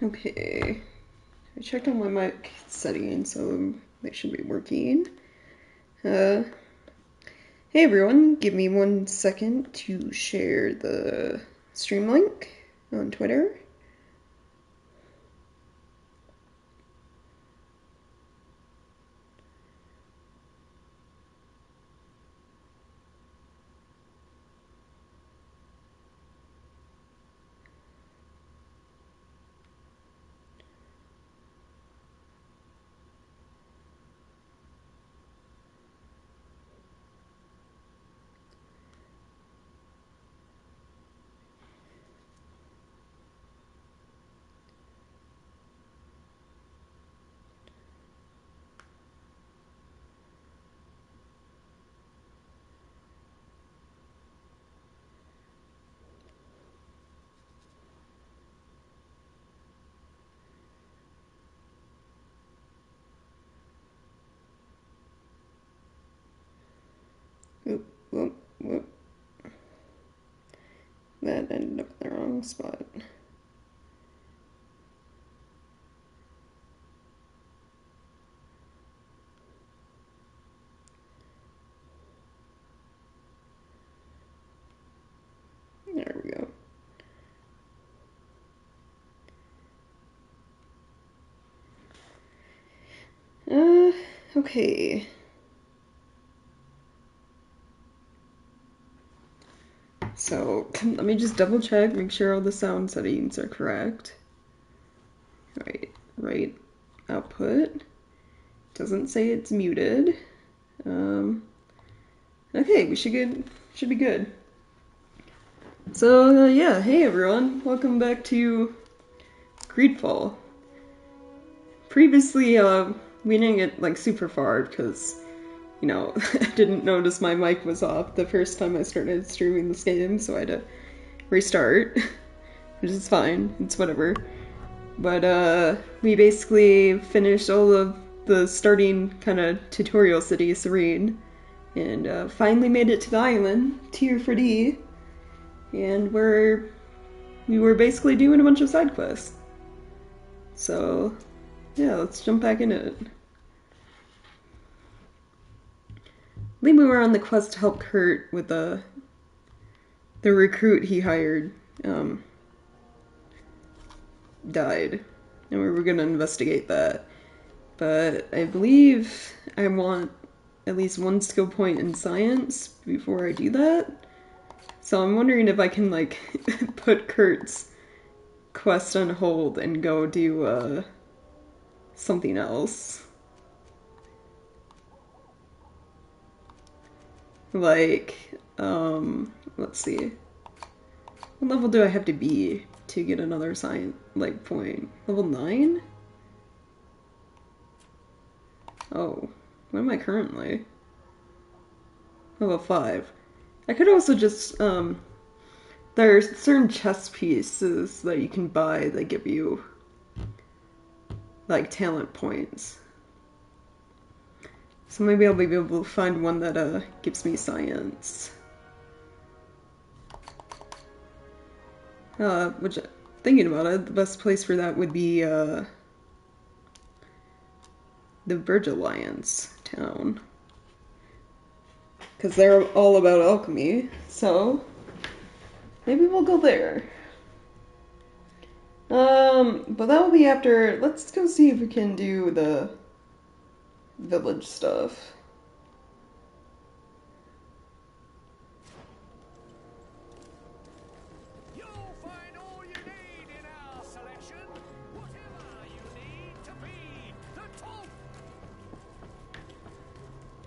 Okay, I checked on my mic settings, so they should be working. Hey everyone, give me 1 second to share the stream link on Twitter. Oop, whoop, whoop. That ended up in the wrong spot. There we go. Okay. So, let me just double check, make sure all the sound settings are correct. Right output. Doesn't say it's muted. Okay, we should be good. So, yeah, hey everyone, welcome back to Greedfall. Previously, we didn't get, like, super far, because, you know, I didn't notice my mic was off the first time I started streaming this game, so I had to restart, which is fine, it's whatever. But, we basically finished all of the starting kind of tutorial city, Serene, and, finally made it to the island, Tier for D, and we were basically doing a bunch of side quests. So, yeah, let's jump back into it. I think we were on the quest to help Kurt with the recruit he hired, died. And we were gonna investigate that. But I believe I want at least 1 skill point in science before I do that. So I'm wondering if I can, like, put Kurt's quest on hold and go do, something else. Like, let's see. What level do I have to be to get another science, like, point? Level 9? Oh, what am I currently? Level 5. I could also just, there are certain chess pieces that you can buy that give you, like, talent points. So maybe I'll be able to find one that, gives me science. Which, thinking about it, the best place for that would be, the Verge Alliance town. Because they're all about alchemy, so maybe we'll go there. But that'll be after. Let's go see if we can do the village stuff. You'll find all you need in our selection. Whatever you need to be the top.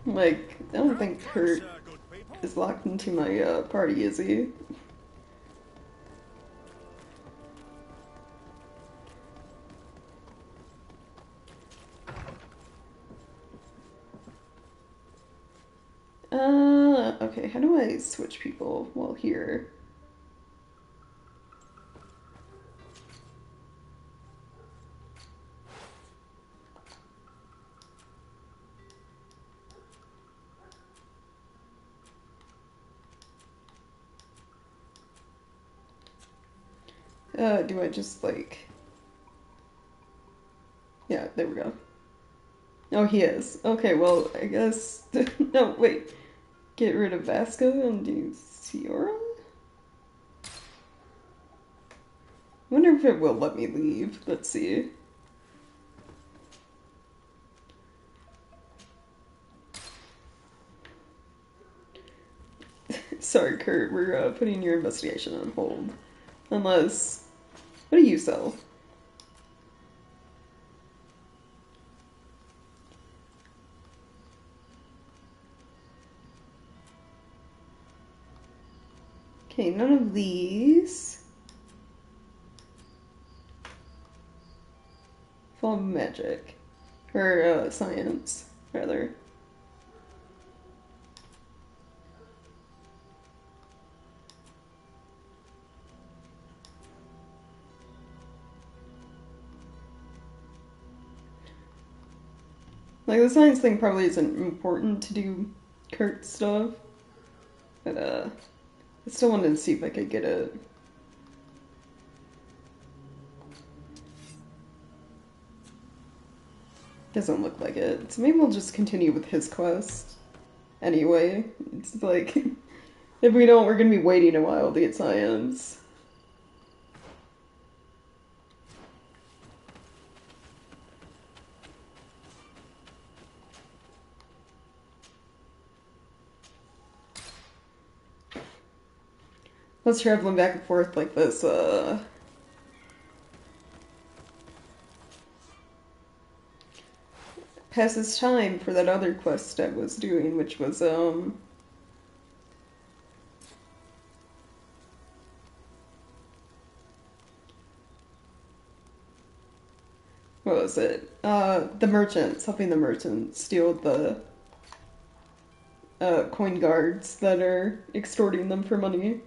Like, I don't think Kurt is locked into my party, is he? Okay, how do I switch people while here? Do I just, like, there we go. Oh, he is. Okay, well, I guess... No, wait. Get rid of Vasco and do Sierra? Wonder if it will let me leave. Let's see. Sorry, Kurt, we're putting your investigation on hold. Unless... What do you sell? Okay, none of these. Fall magic. Or, science, rather. Like, the science thing probably isn't important to do Kurt stuff. But, I still wanted to see if I could get it. Doesn't look like it. So maybe we'll just continue with his quest. Anyway, it's like, if we don't, we're gonna be waiting a while to get science. Let's traveling back and forth like this, passes time for that other quest I was doing, which was, what was it? The merchants, helping the merchants steal the, coin guards that are extorting them for money.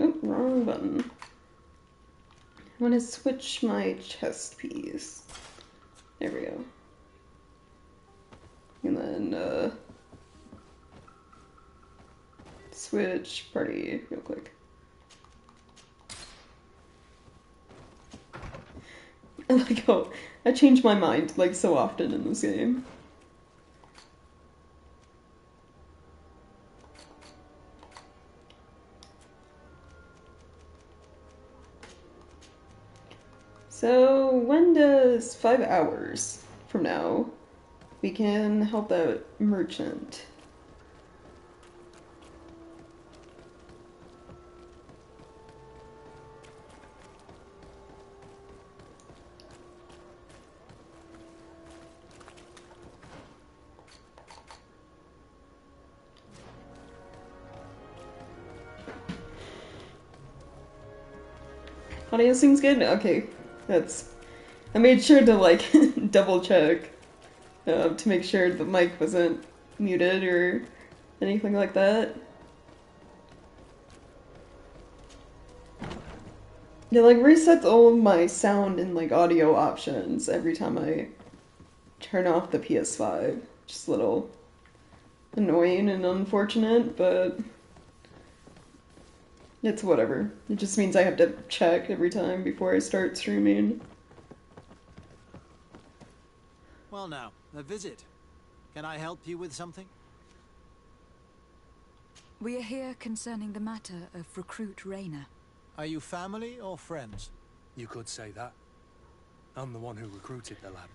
Oh, wrong button. I want to switch my chest piece. There we go. And then, switch party real quick. I like how I change my mind like so often in this game. So, when does 5 hours from now we can help that merchant? Audio seems good? Okay, I made sure to, like, double check to make sure the mic wasn't muted or anything like that. Yeah, like, resets all of my sound and, like, audio options every time I turn off the PS5. Just a little annoying and unfortunate, but it's whatever. It just means I have to check every time before I start streaming. Well now, a visit. Can I help you with something? We are here concerning the matter of Recruit Rayner. Are you family or friends? You could say that. I'm the one who recruited the lad.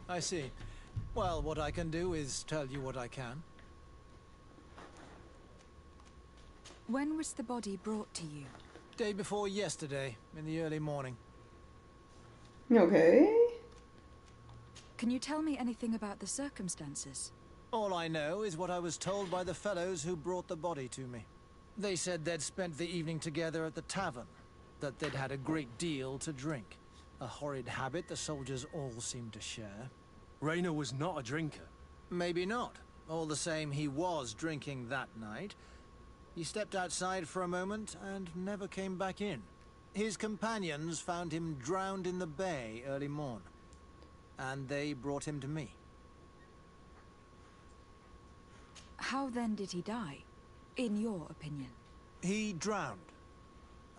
I see. Well, what I can do is tell you what I can. When was the body brought to you? Day before yesterday, in the early morning. Okay. Can you tell me anything about the circumstances? All I know is what I was told by the fellows who brought the body to me. They said they'd spent the evening together at the tavern, that they'd had a great deal to drink. A horrid habit the soldiers all seemed to share. Rayner was not a drinker. Maybe not. All the same, he was drinking that night. He stepped outside for a moment and never came back in. His companions found him drowned in the bay early morn, and they brought him to me. How then did he die, in your opinion? He drowned.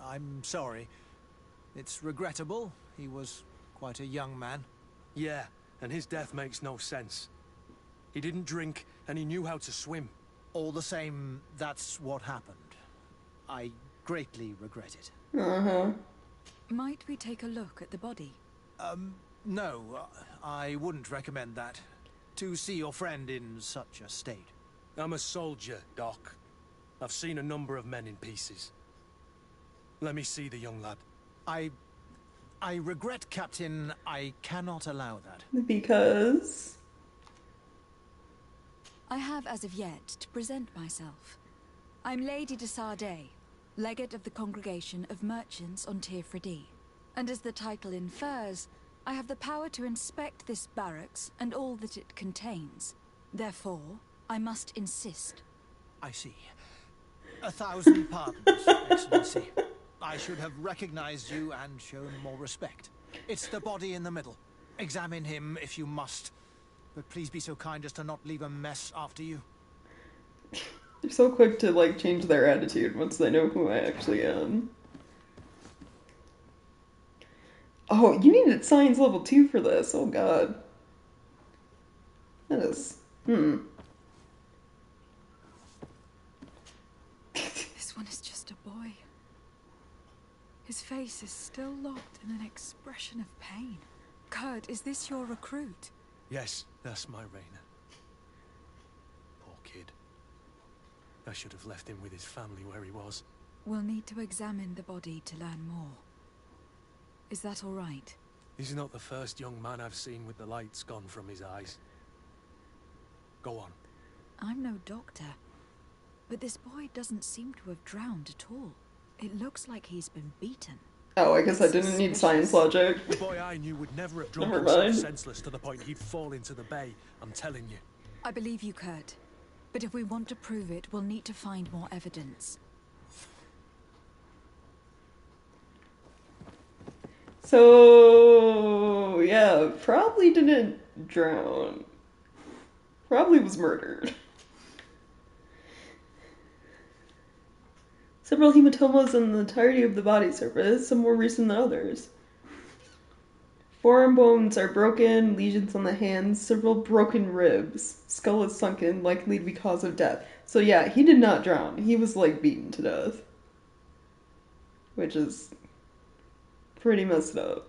I'm sorry. It's regrettable. He was quite a young man. Yeah, and his death makes no sense. He didn't drink, and he knew how to swim. All the same, that's what happened. I greatly regret it. Uh-huh. Might we take a look at the body? No, I wouldn't recommend that. To see your friend in such a state. I'm a soldier, Doc. I've seen a number of men in pieces. Let me see the young lad. I regret, Captain. I cannot allow that. Because... I have as of yet to present myself. I'm Lady de Sardet, legate of the Congregation of Merchants on Tirfredi. And as the title infers, I have the power to inspect this barracks and all that it contains. Therefore, I must insist. I see. 1,000 pardons, Excellency. I should have recognized you and shown more respect. It's the body in the middle. Examine him if you must. But please be so kind as to not leave a mess after you. They're so quick to, like, change their attitude once they know who I actually am. Oh, you needed science level 2 for this. Oh, God. That is... This one is just a boy. His face is still locked in an expression of pain. Kurt, is this your recruit? Yes, that's my Rainer. Poor kid. I should have left him with his family where he was. We'll need to examine the body to learn more. Is that all right? He's not the first young man I've seen with the lights gone from his eyes. Go on. I'm no doctor, but this boy doesn't seem to have drowned at all. It looks like he's been beaten. Oh, I guess I didn't need science logic. The boy I knew would never have drunk Never himself mind. senseless to the point he'd fall into the bay. I'm telling you. I believe you, Kurt. But if we want to prove it, we'll need to find more evidence. So, yeah, probably didn't drown. Probably was murdered. Several hematomas in the entirety of the body surface, some more recent than others. Forearm bones are broken, lesions on the hands, several broken ribs. Skull is sunken, likely to be cause of death. So yeah, he did not drown. He was, like, beaten to death. Which is pretty messed up.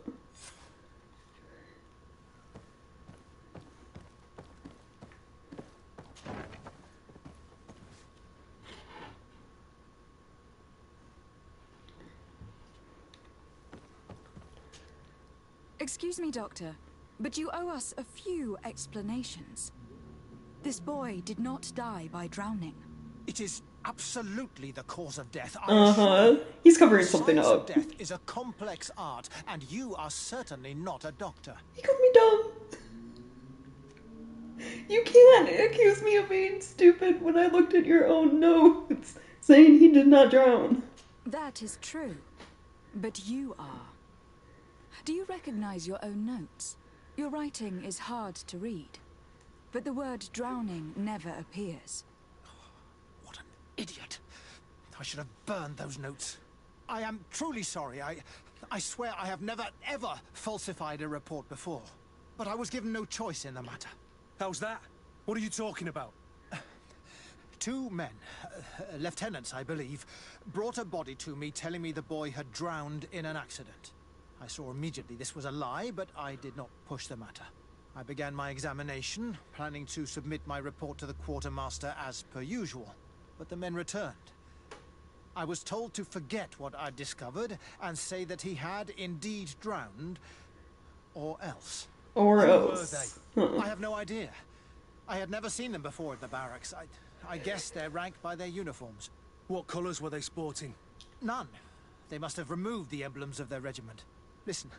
Excuse me, Doctor, but you owe us a few explanations. This boy did not die by drowning. It is absolutely the cause of death. I assure you. He's covering something Science of up. death is a complex art, and you are certainly not a doctor. He called me dumb. You can't accuse me of being stupid when I looked at your own notes saying he did not drown. That is true, but you are. Do you recognize your own notes? Your writing is hard to read, but the word drowning never appears. What an idiot. I should have burned those notes. I am truly sorry. I swear I have never, ever falsified a report before. But I was given no choice in the matter. How's that? What are you talking about? 2 men, lieutenants I believe, brought a body to me telling me the boy had drowned in an accident. I saw immediately this was a lie, but I did not push the matter. I began my examination, planning to submit my report to the quartermaster as per usual. But the men returned. I was told to forget what I'd discovered and say that he had indeed drowned, or else. Or Who else. I have no idea. I had never seen them before at the barracks. I guess they're ranked by their uniforms. What colours were they sporting? None. They must have removed the emblems of their regiment. Listen,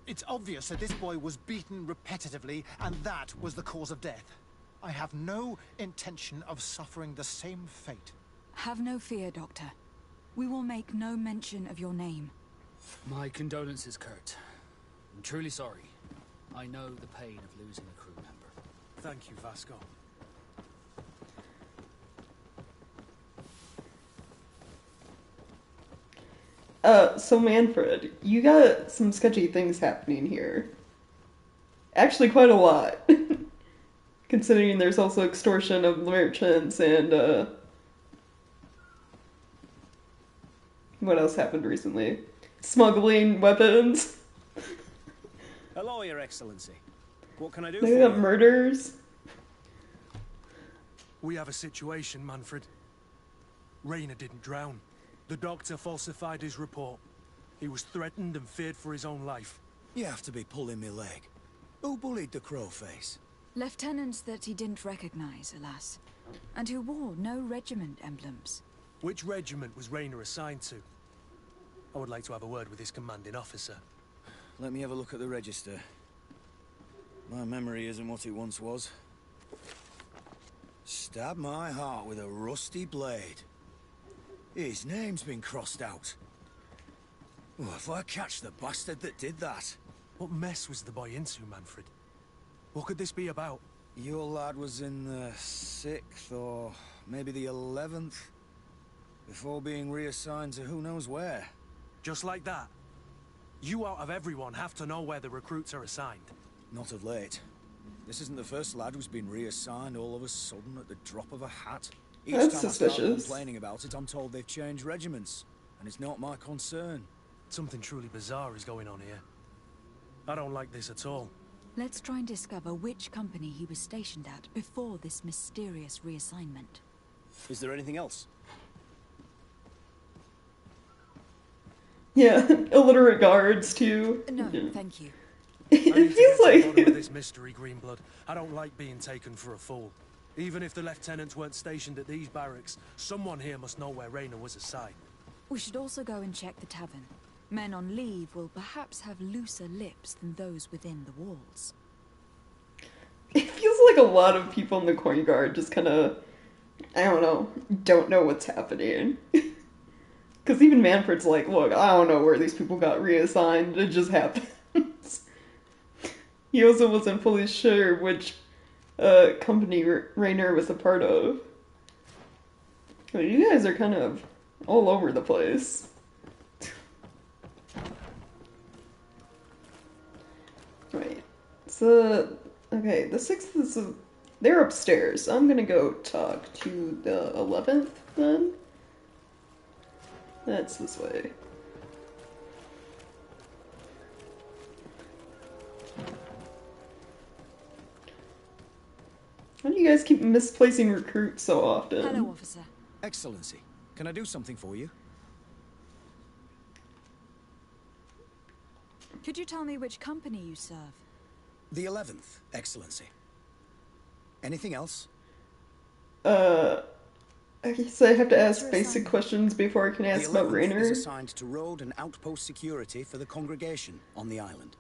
it's obvious that this boy was beaten repetitively, and that was the cause of death. I have no intention of suffering the same fate. Have no fear, Doctor. We will make no mention of your name. My condolences, Kurt. I'm truly sorry. I know the pain of losing a crew member. Thank you, Vasco. So Manfred, you got some sketchy things happening here. Actually, quite a lot. Considering there's also extortion of merchants and, what else happened recently? Smuggling weapons. Hello, Your Excellency. What can I do They for got you? murders. We have a situation, Manfred. Rayner didn't drown. The doctor falsified his report. He was threatened and feared for his own life. You have to be pulling me leg. Who bullied the crowface? Lieutenants that he didn't recognize, alas. And who wore no regiment emblems. Which regiment was Rayner assigned to? I would like to have a word with his commanding officer. Let me have a look at the register. My memory isn't what it once was. Stab my heart with a rusty blade. His name's been crossed out. Oh, if I catch the bastard that did that. What mess was the boy into, Manfred? What could this be about? Your lad was in the 6th or maybe the 11th. Before being reassigned to who knows where. Just like that? You out of everyone have to know where the recruits are assigned. Not of late. This isn't the first lad who's been reassigned all of a sudden at the drop of a hat. Each That's time I start suspicious. complaining about it, I'm told they've changed regiments. And it's not my concern. Something truly bizarre is going on here. I don't like this at all. Let's try and discover which company he was stationed at before this mysterious reassignment. Is there anything else? Yeah, illiterate guards too. No, thank you. I need to It get feels to the bottom like of this mystery, Greenblood. I don't like being taken for a fool. Even if the lieutenants weren't stationed at these barracks, someone here must know where Rayner was assigned. We should also go and check the tavern. Men on leave will perhaps have looser lips than those within the walls. it feels like a lot of people in the coin guard just kind of, I don't know what's happening. Because even Manfred's like, look, I don't know where these people got reassigned. It just happens. He also wasn't fully sure which company Rayner was a part of. I mean, you guys are kind of all over the place. Right. So, okay, the 6th is... they're upstairs. I'm gonna go talk to the 11th then. That's this way. How do you guys keep misplacing recruits so often? Hello, officer. Excellency, can I do something for you? Could you tell me which company you serve? The 11th, Excellency. Anything else? I guess I have to ask Your basic assignment. questions before I can ask The about 11th Rayner. is assigned to road and outpost security for the congregation on the island.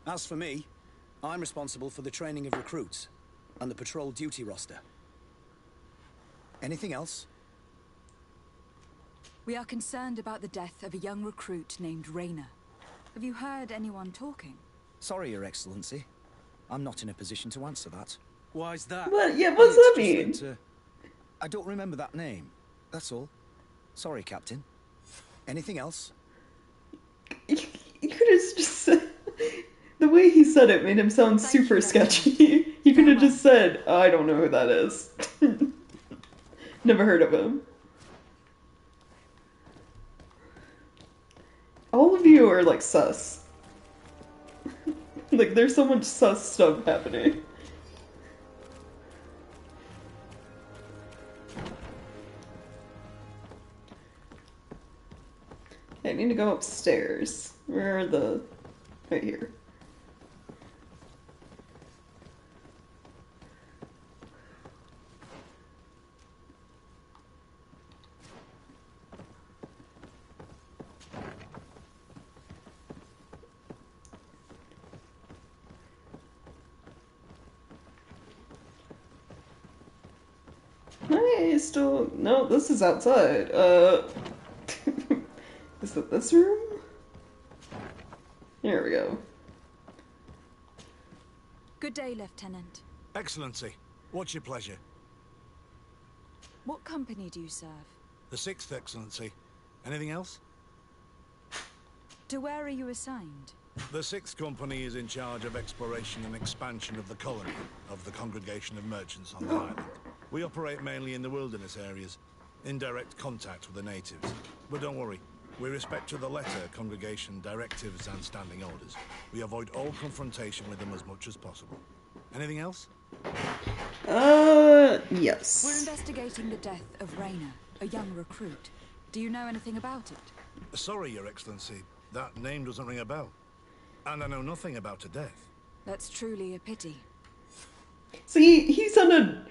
As for me, I'm responsible for the training of recruits and the patrol duty roster. Anything else? We are concerned about the death of a young recruit named Rayner. Have you heard anyone talking? Sorry, Your Excellency. I'm not in a position to answer that. Why's that? What? Yeah, what's that mean? It's just that, I don't remember that name. That's all. Sorry, Captain. Anything else? You could have just said... The way he said it made him sound Thank super you, sketchy. You could have Farewell. just said, I don't know who that is. Never heard of him. All of you are like sus. Like there's so much sus stuff happening. I need to go upstairs. Where are the... Right here. I still... No, this is outside. Is it this room? There we go. Good day, Lieutenant. Excellency, what's your pleasure? What company do you serve? The 6th, Excellency. Anything else? To where are you assigned? The 6th Company is in charge of exploration and expansion of the colony of the Congregation of Merchants on the island. We operate mainly in the wilderness areas, in direct contact with the natives. But don't worry, we respect to the letter Congregation directives and standing orders. We avoid all confrontation with them as much as possible. Anything else? Yes. We're investigating the death of Raina, a young recruit. Do you know anything about it? Sorry, Your Excellency. That name doesn't ring a bell. And I know nothing about her death. That's truly a pity. So he sounded...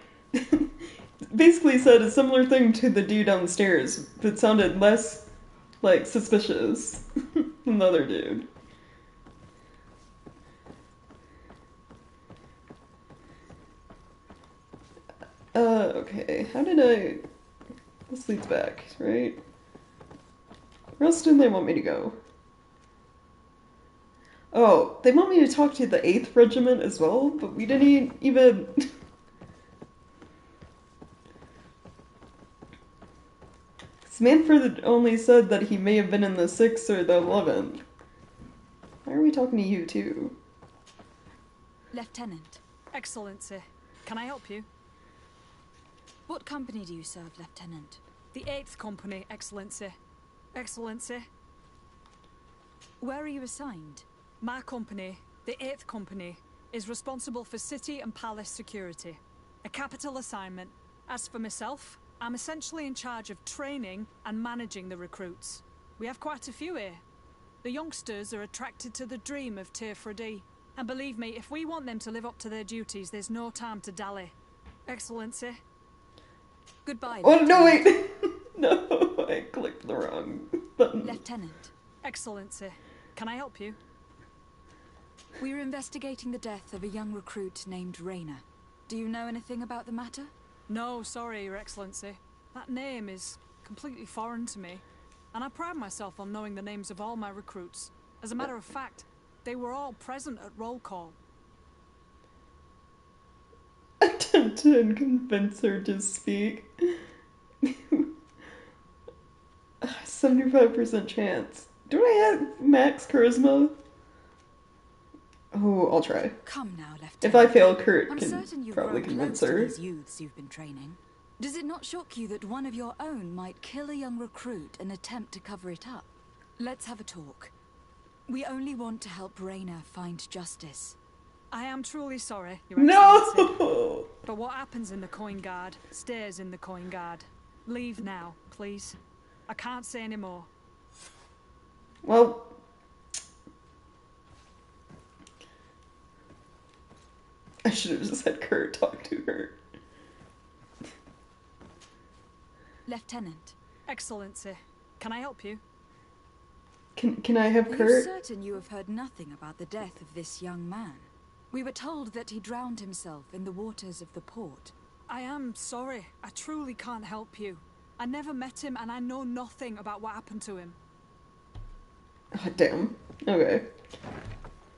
basically said a similar thing to the dude downstairs, but sounded less, like, suspicious than the other dude. Okay, how did I... This leads back, right? Where else do they want me to go? Oh, they want me to talk to the 8th Regiment as well, but we didn't even... Manfred only said that he may have been in the 6th or the 11th. Why are we talking to you, too? Lieutenant. Excellency, can I help you? What company do you serve, Lieutenant? The 8th Company, Excellency. Excellency. Where are you assigned? My company, the 8th Company, is responsible for city and palace security. A capital assignment. As for myself, I'm essentially in charge of training and managing the recruits. We have quite a few here. The youngsters are attracted to the dream of Tirfredi. And believe me, if we want them to live up to their duties, there's no time to dally. Excellency. Goodbye, Oh, no, Lieutenant. wait! No, I clicked the wrong button. Lieutenant. Excellency, can I help you? We are investigating the death of a young recruit named Raina. Do you know anything about the matter? No, sorry, Your Excellency. That name is completely foreign to me. And I pride myself on knowing the names of all my recruits. As a matter of fact, they were all present at roll call. Attempt to convince her to speak. 75% chance. Do I have max charisma? Oh, I'll try. Come now, Lieutenant. If I fail, Kurt I'm can certain you've probably grown convince close to her. these youths you've been training. Does it not shock you that one of your own might kill a young recruit and attempt to cover it up? Let's have a talk. We only want to help Raina find justice. I am truly sorry, Your Excellency. No! But what happens in the coin guard stays in the coin guard. Leave now, please. I can't say any more. Well... I should have just had Kurt talk to her. Lieutenant. Excellency, can I help you? Can I have Are you Kurt? certain you have heard nothing about the death of this young man? We were told that he drowned himself in the waters of the port. I am sorry. I truly can't help you. I never met him and I know nothing about what happened to him. Oh, damn. Okay.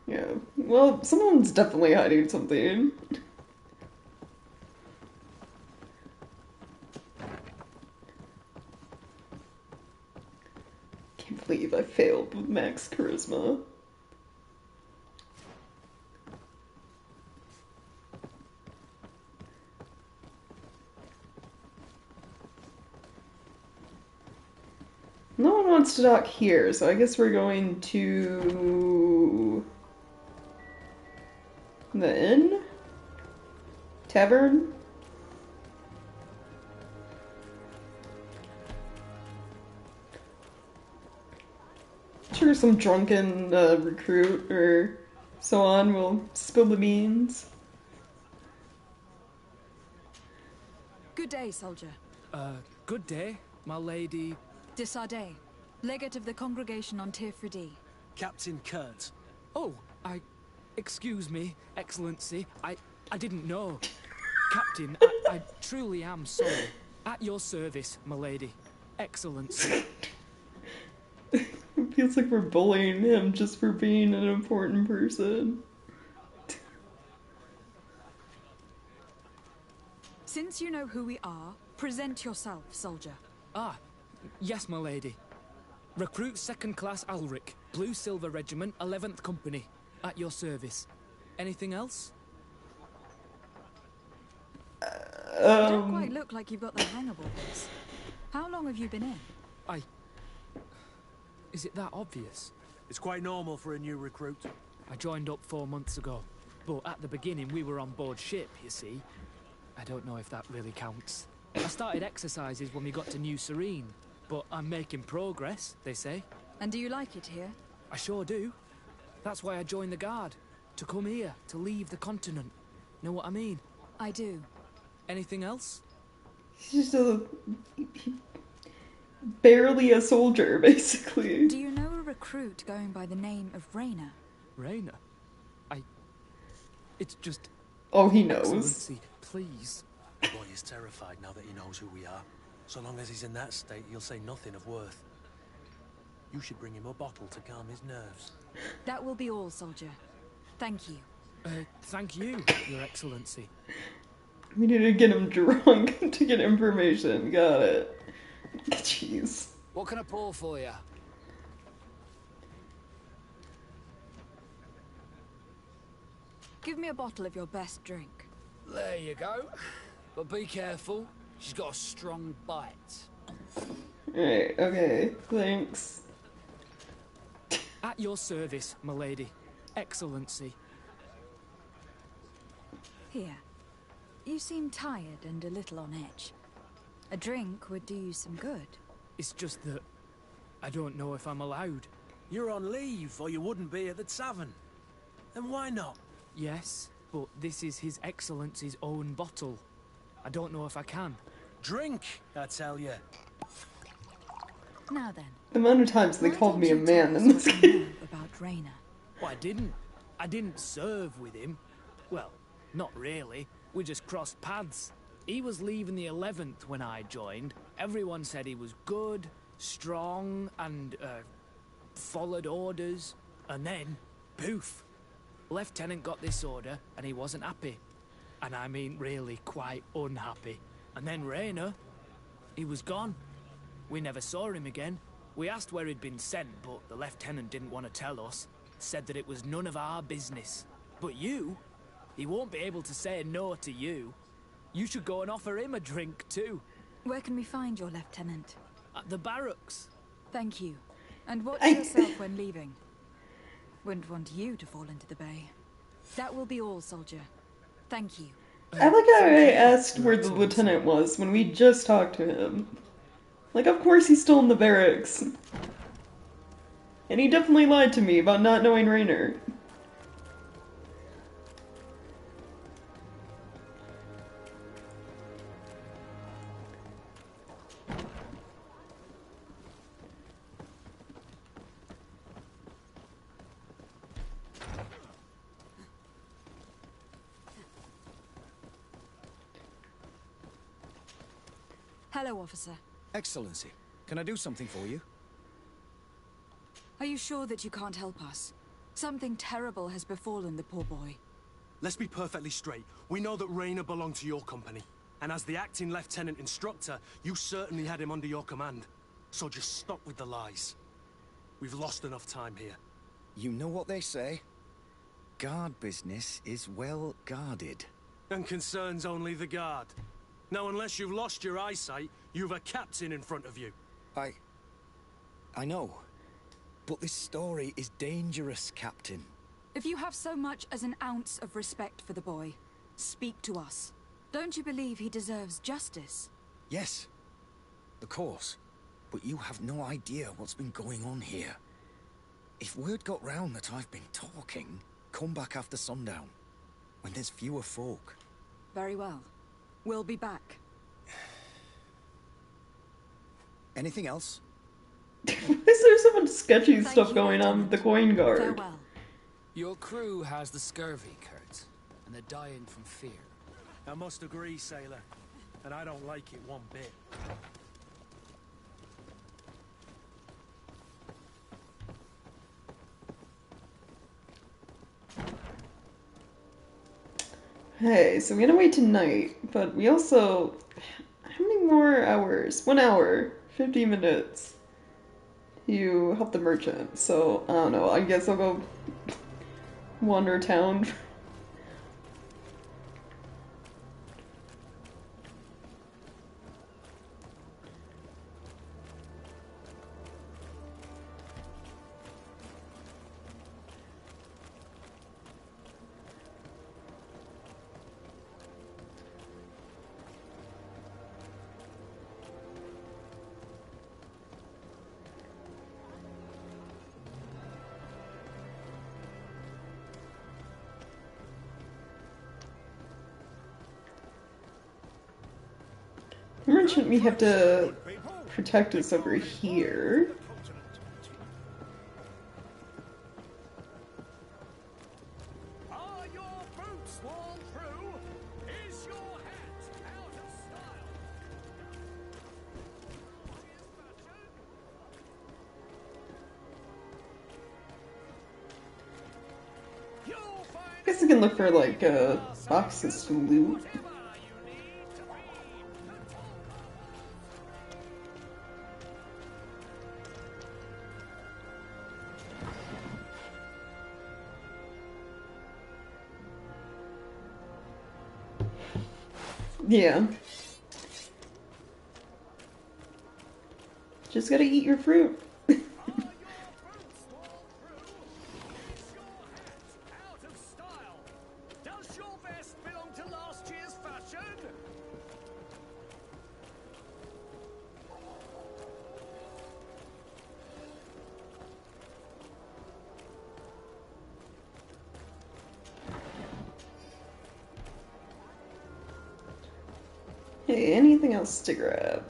Yeah. Well, someone's definitely hiding something. Can't believe I failed with max charisma. No one wants to dock here, so I guess we're going to... the inn? Tavern? Sure, some drunken recruit or so on will spill the beans. Good day, soldier. Good day, my lady. De Sardet, legate of the congregation on Tirfredi. Captain Kurt. Oh, excuse me, Excellency. I didn't know. Captain, I truly am sorry. At your service, my lady. Excellency. It feels like we're bullying him just for being an important person. Since you know who we are, present yourself, soldier. Ah, yes, my lady. Recruit 2nd Class Alric, Blue Silver Regiment, 11th Company. At your service. Anything else? You don't quite look like you've got the hang of all this. How long have you been in? Is it that obvious? It's quite normal for a new recruit. I joined up 4 months ago. But at the beginning, we were on board ship, you see. I don't know if that really counts. I started exercises when we got to New Serene. But I'm making progress, they say. And do you like it here? I sure do. That's why I joined the Guard. To come here, to leave the continent. Know what I mean? I do. Anything else? He's just barely a soldier, basically. Do you know a recruit going by the name of Raina? Raina? It's just... Oh, he knows. Excellency, please. The boy is terrified now that he knows who we are. So long as he's in that state, he'll say nothing of worth. You should bring him a bottle to calm his nerves. That will be all, soldier. Thank you. Thank you, Your Excellency. We need to get him drunk to get information. Got it. Jeez. What can I pour for you? Give me a bottle of your best drink. There you go. But be careful. She's got a strong bite. Right, okay. Thanks. At your service, my lady. Excellency. Here. You seem tired and a little on edge. A drink would do you some good. It's just that I don't know if I'm allowed. You're on leave, or you wouldn't be at the tavern. And why not? Yes, but this is His Excellency's own bottle. I don't know if I can. Drink, I tell you. Now then. The amount of times they why called don't me a you man tell in us this what you game. know about Raina? Well, I didn't serve with him. Well, not really. We just crossed paths. He was leaving the 11th when I joined. Everyone said he was good, strong, and, followed orders. And then, poof. Lieutenant got this order, and he wasn't happy. And I mean really quite unhappy. And then Raina, he was gone. We never saw him again. We asked where he'd been sent, but the lieutenant didn't want to tell us. Said that it was none of our business. But you, he won't be able to say no to you. You should go and offer him a drink too. Where can we find your lieutenant? At the barracks. Thank you. And watch yourself when leaving. Wouldn't want you to fall into the bay. That will be all, soldier. Thank you. I like how I asked where the lieutenant was when we just talked to him. Like, of course he's still in the barracks. And he definitely lied to me about not knowing Rainer. Hello, officer. Excellency, can I do something for you? Are you sure that you can't help us? Something terrible has befallen the poor boy. Let's be perfectly straight. We know that Raina belonged to your company. And as the acting lieutenant instructor, you certainly had him under your command. So just stop with the lies. We've lost enough time here. You know what they say? Guard business is well guarded. And concerns only the guard. Now, unless you've lost your eyesight, you've a captain in front of you. I know. But this story is dangerous, Captain. If you have so much as an ounce of respect for the boy, speak to us. Don't you believe he deserves justice? Yes, of course. But you have no idea what's been going on here. If word got round that I've been talking, come back after sundown, when there's fewer folk. Very well. We'll be back. Anything else? Is there so much sketchy Thank stuff you, going on with the coin guard? Farewell. Your crew has the scurvy, Kurt, and they're dying from fear. I must agree, sailor. And I don't like it one bit. Hey, so we're gonna wait tonight, but we also... How many more hours? 1 hour, 50 minutes. You help the merchant, so I don't know, I guess I'll go wander town. Merchant we have to protect us over here. Are your boots worn through? Is your hat out of style? You'll find I guess I can look for like boxes to loot. Yeah. Just gotta eat your fruit. Does your vest belong to last year's fashion? Hey, anything else to grab?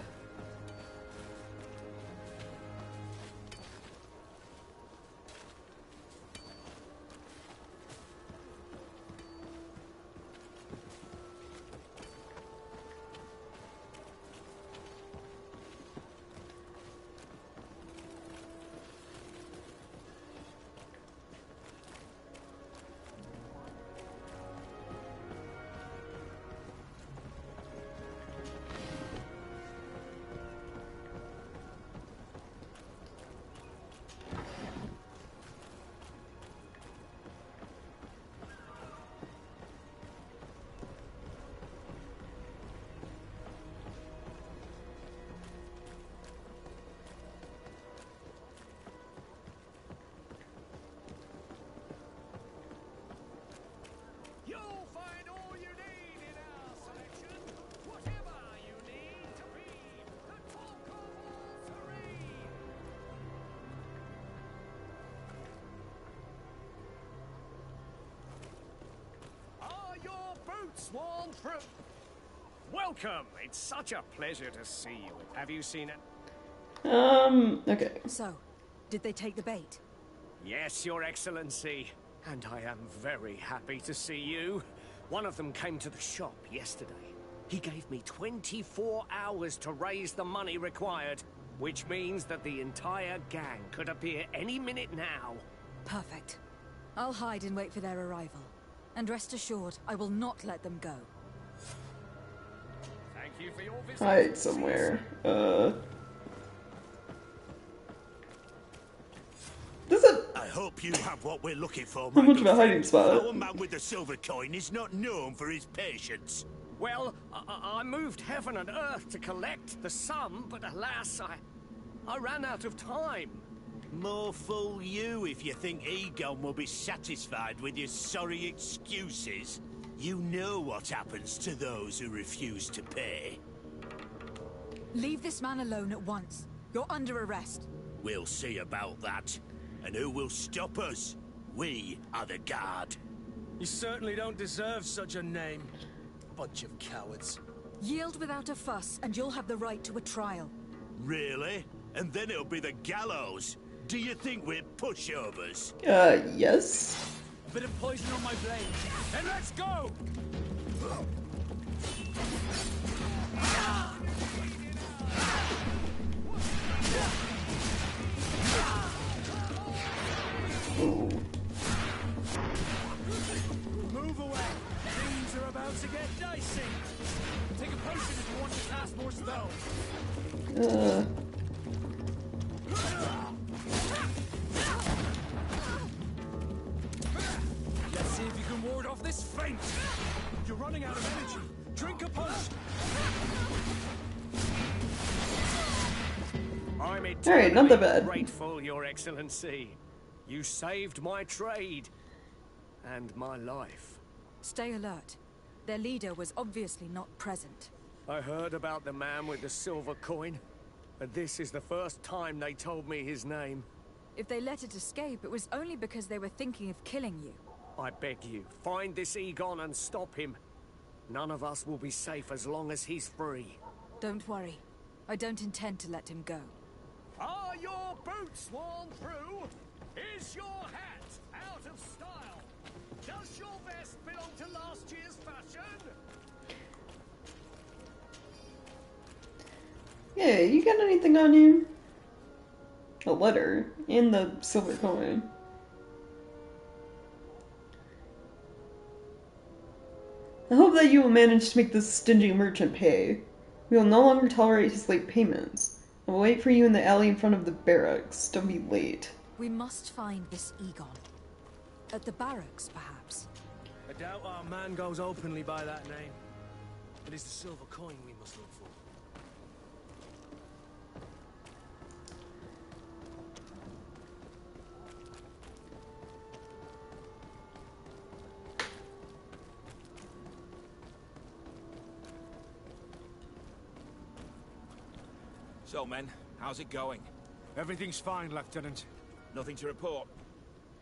You'll find all you need in our selection. Whatever you need to be the talk of all serene. Are your boots worn through? Welcome. It's such a pleasure to see you. Have you seen it? Okay. So, did they take the bait? Yes, Your Excellency. And I am very happy to see you. One of them came to the shop yesterday. He gave me 24 hours to raise the money required, which means that the entire gang could appear any minute now. Perfect. I'll hide and wait for their arrival. And rest assured, I will not let them go. Thank you for your visit. Hide somewhere. Does it... I hope you have what we're looking for, How my much good of a hiding friend. spot? Our man with the silver coin is not known for his patience. Well, I moved heaven and earth to collect the sum, but alas, I ran out of time. More fool you if you think Egon will be satisfied with your sorry excuses. You know what happens to those who refuse to pay. Leave this man alone at once. You're under arrest. We'll see about that. And who will stop us? We are the guard. You certainly don't deserve such a name. Bunch of cowards. Yield without a fuss, and you'll have the right to a trial. Really? And then it'll be the gallows. Do you think we're pushovers? Yes. A bit of poison on my blade. Then let's go! Move away. Things are about to get dicey. Take a potion if you want to cast more spells. Let's see if you can ward off this feint. You're running out of energy. Drink a potion. I'm Alright, not that eternally bad. grateful, Your Excellency. You saved my trade and my life. Stay alert. Their leader was obviously not present. I heard about the man with the silver coin, and this is the first time they told me his name. If they let it escape, it was only because they were thinking of killing you. I beg you, find this Egon and stop him. None of us will be safe as long as he's free. Don't worry. I don't intend to let him go. Are your boots worn through? Is your hat out of style? Does your vest belong to last year's fashion? Yeah, you got anything on you? A letter and the silver coin. I hope that you will manage to make this stingy merchant pay. We will no longer tolerate his late payments. I will wait for you in the alley in front of the barracks. Don't be late. We must find this Egon. At the barracks, perhaps. I doubt our man goes openly by that name. It is the silver coin we must look for. So, men, how's it going? Everything's fine, Lieutenant. Nothing to report?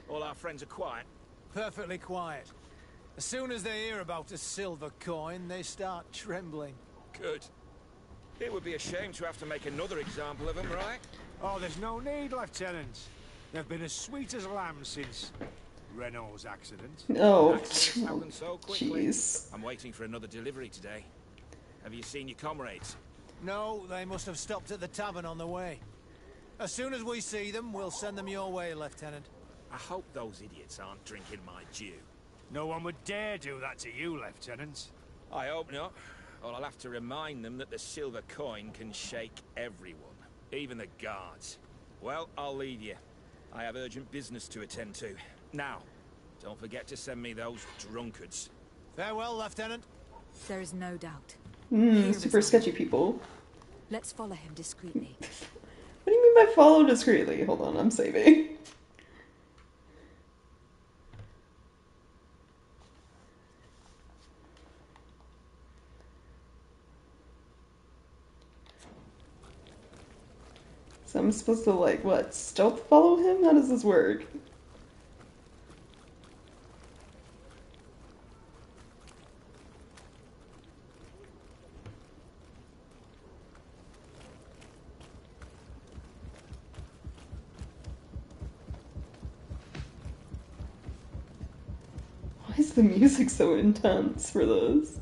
All our friends are quiet? Perfectly quiet. As soon as they hear about a silver coin, they start trembling. Good. It would be a shame to have to make another example of them, right? Oh, there's no need, Lieutenant. They've been as sweet as lambs since Renault's accident. Oh, Accidents happen so quickly. jeez. I'm waiting for another delivery today. Have you seen your comrades? No, they must have stopped at the tavern on the way. As soon as we see them, we'll send them your way, Lieutenant. I hope those idiots aren't drinking my dew. No one would dare do that to you, Lieutenant. I hope not. Or I'll have to remind them that the silver coin can shake everyone, even the guards. Well, I'll leave you. I have urgent business to attend to. Now, don't forget to send me those drunkards. Farewell, Lieutenant. There is no doubt. Here Super is sketchy people. Let's follow him discreetly. What do you mean by follow discreetly? Hold on, I'm saving. So I'm supposed to, like, what, stealth follow him? How does this work? Why is the music so intense for this?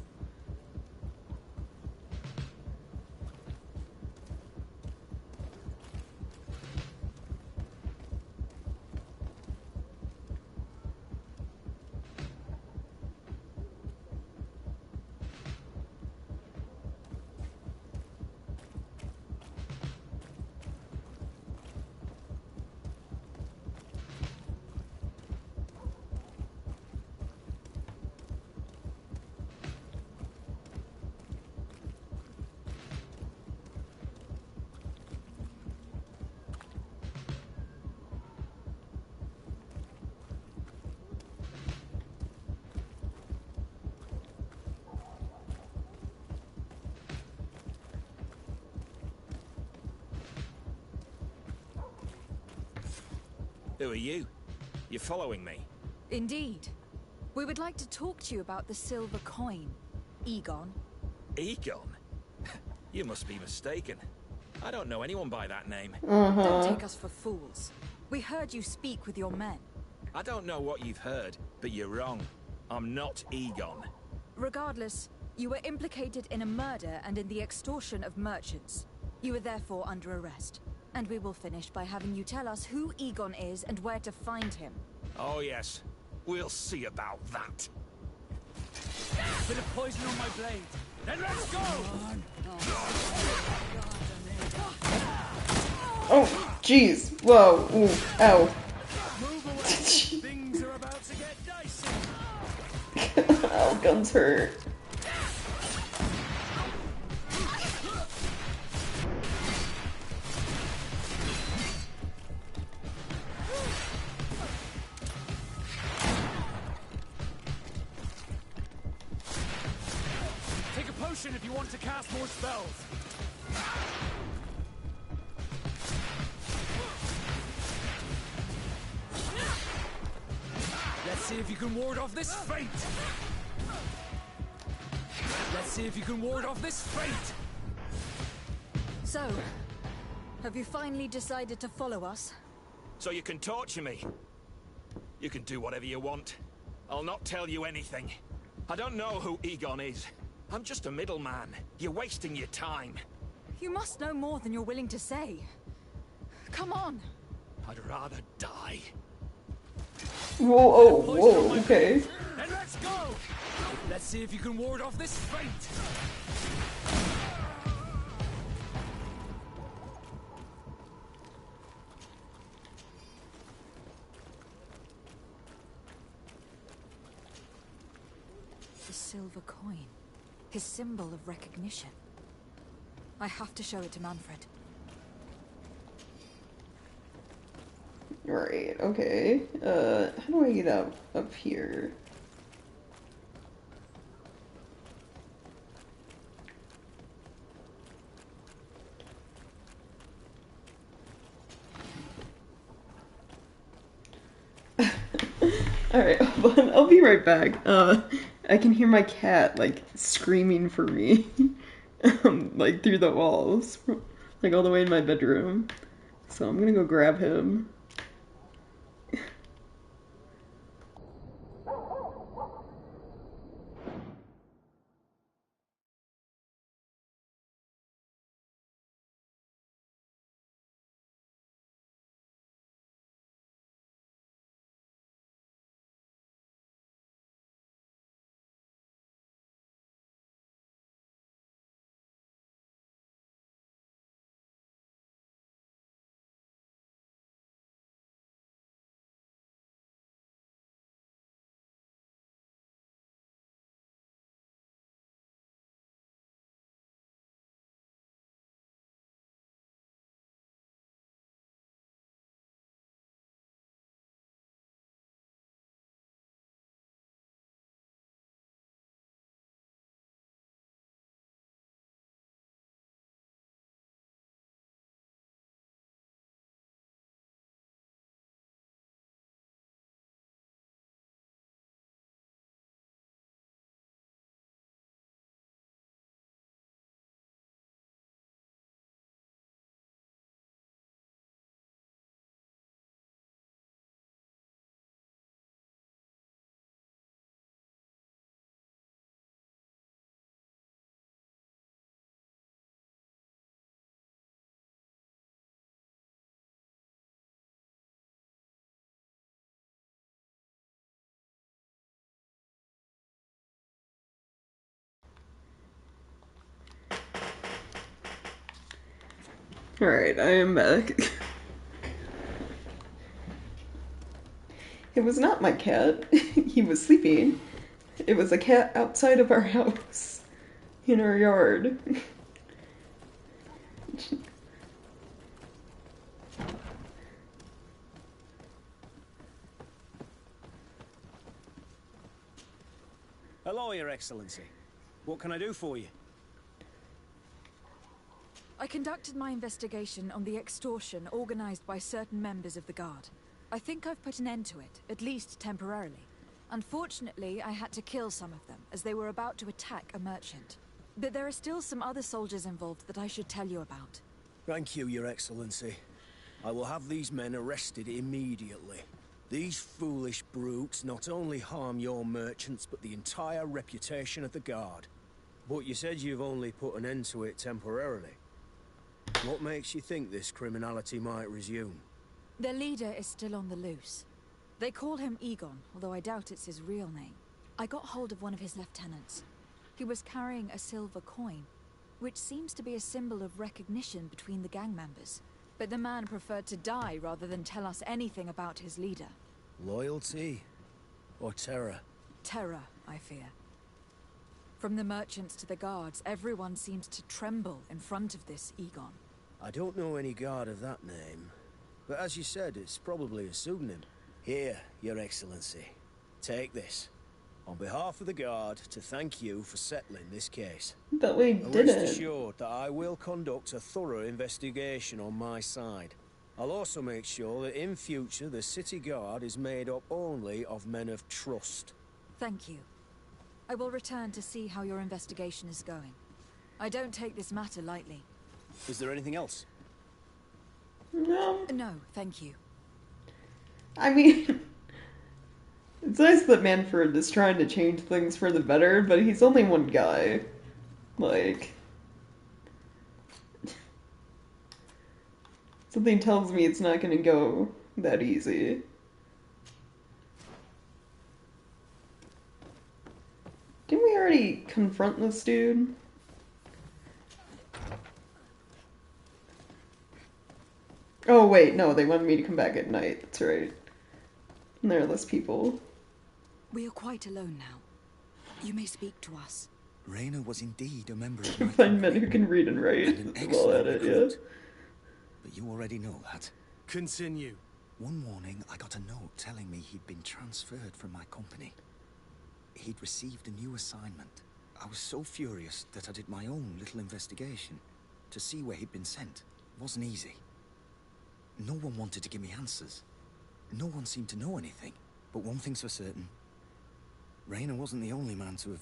Who are you? You're following me? Indeed. We would like to talk to you about the silver coin, Egon. Egon? You must be mistaken. I don't know anyone by that name. Don't take us for fools. We heard you speak with your men. I don't know what you've heard, but you're wrong. I'm not Egon. Regardless, You were implicated in a murder and in the extortion of merchants. You are therefore under arrest. And we will finish by having you tell us who Egon is and where to find him. Oh yes, we'll see about that. Bit of poison on my blade. Then let's go! Oh, jeez. Whoa. Ooh. Ow. Move away. Things are about to get dicey. Ow, guns hurt. Take a potion if you want to cast more spells. Let's see if you can ward off this fate. Let's see if you can ward off this fate. So, have you finally decided to follow us? So you can torture me. You can do whatever you want. I'll not tell you anything. I don't know who Egon is. I'm just a middleman. You're wasting your time. You must know more than you're willing to say. Come on. I'd rather die. Whoa, oh, whoa, okay. Then let's go! Let's see if you can ward off this fate. The silver coin. His symbol of recognition. I have to show it to Manfred. Right, okay. How do I get out up here? Alright, I'll be right back. I can hear my cat, like, screaming for me. Like, through the walls. Like, all the way in my bedroom. So I'm gonna go grab him. Alright, I am back. It was not my cat. He was sleeping. It was a cat outside of our house. In our yard. Hello, Your Excellency. What can I do for you? I conducted my investigation on the extortion organized by certain members of the Guard. I think I've put an end to it, at least temporarily. Unfortunately, I had to kill some of them, as they were about to attack a merchant. But there are still some other soldiers involved that I should tell you about. Thank you, Your Excellency. I will have these men arrested immediately. These foolish brutes not only harm your merchants, but the entire reputation of the Guard. But you said you've only put an end to it temporarily. What makes you think this criminality might resume? Their leader is still on the loose. They call him Egon, although I doubt it's his real name. I got hold of one of his lieutenants. He was carrying a silver coin, which seems to be a symbol of recognition between the gang members. But the man preferred to die rather than tell us anything about his leader. Loyalty? Or terror? Terror, I fear. From the merchants to the guards, everyone seems to tremble in front of this Egon. I don't know any guard of that name. But as you said, it's probably a pseudonym. Here, Your Excellency. Take this. On behalf of the guard, to thank you for settling this case. But we Rest didn't. assured that I will conduct a thorough investigation on my side. I'll also make sure that in future the city guard is made up only of men of trust. Thank you. I will return to see how your investigation is going. I don't take this matter lightly. Is there anything else? No. No, thank you. I mean, it's nice that Manfred is trying to change things for the better, but he's only one guy. Like, something tells me it's not going to go that easy. Didn't we already confront this dude? Oh wait, no, they wanted me to come back at night, that's right. And there are less people. We are quite alone now. You may speak to us. Raina was indeed a member of my Find men company, who can read and write and an while excellent at it, recruit. yeah. But you already know that. Continue. One morning, I got a note telling me he'd been transferred from my company. He'd received a new assignment. I was so furious that I did my own little investigation to see where he'd been sent. It wasn't easy. No one wanted to give me answers. No one seemed to know anything. But one thing's for certain. Raina wasn't the only man to have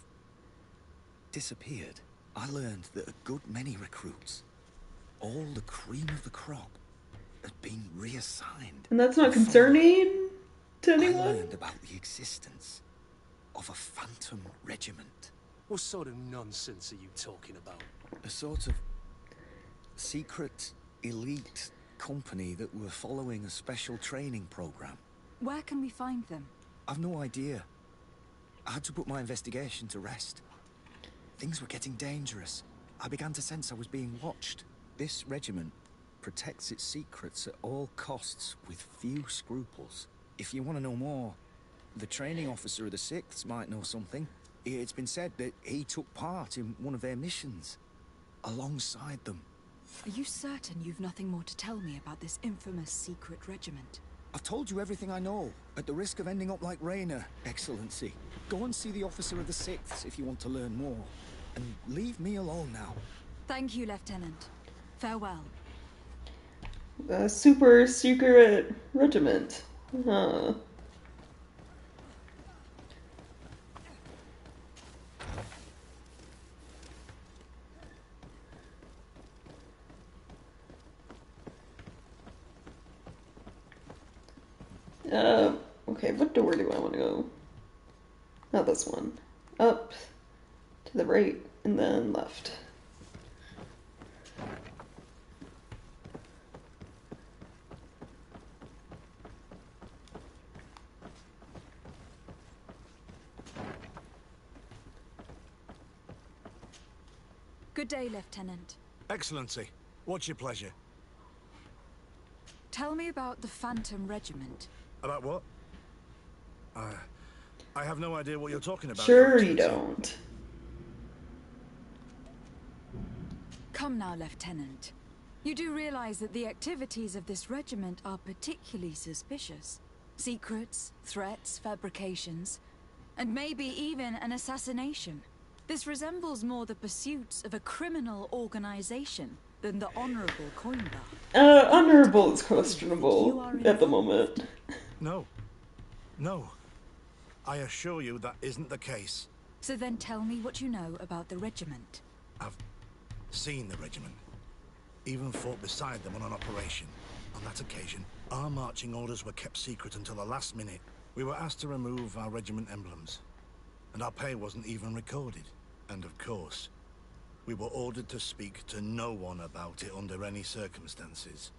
disappeared. I learned that a good many recruits, all the cream of the crop, had been reassigned. And that's not concerning to I anyone? learned about the existence of a Phantom Regiment. What sort of nonsense are you talking about? A sort of secret, elite company that were following a special training program. Where can we find them? I've no idea. I had to put my investigation to rest. Things were getting dangerous. I began to sense I was being watched. This regiment protects its secrets at all costs with few scruples. If you want to know more, the training officer of the 6th might know something. It's been said that he took part in one of their missions, alongside them. Are you certain you've nothing more to tell me about this infamous secret regiment? I've told you everything I know, at the risk of ending up like Raina, Excellency. Go and see the officer of the 6th if you want to learn more. And leave me alone now. Thank you, Lieutenant. Farewell. A super secret regiment. Huh. Okay, what door do I want to go? Not this one. Up, to the right, and then left. Good day, Lieutenant. Excellency, what's your pleasure? Tell me about the Phantom Regiment. About what? I have no idea what you're talking about. Sure Your you Excellency. don't. Come now, Lieutenant. You do realize that the activities of this regiment are particularly suspicious. Secrets, threats, fabrications, and maybe even an assassination. This resembles more the pursuits of a criminal organization than the honorable coin bar. Honorable is questionable at the moment. No. No. I assure you that isn't the case. So then tell me what you know about the regiment. I've seen the regiment. Even fought beside them on an operation. On that occasion, our marching orders were kept secret until the last minute. We were asked to remove our regiment emblems. And our pay wasn't even recorded. And of course, We were ordered to speak to no one about it under any circumstances.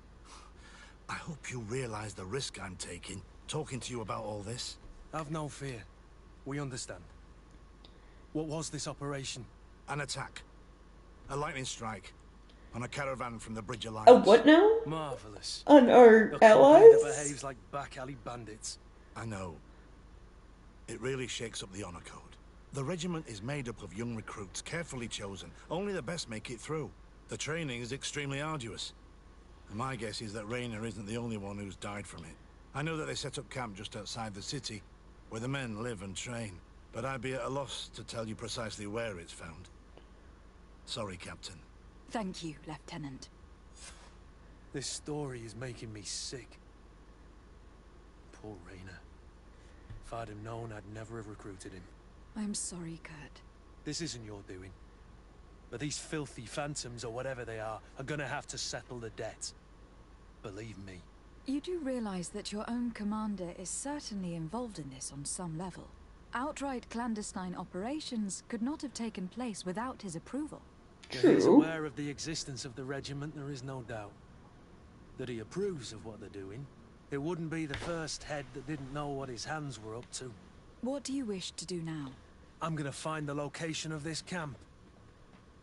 I hope you realize the risk I'm taking, talking to you about all this. Have no fear. We understand. What was this operation? An attack. A lightning strike. On a caravan from the Bridge Alliance. Oh, what now? Marvelous. On our A company allies? that behaves like back alley bandits. I know. It really shakes up the honor code. The regiment is made up of young recruits, carefully chosen. Only the best make it through. The training is extremely arduous. And my guess is that Raynor isn't the only one who's died from it. I know that they set up camp just outside the city, where the men live and train. But I'd be at a loss to tell you precisely where it's found. Sorry, Captain. Thank you, Lieutenant. This story is making me sick. Poor Raynor. If I'd have known, I'd never have recruited him. I'm sorry, Kurt. This isn't your doing. But these filthy phantoms, or whatever they are gonna have to settle the debt. Believe me. You do realize that your own commander is certainly involved in this on some level. Outright clandestine operations could not have taken place without his approval. That he's aware of the existence of the regiment, there is no doubt. That he approves of what they're doing. It wouldn't be the first head that didn't know what his hands were up to. What do you wish to do now? I'm gonna find the location of this camp.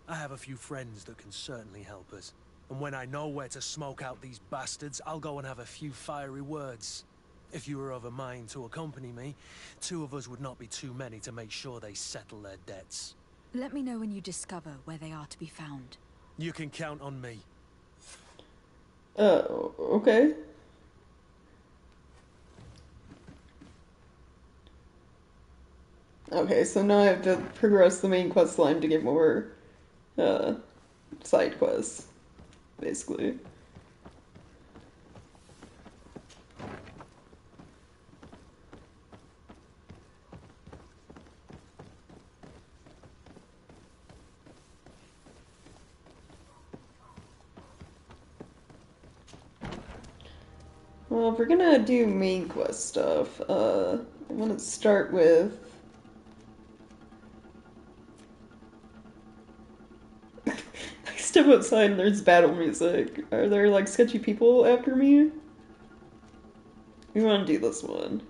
I have a few friends that can certainly help us. And when I know where to smoke out these bastards, I'll go and have a few fiery words. If you were of a mind to accompany me, 2 of us would not be too many to make sure they settle their debts. Let me know when you discover where they are to be found. You can count on me. Okay. Okay, so now I have to progress the main quest line to get more, side quests, basically. Well, if we're gonna do main quest stuff, I want to start with... I step outside and there's battle music. Are there, like, sketchy people after me? We want to do this one.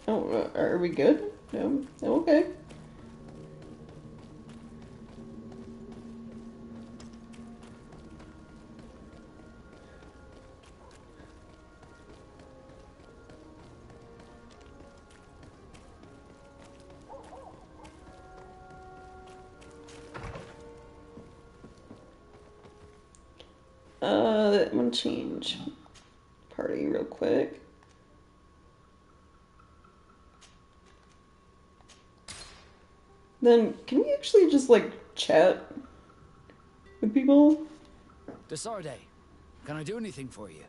Oh, are we good? No? Okay. I'm gonna change party real quick. Then, can we actually just, like, chat with people? Desarde, can I do anything for you?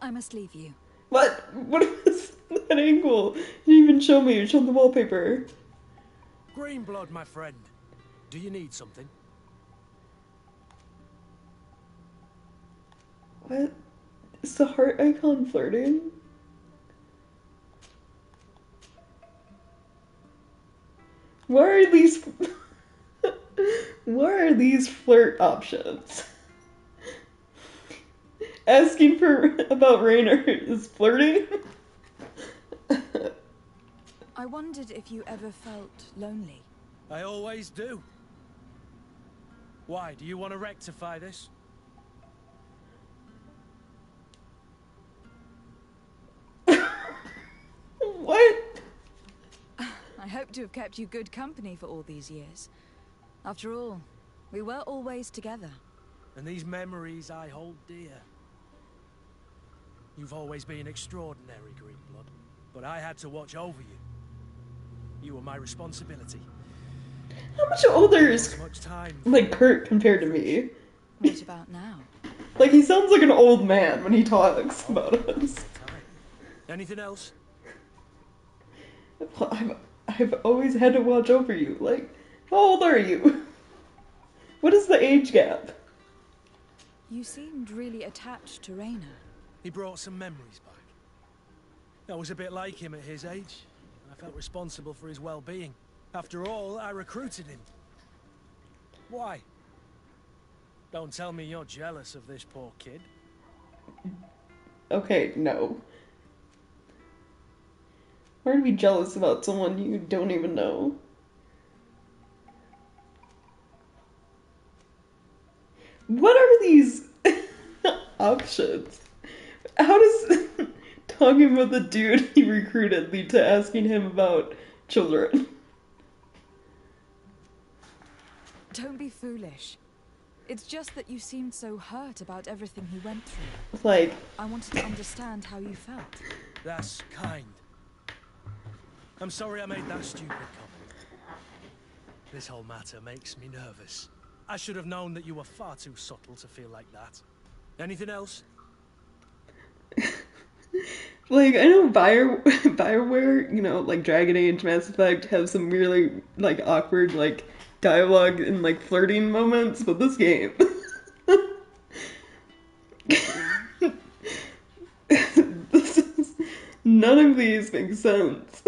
I must leave you. What? What is that angle? You didn't even show me. You showed the wallpaper. Greenblood, my friend. Do you need something? What? Is the heart icon flirting? Where are these... Where are these flirt options? Asking about Raynor is flirting? I wondered if you ever felt lonely. I always do. Why, do you want to rectify this? What? I hope to have kept you good company for all these years. After all, we were always together. And these memories I hold dear. You've always been extraordinary, Greenblood. But I had to watch over you. You were my responsibility. How much older is, Much time. like, Kurt compared to me? What about now? Like, he sounds like an old man when he talks about us. Anything else? I've always had to watch over you. Like, how old are you? What is the age gap? You seemed really attached to Raina. He brought some memories back. I was a bit like him at his age. I felt responsible for his well-being. After all, I recruited him. Why? Don't tell me you're jealous of this poor kid. Okay, no. Why are you jealous about someone you don't even know? What are these options? How does talking about the dude he recruited lead to asking him about children? Don't be foolish. It's just that you seemed so hurt about everything he went through. Like, I wanted to understand how you felt. That's kind. I'm sorry I made that stupid comment. This whole matter makes me nervous. I should have known that you were far too subtle to feel like that. Anything else? like, I know Bioware, you know, like Dragon Age, Mass Effect, have some really, like, awkward, like, dialogue and, like, flirting moments, but this game... None of these make sense.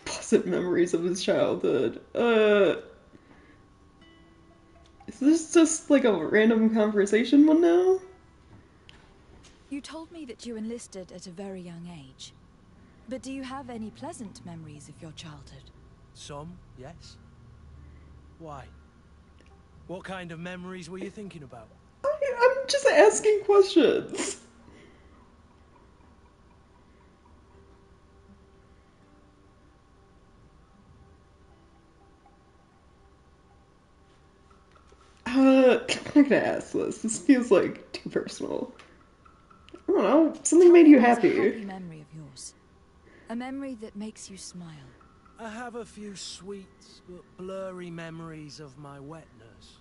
Pleasant memories of his childhood. Is this just like a random conversation one now? You told me that you enlisted at a very young age. But do you have any pleasant memories of your childhood? Some, yes. Why? What kind of memories were you thinking about? I'm just asking questions. I'm not gonna ask this. This feels like too personal. I don't know. Something made you happy. A happy memory of yours. A memory that makes you smile. I have a few sweet but blurry memories of my wet nurse.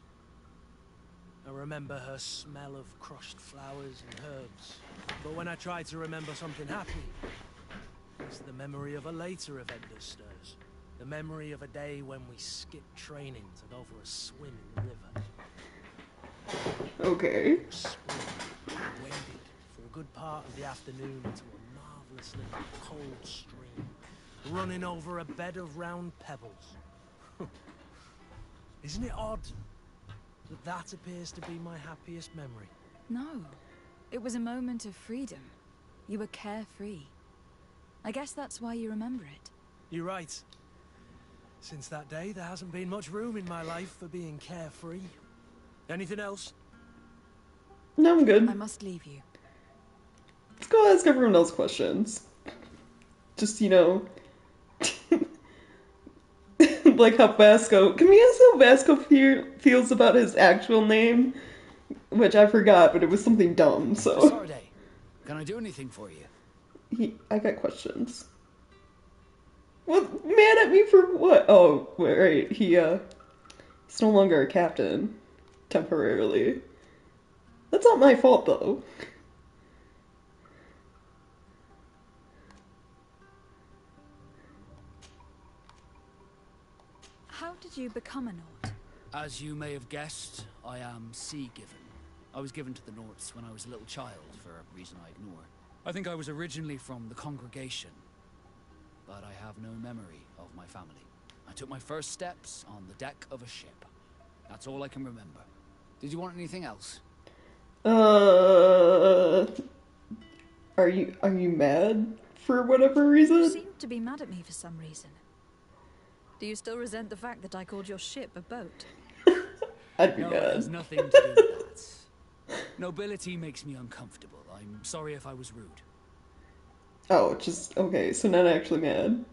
I remember her smell of crushed flowers and herbs. But when I try to remember something happy, it's the memory of a later event that stirs. The memory of a day when we skipped training to go for a swim in the river. Okay. Spring, we waded for a good part of the afternoon into a marvelous little cold stream, running over a bed of round pebbles. Isn't it odd that that appears to be my happiest memory? No. It was a moment of freedom. You were carefree. I guess that's why you remember it. You're right. Since that day, there hasn't been much room in my life for being carefree. Anything else? No, I'm good. I must leave you. Let's go ask everyone else questions. Just, you know... like how Vasco... Can we ask how Vasco feels about his actual name? Which I forgot, but it was something dumb, so... Sarday, can I do anything for you? I got questions. What? Mad at me for what? Oh, right. He's no longer a captain. Temporarily. That's not my fault, though. How did you become a Nord? As you may have guessed, I am sea-given. I was given to the Norts when I was a little child, for a reason I ignore. I think I was originally from the congregation, but I have no memory of my family. I took my first steps on the deck of a ship. That's all I can remember. Did you want anything else? Are you mad for whatever You reason? seem to be mad at me for some reason. Do you still resent the fact that I called your ship a boat? I'd be No, mad. it has nothing to do with that. Nobility makes me uncomfortable. I'm sorry if I was rude. Oh, just okay, so not actually mad.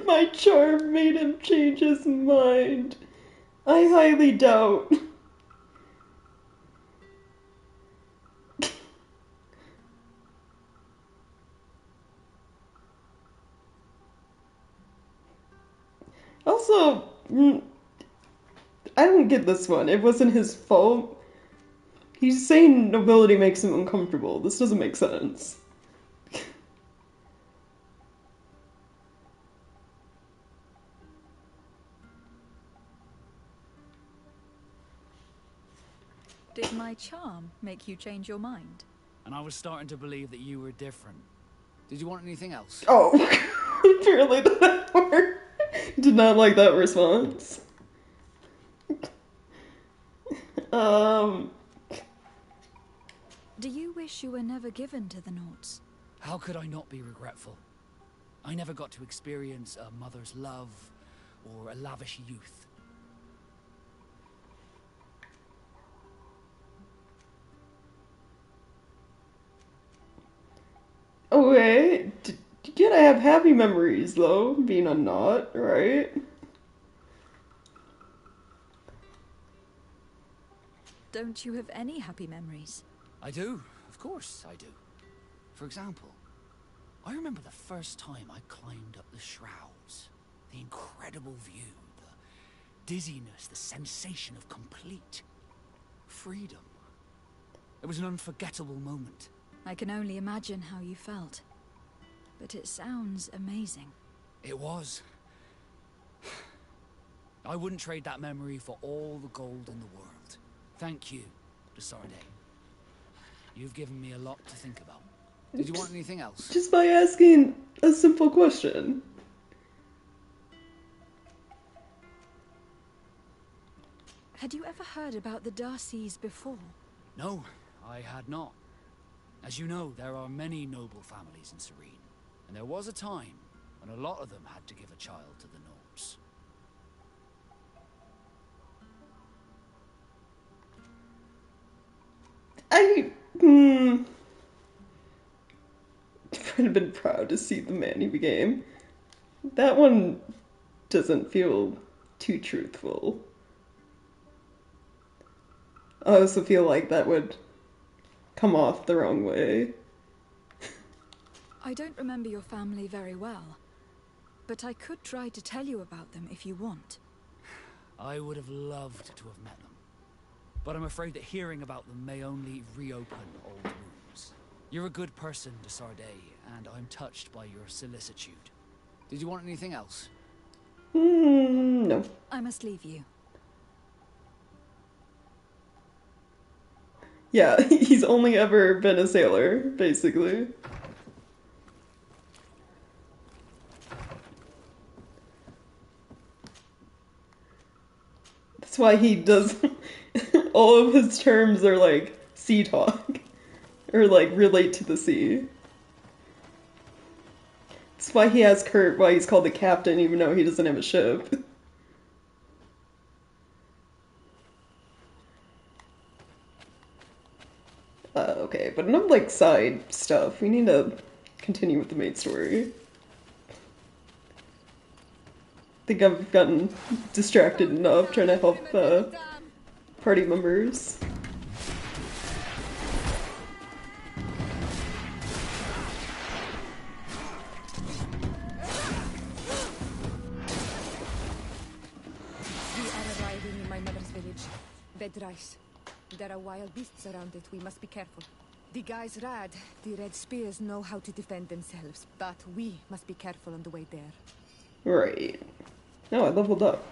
My charm made him change his mind. I highly doubt. Also, I don't get this one. It wasn't his fault. He's saying nobility makes him uncomfortable. This doesn't make sense. Did my charm make you change your mind? And I was starting to believe that you were different. Did you want anything else? Oh, apparently that worked. Did not like that response. Do you wish you were never given to the Nauts? How could I not be regretful? I never got to experience a mother's love or a lavish youth. Okay, you gotta have happy memories, though, being a Naut, right? Don't you have any happy memories? I do, of course I do. For example, I remember the first time I climbed up the shrouds. The incredible view, the dizziness, the sensation of complete freedom. It was an unforgettable moment. I can only imagine how you felt. But it sounds amazing. It was. I wouldn't trade that memory for all the gold in the world. Thank you, Desarde. You've given me a lot to think about. Did you want anything else? Just by asking a simple question. Had you ever heard about the Darcys before? No, I had not. As you know, there are many noble families in Serene. And there was a time when a lot of them had to give a child to the Gnomes. I'd have been proud to see the man he became. That one doesn't feel too truthful. I also feel like that would come off the wrong way. I don't remember your family very well, but I could try to tell you about them if you want. I would have loved to have met them, but I'm afraid that hearing about them may only reopen old wounds. You're a good person, Desarde, and I'm touched by your solicitude. Did you want anything else? No. I must leave you. Yeah, he's only ever been a sailor, basically. That's why he does all of his terms are like sea talk or like relate to the sea. That's why he has Kurt, why he's called the captain even though he doesn't have a ship. Okay, but enough like side stuff. We need to continue with the main story. I think I've gotten distracted enough trying to help party members. We are arriving in my mother's village, Bedrice. There are wild beasts around it. We must be careful. The guys Rad, the Red Spears, know how to defend themselves, but we must be careful on the way there. Right. Oh, I leveled up.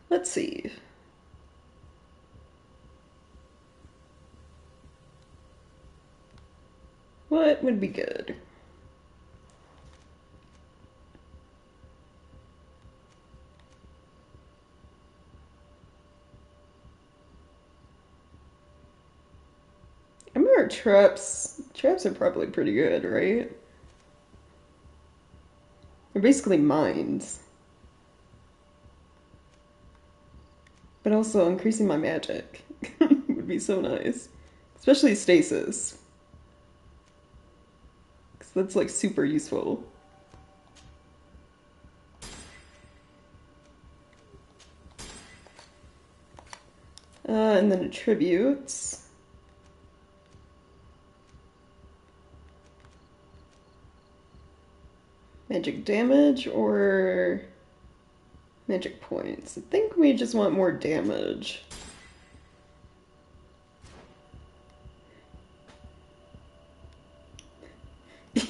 Let's see. What would be good? I remember traps. Traps are probably pretty good, right? They're basically mines. But also increasing my magic would be so nice. Especially stasis. Because that's like super useful. and then attributes. Magic damage or magic points? I think we just want more damage.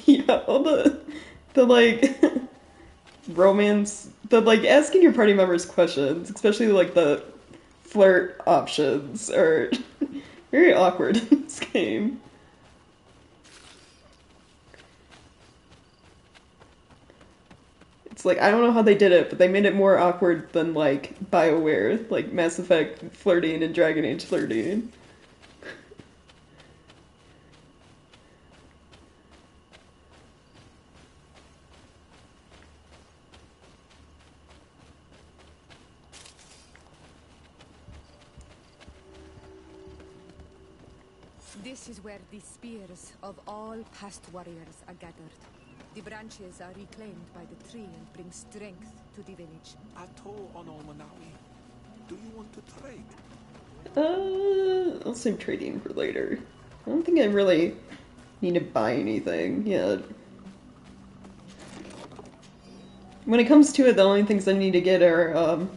Yeah, all the like romance, the like asking your party members questions, especially like the flirt options, are very awkward in this game. It's like, I don't know how they did it, but they made it more awkward than like BioWare, like Mass Effect flirting and Dragon Age flirting. This is where the spears of all past warriors are gathered. The branches are reclaimed by the tree and bring strength to the village. Do you want to trade? I'll save trading for later. I don't think I really need to buy anything yet. When it comes to it, the only things I need to get are,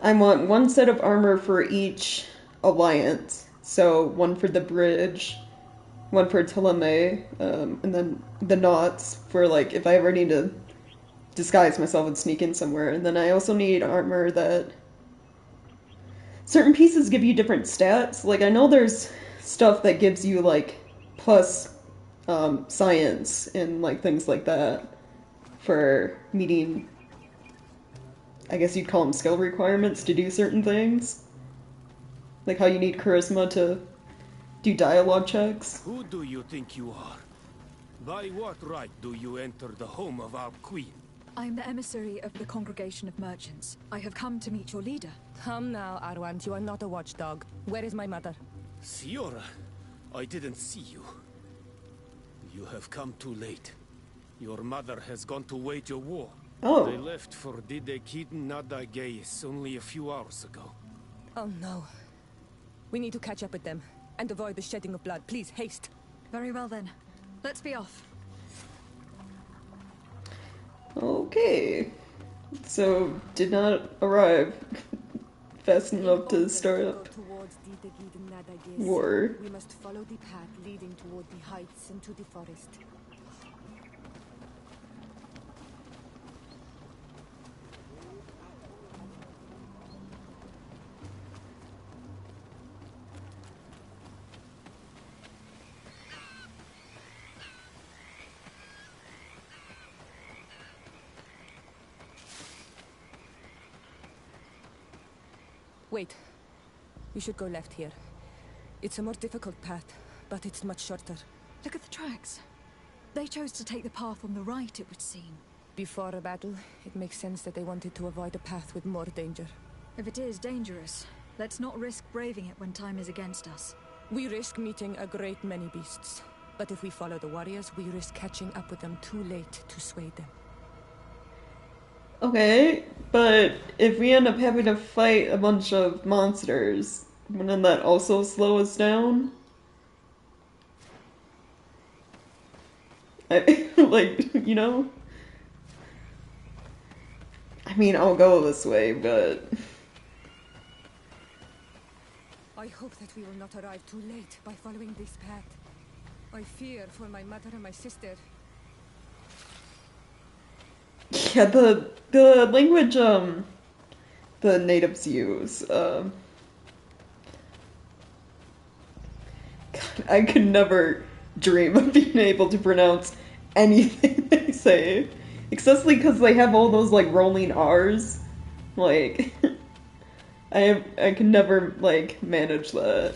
I want one set of armor for each alliance. So, one for the bridge, one for Teleme, and then the knots for, like, if I ever need to disguise myself and sneak in somewhere. And then I also need armor that... certain pieces give you different stats. Like, I know there's stuff that gives you, like, plus science and, like, things like that for meeting, I guess you'd call them skill requirements to do certain things. Like how you need charisma to do dialogue checks. Who do you think you are? By what right do you enter the home of our queen? I am the emissary of the Congregation of Merchants. I have come to meet your leader. Come now, Arwant, you are not a watchdog. Where is my mother? Siora, I didn't see you. You have come too late. Your mother has gone to wage a war. Oh. They left for Didekid Nadageis only a few hours ago. Oh no. We need to catch up with them and avoid the shedding of blood. Please, haste. Very well then. Let's be off. Okay. So, did not arrive fast enough to start up war. We must follow the path leading toward the heights into the forest. Wait. We should go left here. It's a more difficult path, but it's much shorter. Look at the tracks. They chose to take the path on the right, it would seem. Before a battle, it makes sense that they wanted to avoid a path with more danger. If it is dangerous, let's not risk braving it when time is against us. We risk meeting a great many beasts. But if we follow the warriors, we risk catching up with them too late to sway them. Okay, but if we end up having to fight a bunch of monsters, wouldn't that also slow us down? Like, you know? I mean, I'll go this way, but... I hope that we will not arrive too late by following this path. I fear for my mother and my sister. Yeah, the language, the natives use, God, I could never dream of being able to pronounce anything they say. Especially because they have all those, like, rolling R's. Like, I can never, like, manage that.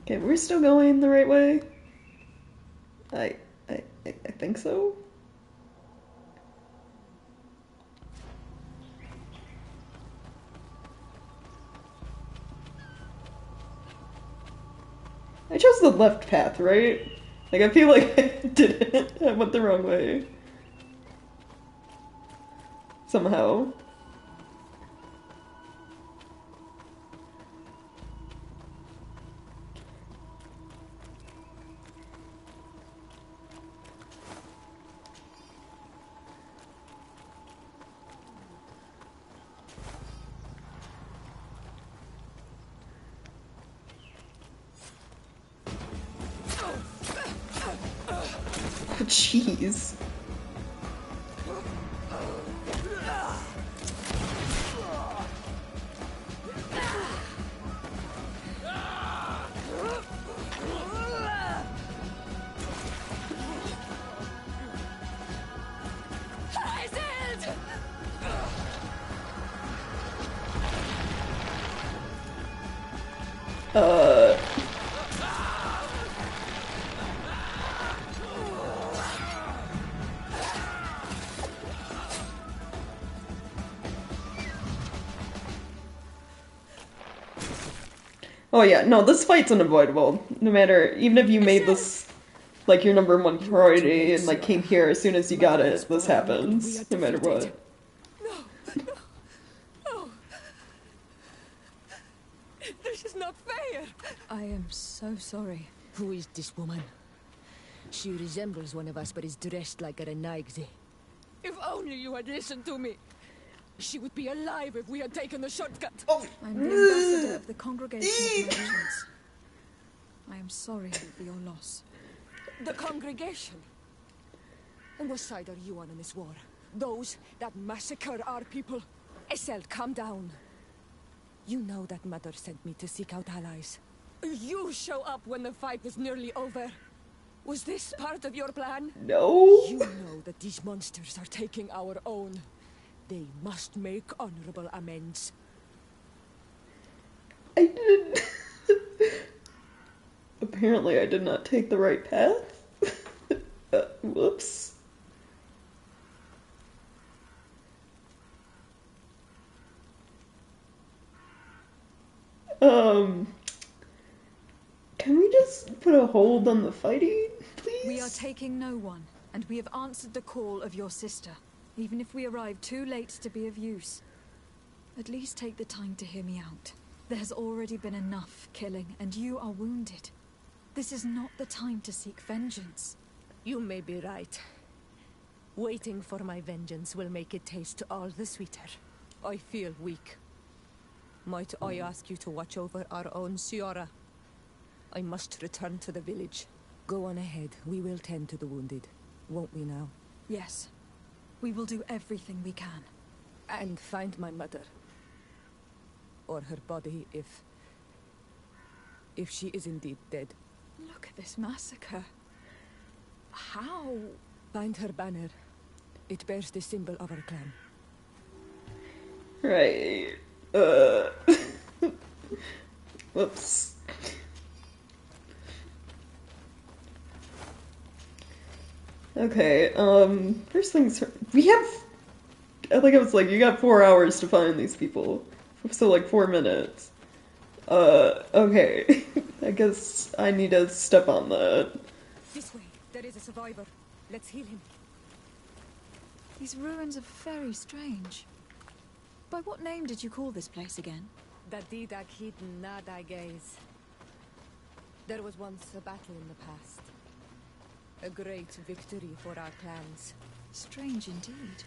Okay, we're still going the right way? I think so? I chose the left path, right? Like, I feel like I didn't. I went the wrong way. somehow. Jeez. Oh yeah, no, this fight's unavoidable. No matter, even if you made this like your number one priority and like came here as soon as you got it, this happens, no matter what. No. This is not fair. I am so sorry. Who is this woman? She resembles one of us, but is dressed like a Renaigze. If only you had listened to me. She would be alive if we had taken the shortcut. I'm the ambassador of the Congregation of Merchants. I am sorry for your loss. The congregation? And what side are you on in this war? Those that massacre our people? Essel, calm down. You know that Mother sent me to seek out allies. You show up when the fight was nearly over. Was this part of your plan? No. You know that these monsters are taking our own. They must make honorable amends. I didn't. Apparently I did not take the right path. Whoops. Can we just put a hold on the fighting, please? We are taking no one, and we have answered the call of your sister. Even if we arrive too late to be of use. At least take the time to hear me out. There has already been enough killing, and you are wounded. This is not the time to seek vengeance. You may be right. Waiting for my vengeance will make it taste all the sweeter. I feel weak. Might I ask you to watch over our own Siora? I must return to the village. Go on ahead. We will tend to the wounded. Won't we now? Yes. We will do everything we can. And find my mother. Or her body, if she is indeed dead. Look at this massacre. How? Find her banner. It bears the symbol of our clan. Right. Whoops. Okay, first things we have, I think it was like, you got 4 hours to find these people. So like 4 minutes. Okay. I guess I need to step on that. This way. There is a survivor. Let's heal him. These ruins are very strange. By what name did you call this place again? Dadidak hidden Nada gaze. There was once a battle in the past. A great victory for our clans. Strange indeed.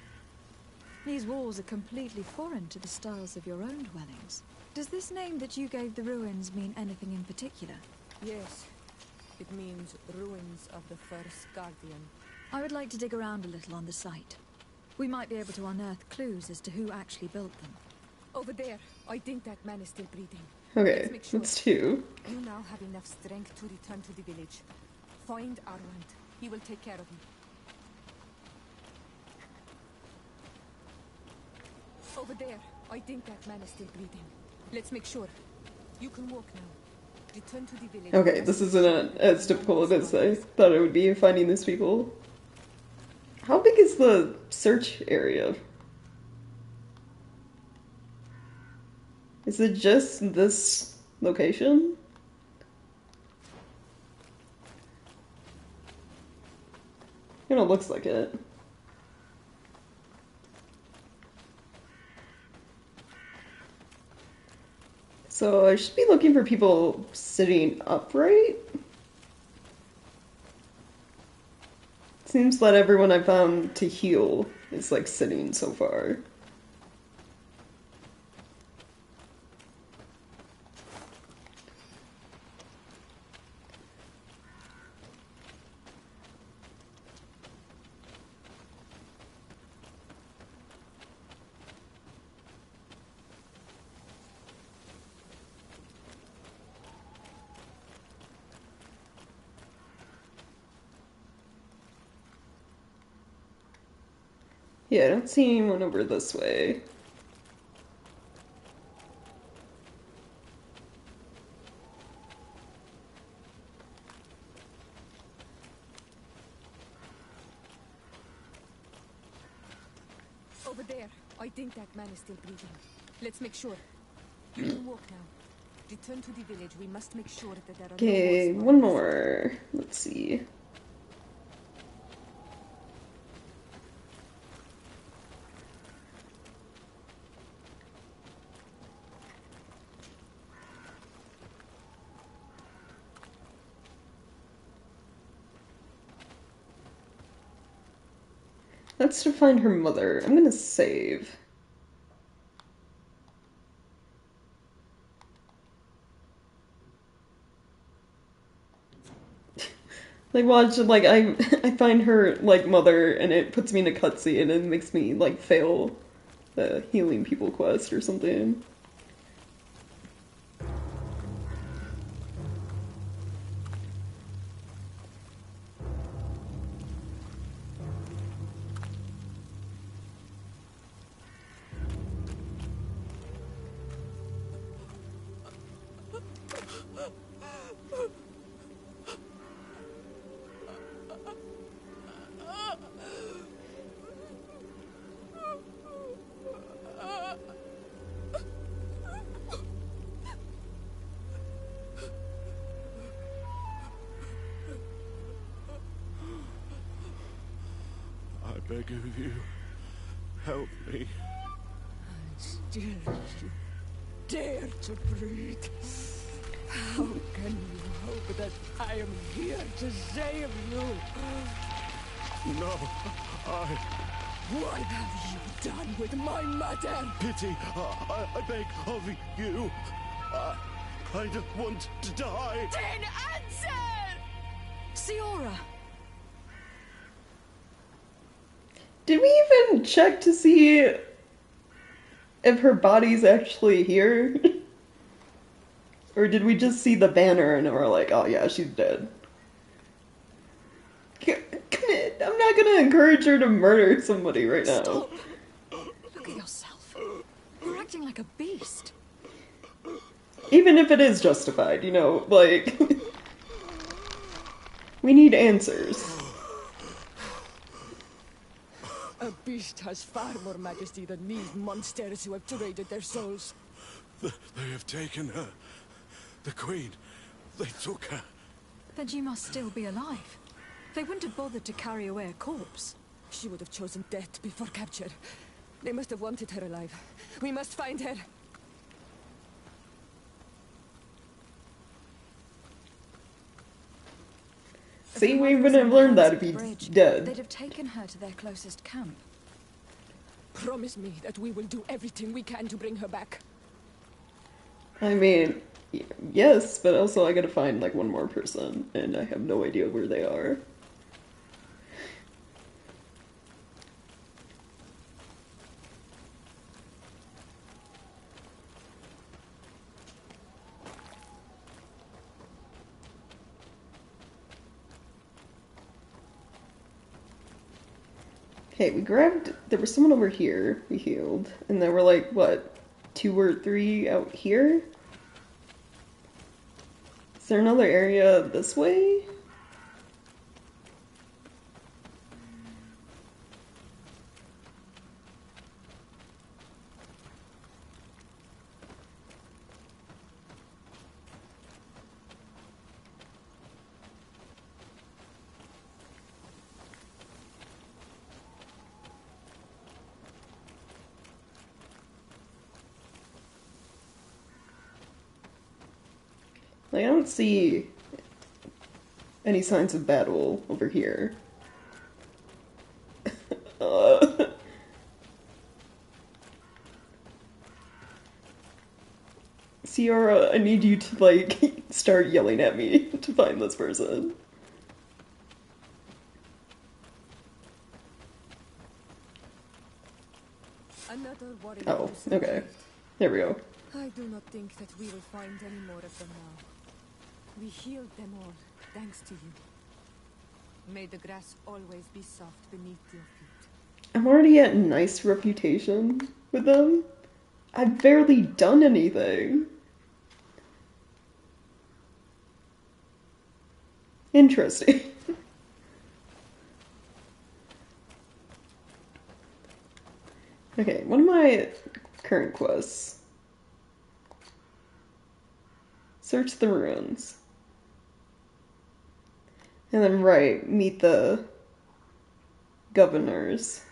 These walls are completely foreign to the styles of your own dwellings. Does this name that you gave the ruins mean anything in particular? Yes. It means ruins of the first guardian. I would like to dig around a little on the site. We might be able to unearth clues as to who actually built them. Over there. I think that man is still breathing. Okay, that's 2. You now have enough strength to return to the village. Find Armand. He will take care of you. Over there. I think that man is still breathing. Let's make sure. You can walk now. Return to the village. Okay, this isn't as difficult as I thought it would be finding these people. How big is the search area? Is it just this location? It looks like it. So I should be looking for people sitting upright. Seems that everyone I found to heal is like sitting so far. Yeah, I don't see anyone over this way. Over there. I think that man is still breathing. Let's make sure. You can walk now. Return to the village. We must make sure that there are Okay, no more one swans. more. Let's see. That's to find her mother. I'm gonna save. Like, watch, like, I find her, like, mother, and it puts me in a cutscene, and it makes me, like, fail the healing people quest or something. I beg of you, help me. Still, you dare to breathe. How can you hope that I am here to save you? No, What have you done with my mother? pity, I beg of you. I don't want to die. Then answer! Siora! Did we even check to see if her body's actually here? Or did we just see the banner and we're like, oh yeah, she's dead? I'm not gonna encourage her to murder somebody right now. Stop! Look at yourself. You're acting like a beast. Even if it is justified, you know, like... we need answers. A beast has far more majesty than these monsters who have traded their souls. They have taken her. The Queen. They took her. Then she must still be alive. They wouldn't have bothered to carry away a corpse. She would have chosen death before capture. They must have wanted her alive. We must find her. See, we wouldn't have learned that if he's dead. They'd have taken her to their closest camp. Promise me that we will do everything we can to bring her back. I mean, yes, but also I gotta find, like, one more person, and I have no idea where they are. Okay, we grabbed... There was someone over here we healed. And there were, like, what, 2 or 3 out here? Is there another area this way? Like, I don't see any signs of battle over here. Sierra, I need you to, like, start yelling at me to find this person. Oh, okay. There we go. I do not think that we will find any more of them now. We healed them all, thanks to you. May the grass always be soft beneath your feet. I'm already at a nice reputation with them. I've barely done anything. Interesting. Okay, what are my current quests? Search the ruins. And then, right, meet the governors.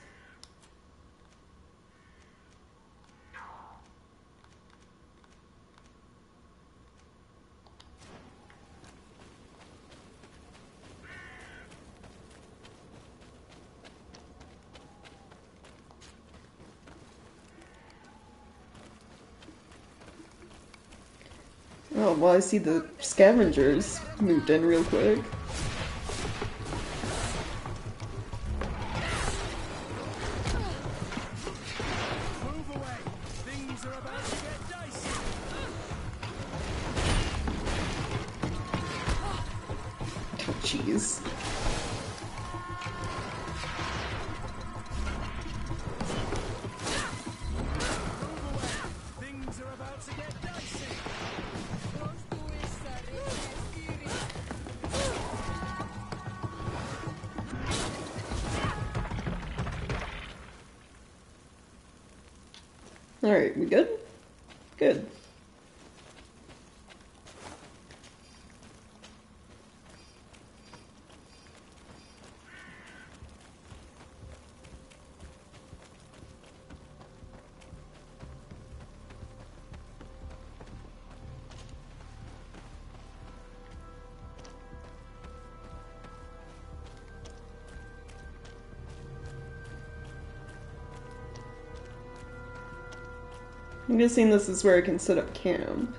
Oh, well, I see the scavengers moved in real quick. Move away! Things are about to get dicey! Oh, jeez. Things are about to get dicey! Alright, we good? Good. I'm guessing this is where I can set up camp.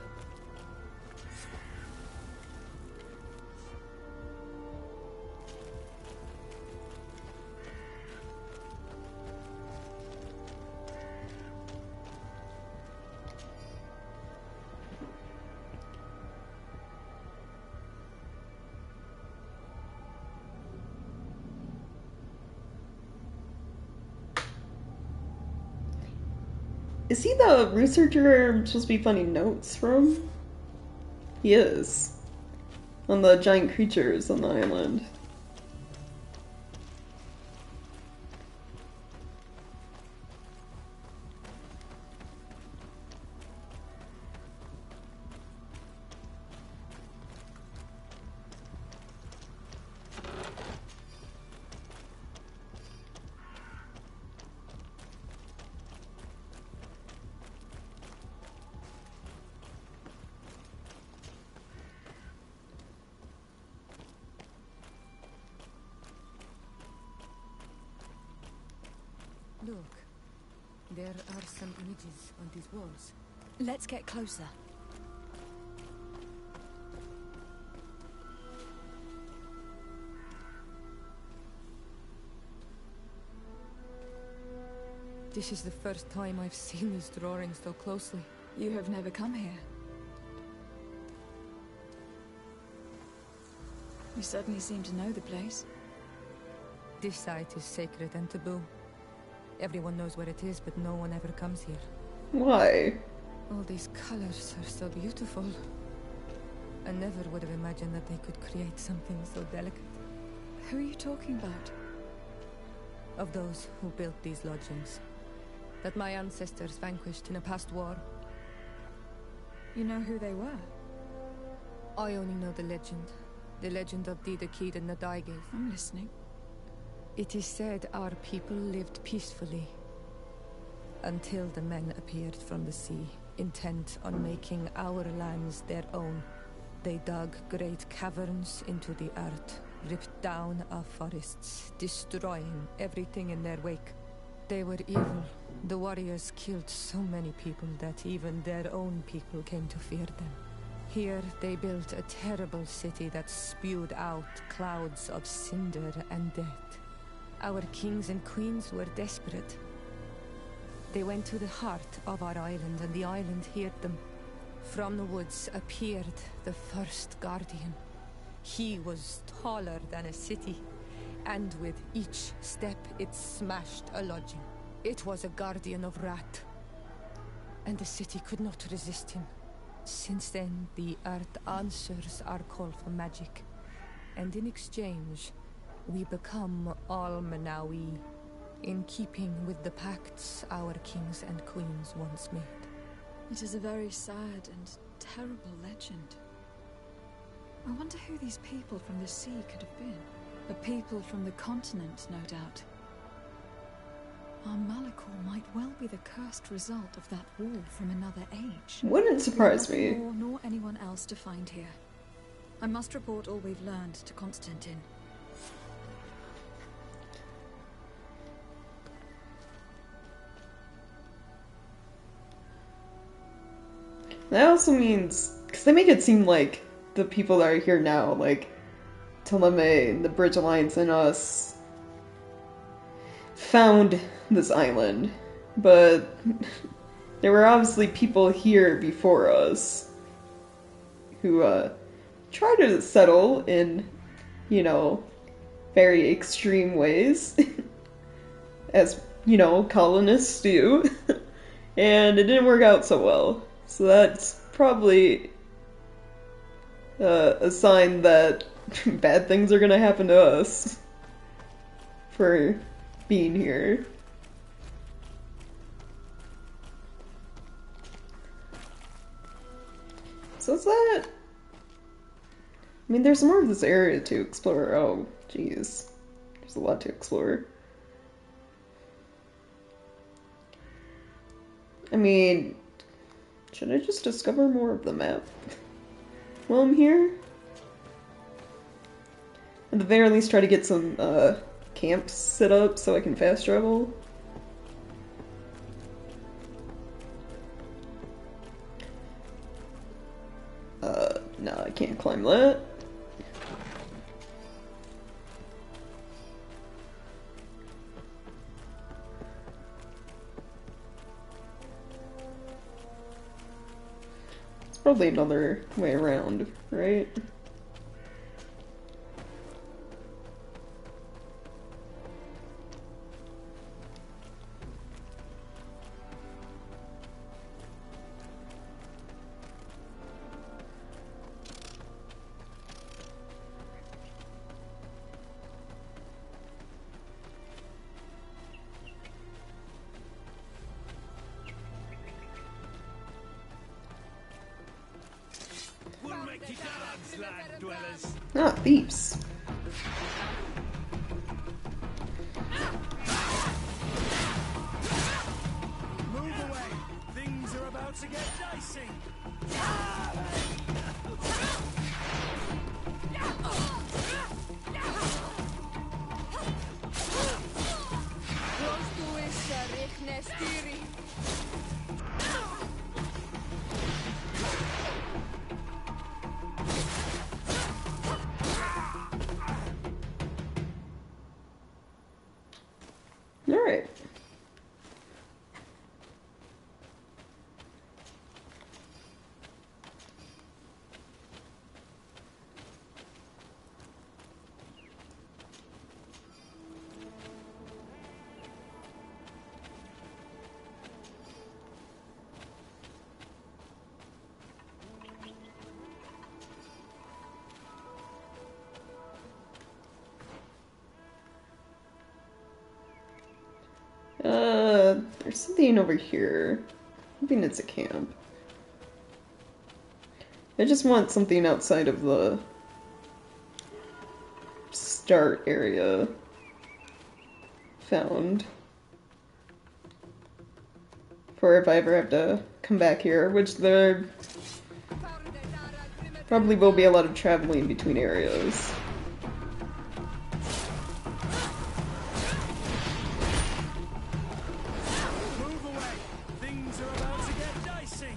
Is he the researcher I'm supposed to be finding notes from? He is. On the giant creatures on the island. Look, there are some images on these walls. Let's get closer. This is the first time I've seen these drawings so closely. You have never come here. You certainly seem to know the place. This site is sacred and taboo. Everyone knows where it is, but no one ever comes here. Why? All these colors are so beautiful. I never would have imagined that they could create something so delicate. Who are you talking about? Of those who built these lodgings. That my ancestors vanquished in a past war. You know who they were? I only know the legend. The legend of Didakid and the Daiges. I'm listening. It is said our people lived peacefully. Until the men appeared from the sea, intent on making our lands their own. They dug great caverns into the earth, ripped down our forests, destroying everything in their wake. They were evil. The warriors killed so many people that even their own people came to fear them. Here they built a terrible city that spewed out clouds of cinder and death. Our kings and queens were desperate. They went to the heart of our island, and the island heard them. From the woods appeared the first guardian. He was taller than a city, and with each step it smashed a lodging. It was a guardian of Rat, and the city could not resist him. Since then, the earth answers our call for magic, and in exchange, we become Almanawi, in keeping with the pacts our kings and queens once made. It is a very sad and terrible legend. I wonder who these people from the sea could have been. A people from the continent, no doubt. Our Malachor might well be the cursed result of that war from another age. Wouldn't surprise We have me. nothing more nor anyone else to find here. I must report all we've learned to Constantine. That also means, because they make it seem like the people that are here now, like Ptolemy, the Bridge Alliance, and us, found this island, but there were obviously people here before us who tried to settle in, you know, very extreme ways, as, you know, colonists do, and it didn't work out so well. So that's probably a sign that bad things are gonna happen to us for being here. So is that... I mean, there's more of this area to explore. Oh, jeez. There's a lot to explore. I mean, should I just discover more of the map while I'm here? At the very least, try to get some camps set up so I can fast travel. No, I can't climb that. It's probably another way around, right? Ah, thieves. Move away! Things are about to get dicey! Alright. There's something over here. I think it's a camp. I just want something outside of the start area found. For if I ever have to come back here, which there Probably will be a lot of traveling between areas. Move away! Things are about to get dicey!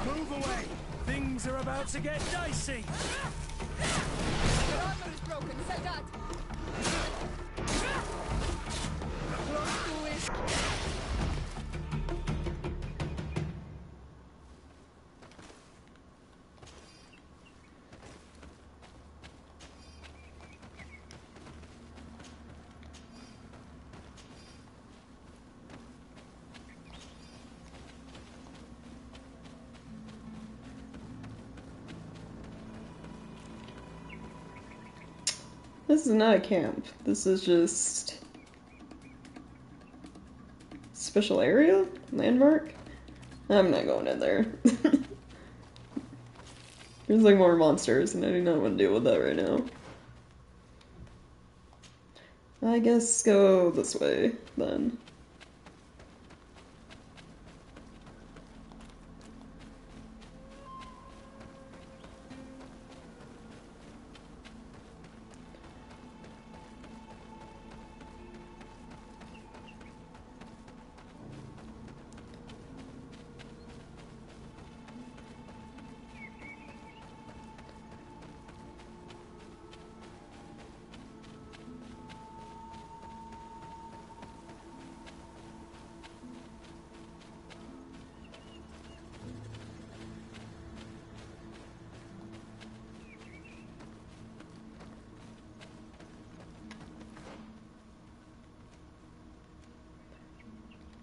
Move away! Things are about to get dicey! Your armor is broken, Soldat! This is not a camp. This is just special area? Landmark? I'm not going in there. There's like more monsters and I do not want to deal with that right now. I guess go this way then.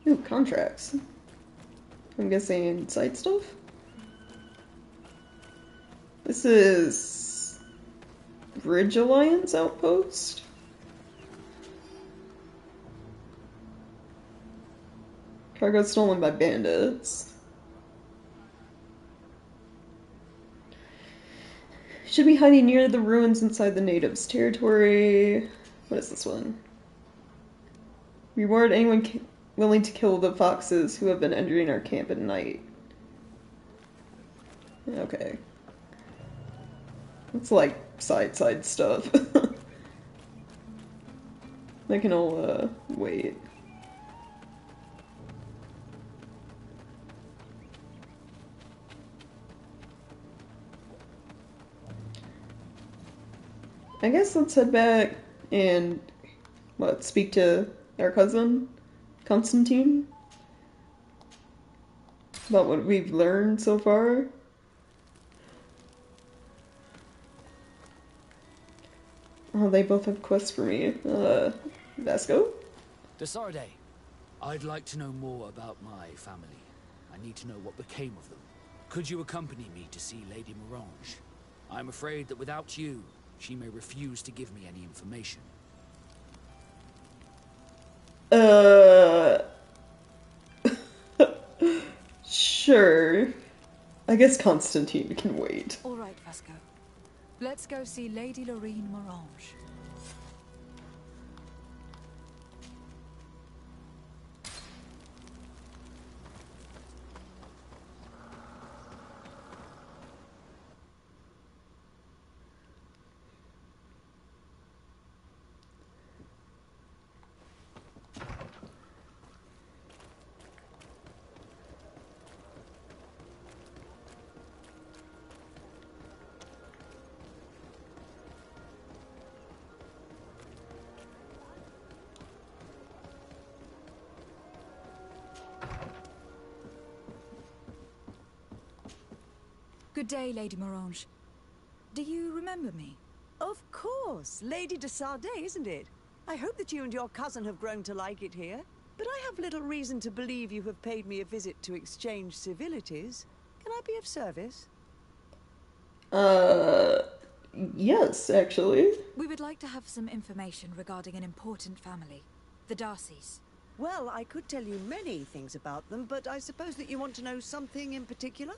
Ooh, contracts. I'm guessing side stuff? This is Bridge Alliance Outpost? Cargo stolen by bandits. Should be hiding near the ruins inside the natives' territory. What is this one? Reward anyone willing to kill the foxes who have been entering our camp at night. Okay. It's like side stuff. They can all, wait. I guess let's head back and, speak to our cousin, Constantine? About what we've learned so far? Oh, they both have quests for me. Vasco? Desarde, I'd like to know more about my family. I need to know what became of them. Could you accompany me to see Lady Morange? I'm afraid that without you, she may refuse to give me any information. Sure. I guess Constantine can wait. All right, Vasco. Let's go see Lady Lorraine Morange. Good day, Lady Morange. Do you remember me? Of course. Lady de Sardet, isn't it? I hope that you and your cousin have grown to like it here. But I have little reason to believe you have paid me a visit to exchange civilities. Can I be of service? Yes, actually. We would like to have some information regarding an important family, the Darcys. Well, I could tell you many things about them, but I suppose that you want to know something in particular?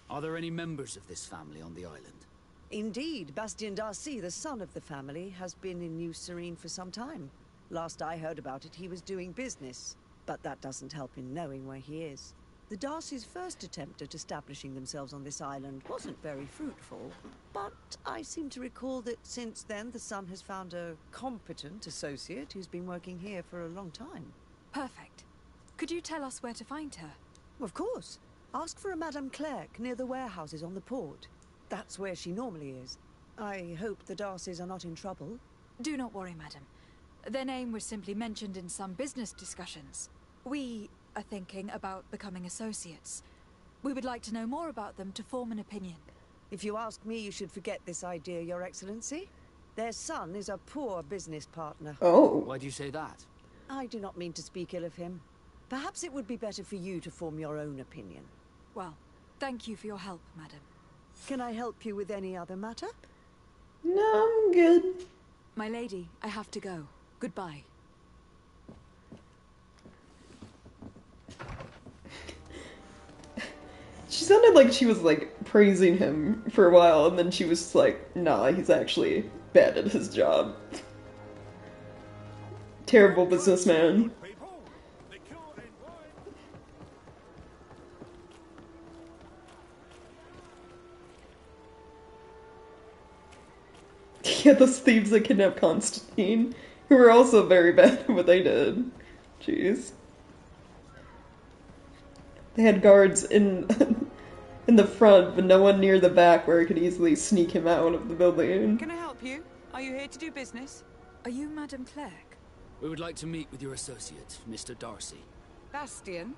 Are there any members of this family on the island? Indeed, Bastien Darcy, the son of the family, has been in New Serene for some time. Last I heard about it, he was doing business, but that doesn't help in knowing where he is. The Darcys' first attempt at establishing themselves on this island wasn't very fruitful, but I seem to recall that since then the son has found a competent associate who's been working here for a long time. Perfect. Could you tell us where to find her? Of course. Ask for a Madame Clerc near the warehouses on the port. That's where she normally is. I hope the Darcys are not in trouble. Do not worry, madam. Their name was simply mentioned in some business discussions. We are thinking about becoming associates. We would like to know more about them to form an opinion. If you ask me, you should forget this idea, Your Excellency. Their son is a poor business partner. Oh. Why do you say that? I do not mean to speak ill of him. Perhaps it would be better for you to form your own opinion. Well, thank you for your help, madam. Can I help you with any other matter? No, I'm good. My lady, I have to go. Goodbye. She sounded like she was, like, praising him for a while, and then she was like, nah, he's actually bad at his job. Terrible businessman. Yeah, those thieves that kidnapped Constantine, who were also very bad at what they did. Jeez. They had guards in in the front, but no one near the back where it could easily sneak him out of the building. Can I help you? Are you here to do business? Are you Madame Clerc? We would like to meet with your associate, Mr. Darcy. Bastien?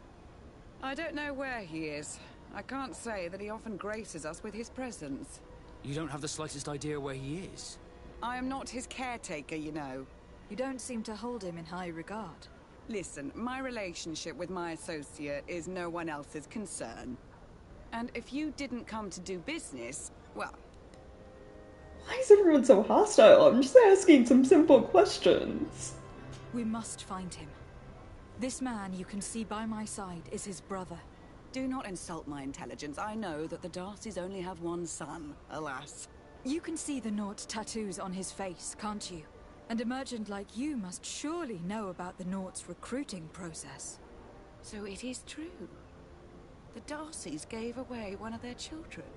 I don't know where he is. I can't say that he often graces us with his presence. You don't have the slightest idea where he is? I am not his caretaker, you know. You don't seem to hold him in high regard. Listen, my relationship with my associate is no one else's concern. And if you didn't come to do business, well... Why is everyone so hostile? I'm just asking some simple questions. We must find him. This man you can see by my side is his brother. Do not insult my intelligence. I know that the Darcys only have one son, alas. You can see the Naut tattoos on his face, can't you? And a merchant like you must surely know about the Naut's recruiting process. So it is true. The Darcys gave away one of their children.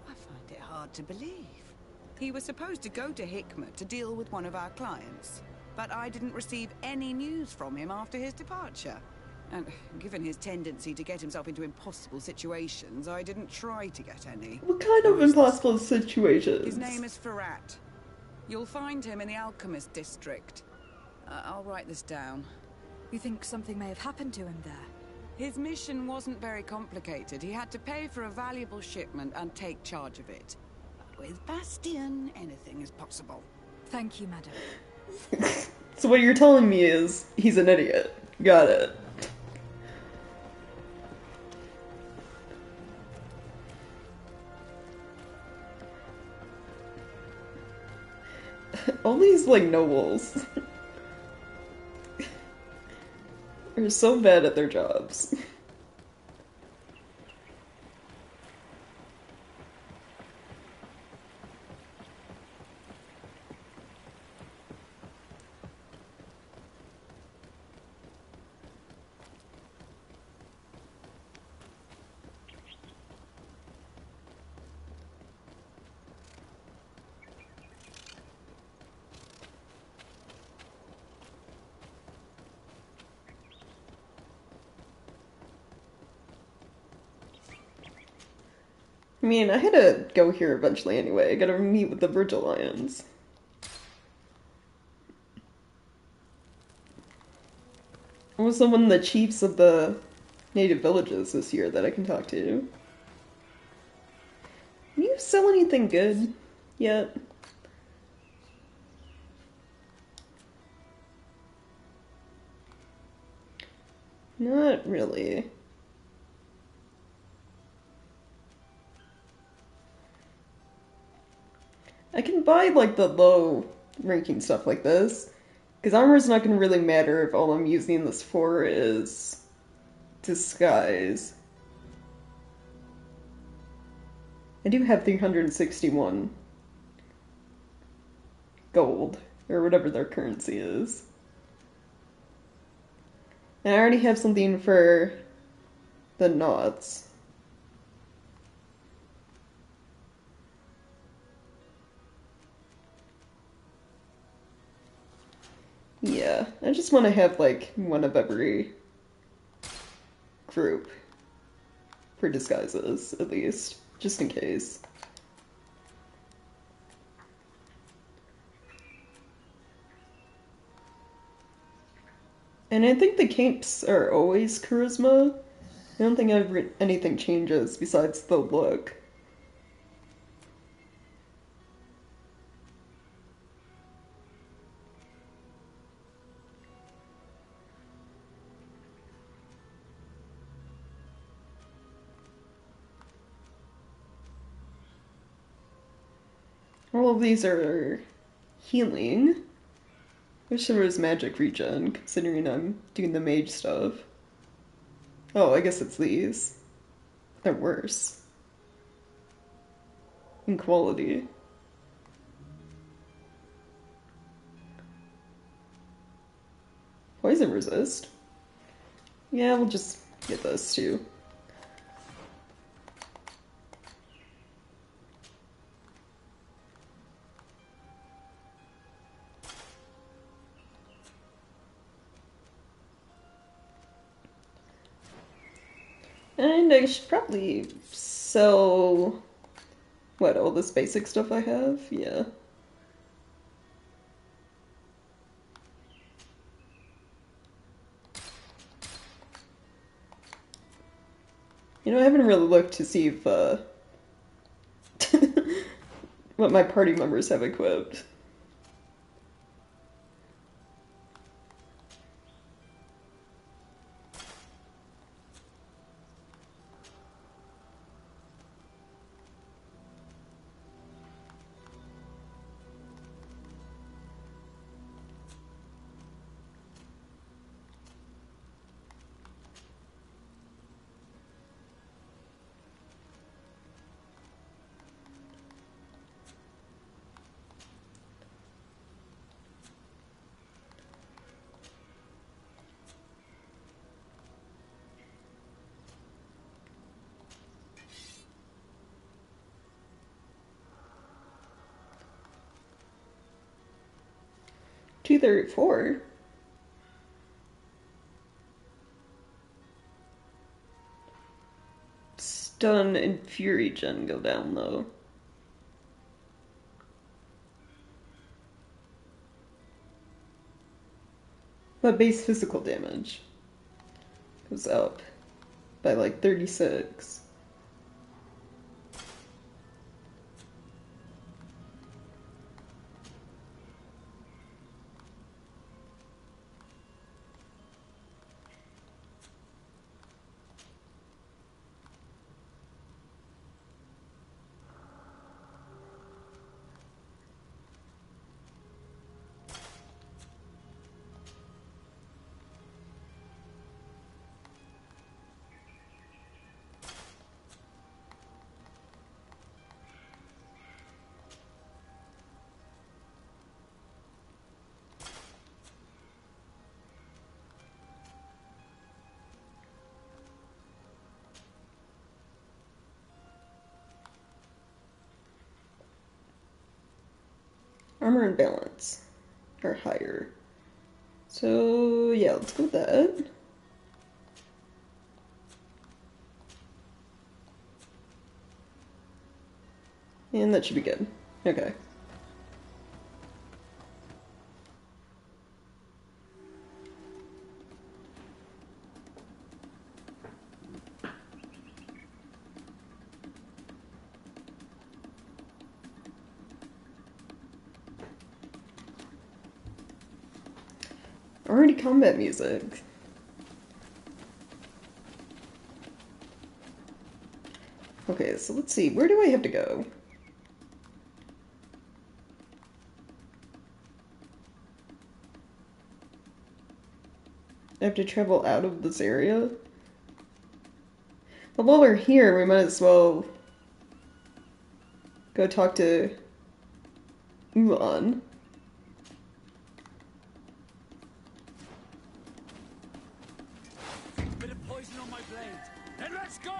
I find it hard to believe. He was supposed to go to Hikmet to deal with one of our clients, but I didn't receive any news from him after his departure. And given his tendency to get himself into impossible situations, I didn't try to get any. What kind of impossible situations? His name is Ferrat. You'll find him in the Alchemist District. I'll write this down. You think something may have happened to him there? His mission wasn't very complicated. He had to pay for a valuable shipment and take charge of it. But with Bastien, anything is possible. Thank you, madam. So what you're telling me is he's an idiot. Got it. All these, like, nobles are so bad at their jobs. I mean, I had to go here eventually anyway. I gotta meet with the Bridge Alliance. I was one of the chiefs of the native villages this year that I can talk to. Can you sell anything good yet? Not really. I can buy, like, the low-ranking stuff like this. Because armor's not going to really matter if all I'm using this for is disguise. I do have 361 gold, or whatever their currency is. And I already have something for the knots. Yeah, I just want to have, like, one of every group for disguises, at least, just in case. And I think the capes are always charisma. I don't think anything changes besides the look. All of these are healing. Wish there was magic regen, considering I'm doing the mage stuff. Oh, I guess it's these. They're worse. In quality. Poison resist? Yeah, we'll just get those too. And I should probably sell, what, all this basic stuff I have? Yeah. You know, I haven't really looked to see if, what my party members have equipped. $234. Stun and Fury Gen go down though. But base physical damage goes up by like 36. Armor and balance are higher. So yeah, let's go with that. And that should be good. Okay. Already combat music. Okay, so let's see. Where do I have to go? I have to travel out of this area. But while we're here, we might as well go talk to Ulan. Bit of poison on my blade. Then let's go!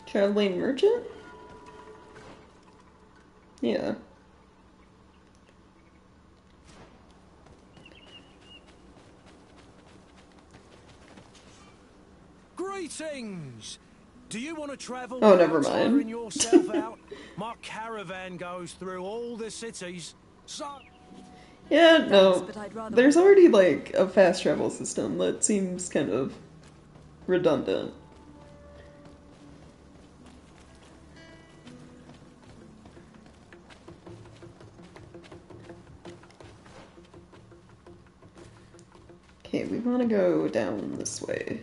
Traveling merchant? Yeah. Greetings! Do you want to travel Oh, never without mind. tiring yourself out? My caravan goes through all the cities, so... Yeah, no. but I'd rather There's already, like, a fast travel system that seems kind of redundant. Okay, we want to go down this way.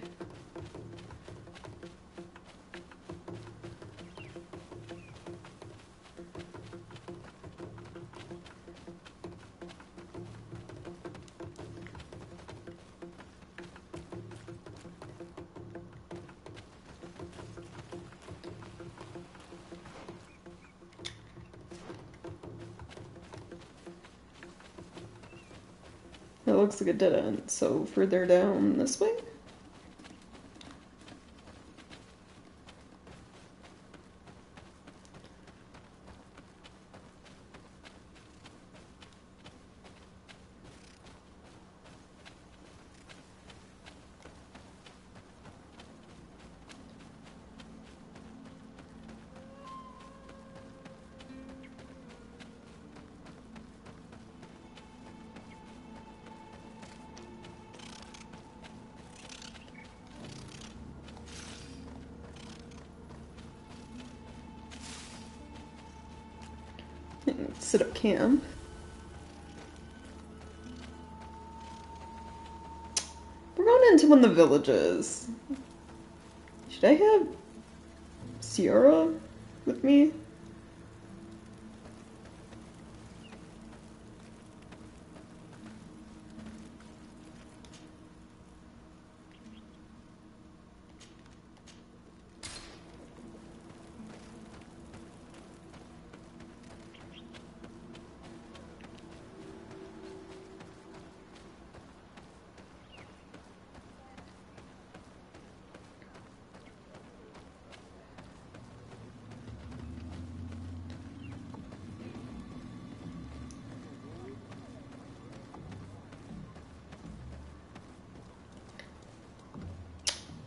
That looks like a dead end, so further down this way? Set up camp. We're going into one of the villages. Should I have Sierra with me?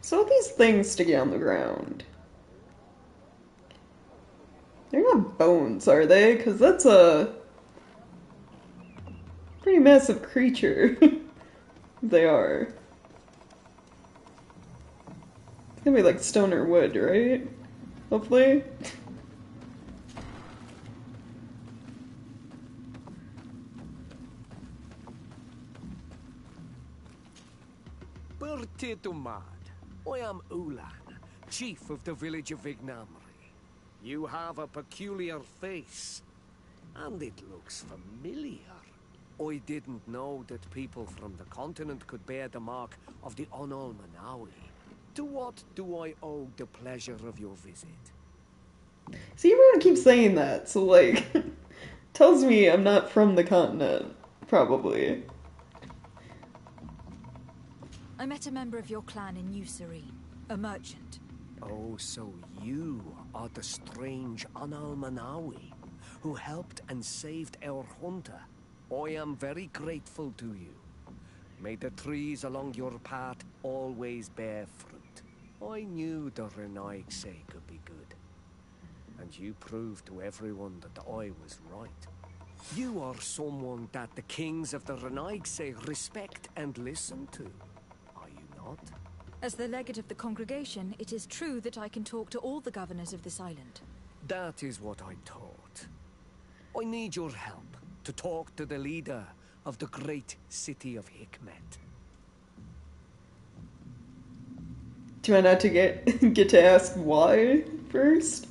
So what are these things sticking on the ground? They're not bones, are they? Because that's a pretty massive creature. They are. It's gonna be like stone or wood, right? Hopefully. Bertitumad. I am Ulan, chief of the village of Vignamri. You have a peculiar face, and it looks familiar. I didn't know that people from the continent could bear the mark of the Onol Manawi. To what do I owe the pleasure of your visit? See, everyone keeps saying that, so like, tells me I'm not from the continent, probably. I met a member of your clan in New Serene, a merchant. Oh, so you are the strange Analmanawi who helped and saved our hunter. I am very grateful to you. May the trees along your path always bear fruit. I knew the Renaigse could be good. And you proved to everyone that I was right. You are someone that the kings of the Renaigse respect and listen to. Are you not? As the legate of the congregation, it is true that I can talk to all the governors of this island. That is what I thought. I need your help to talk to the leader of the great city of Hikmet. Do I not to get to ask why first?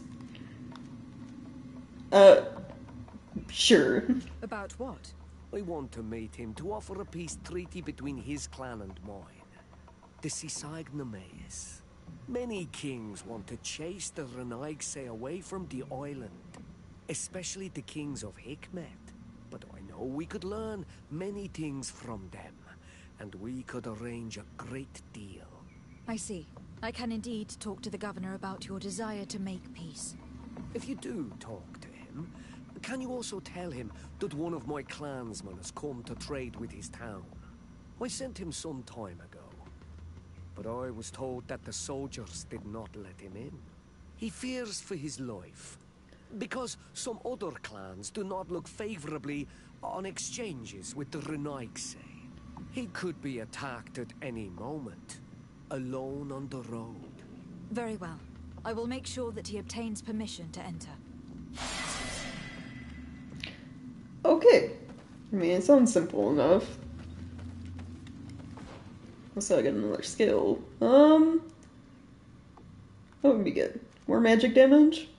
Sure. About what? I want to meet him to offer a peace treaty between his clan and mine. The Sisagnames. Many kings want to chase the Renaigse away from the island, especially the kings of Hikmet. But I know we could learn many things from them, and we could arrange a great deal. I see. I can indeed talk to the governor about your desire to make peace. If you do talk to him, can you also tell him that one of my clansmen has come to trade with his town? I sent him some time ago, but I was told that the soldiers did not let him in. He fears for his life, because some other clans do not look favorably on exchanges with the Renaigse. He could be attacked at any moment, alone on the road. Very well. I will make sure that he obtains permission to enter. Okay. I mean, it sounds simple enough. So I get another skill. That would be good. More magic damage?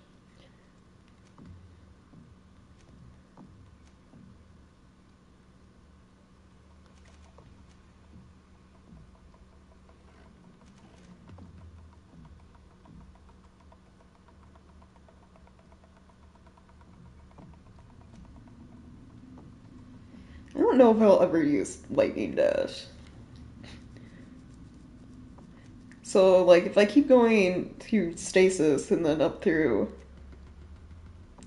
I don't know if I'll ever use Lightning Dash. So, like, if I keep going through Stasis and then up through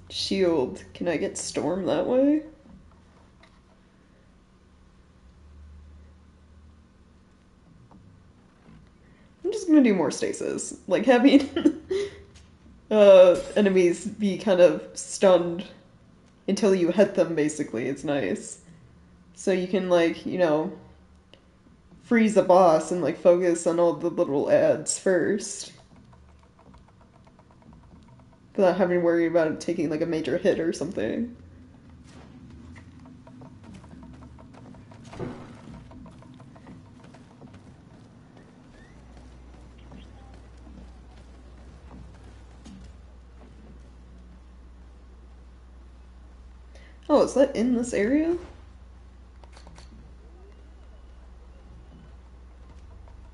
Shield, can I get Storm that way? I'm just gonna do more Stasis. Like, having enemies be kind of stunned until you hit them, basically, is nice. So you can, like, you know, freeze a boss and, like, focus on all the little ads first. Without having to worry about it taking, like, a major hit or something. Oh, is that in this area?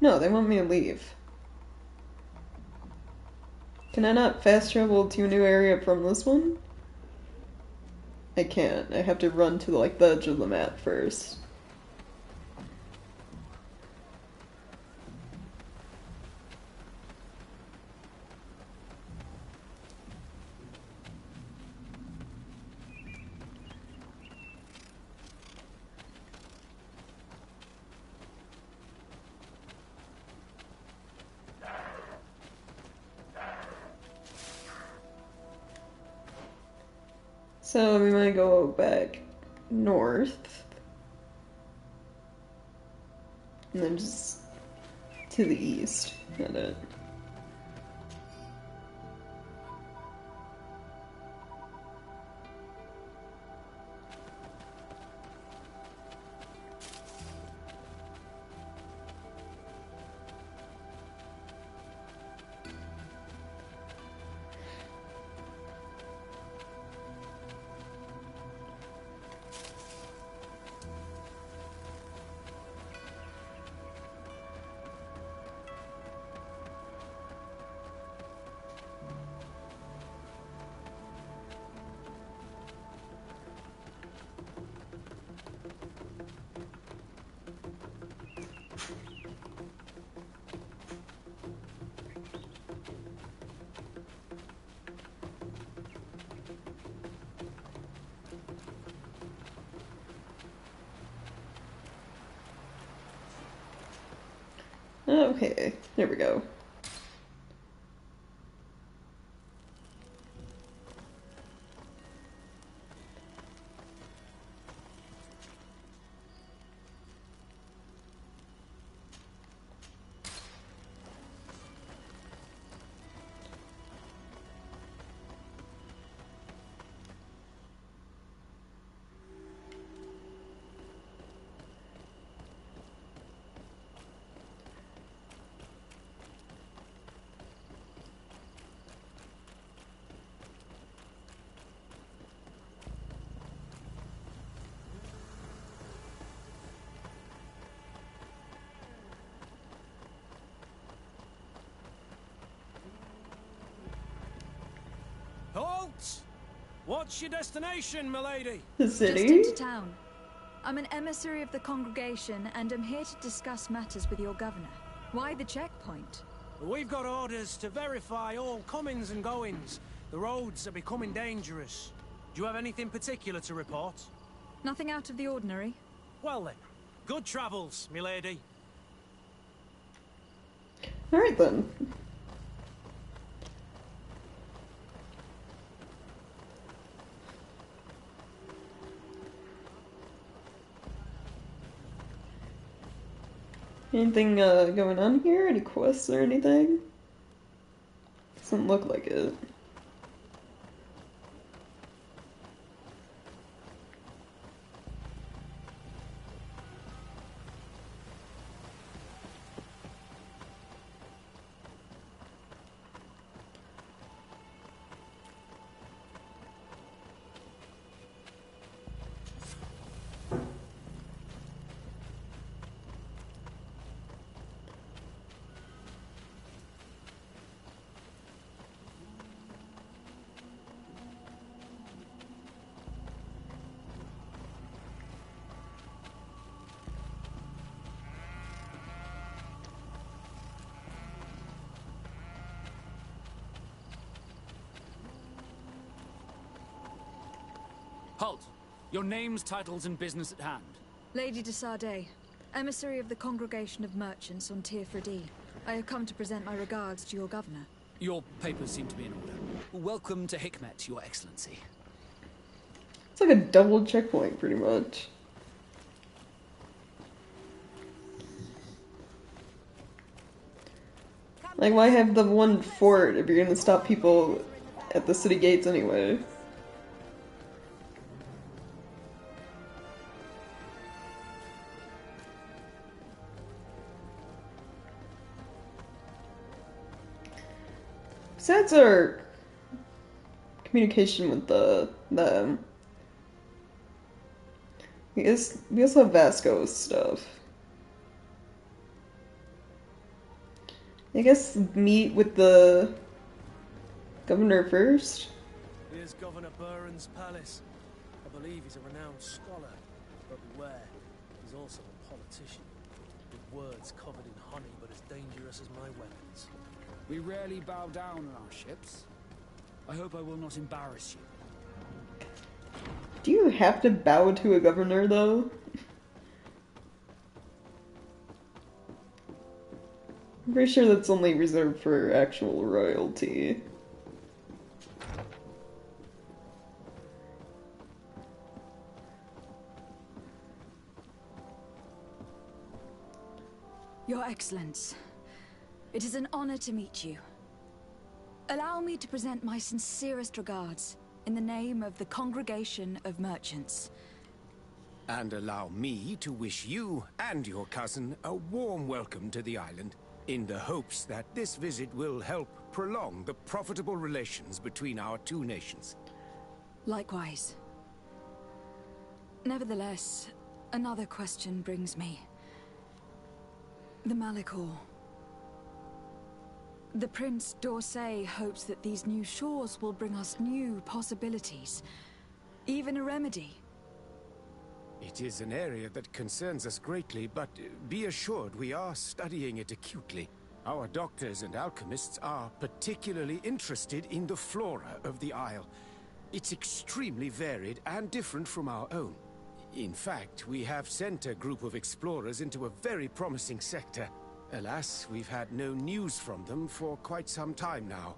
No, they want me to leave. Can I not fast travel to a new area from this one? I can't. I have to run to, like, the edge of the map first. So we might go back north. And then just to the east. Got it. Okay, there we go. Halt! What's your destination, milady? The Just city? into town. I'm an emissary of the congregation and am here to discuss matters with your governor. Why the checkpoint? We've got orders to verify all comings and goings. The roads are becoming dangerous. Do you have anything particular to report? Nothing out of the ordinary. Well then, good travels, milady. Alright then. Anything going on here? Any quests or anything? Doesn't look like it. Halt! Your names, titles, and business at hand. Lady de Sardet, emissary of the Congregation of Merchants on Tirfredi. I have come to present my regards to your governor. Your papers seem to be in order. Welcome to Hikmet, Your Excellency. It's like a double checkpoint, pretty much. Like, why have the one fort if you're gonna stop people at the city gates anyway? Besides our communication with them, we also have Vasco's stuff. I guess meet with the governor first. Here's Governor Buren's palace. I believe he's a renowned scholar, but beware, he's also a politician. With words covered in honey, but as dangerous as my weapons. We rarely bow down on our ships. I hope I will not embarrass you. Do you have to bow to a governor, though? I'm pretty sure that's only reserved for actual royalty. Your Excellence, it is an honor to meet you. Allow me to present my sincerest regards in the name of the Congregation of Merchants. And allow me to wish you and your cousin a warm welcome to the island, in the hopes that this visit will help prolong the profitable relations between our two nations. Likewise. Nevertheless, another question brings me. The Malicor. The Prince d'Orsay hopes that these new shores will bring us new possibilities. Even a remedy. It is an area that concerns us greatly, but be assured we are studying it acutely. Our doctors and alchemists are particularly interested in the flora of the Isle. It's extremely varied and different from our own. In fact, we have sent a group of explorers into a very promising sector. Alas, we've had no news from them for quite some time now.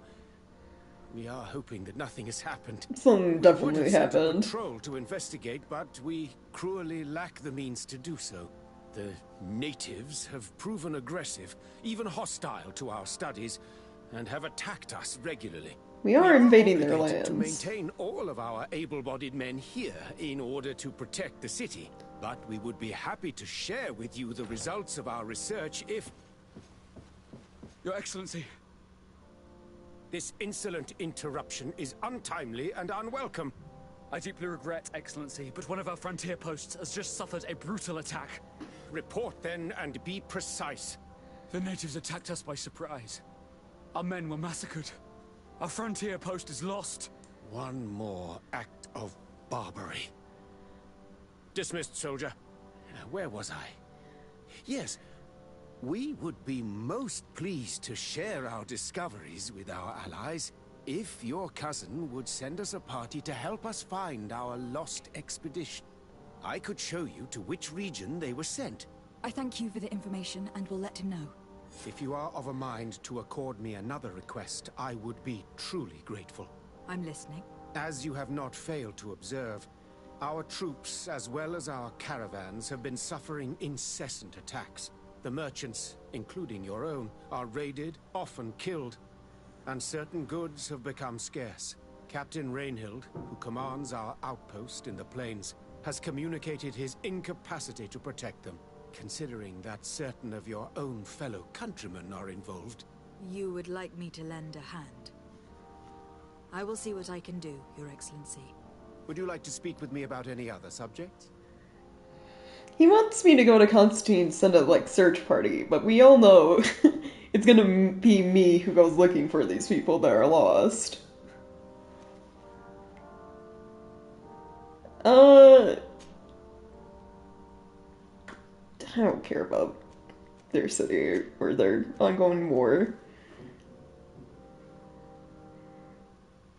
We are hoping that nothing has happened. Something We would definitely have sent a happened. patrol to investigate, but we cruelly lack the means to do so. The natives have proven aggressive, even hostile to our studies, and have attacked us regularly. We are invading their obligated to lands. maintain all of our able-bodied men here in order to protect the city. But we would be happy to share with you the results of our research if... Your Excellency. This insolent interruption is untimely and unwelcome. I deeply regret, Excellency, but one of our frontier posts has just suffered a brutal attack. Report then and be precise. The natives attacked us by surprise. Our men were massacred. Our frontier post is lost. One more act of barbarity. Dismissed, soldier. Where was I? Yes. We would be most pleased to share our discoveries with our allies if your cousin would send us a party to help us find our lost expedition. I could show you to which region they were sent. I thank you for the information and will let him know. If you are of a mind to accord me another request, I would be truly grateful. I'm listening. As you have not failed to observe, our troops, as well as our caravans, have been suffering incessant attacks. The merchants, including your own, are raided, often killed, and certain goods have become scarce. Captain Rainhild, who commands our outpost in the plains, has communicated his incapacity to protect them. Considering that certain of your own fellow countrymen are involved. You would like me to lend a hand? I will see what I can do, Your Excellency. Would you like to speak with me about any other subjects? He wants me to go to Constantine, send a, like, search party, but we all know it's gonna be me who goes looking for these people that are lost. I don't care about their city or their ongoing war.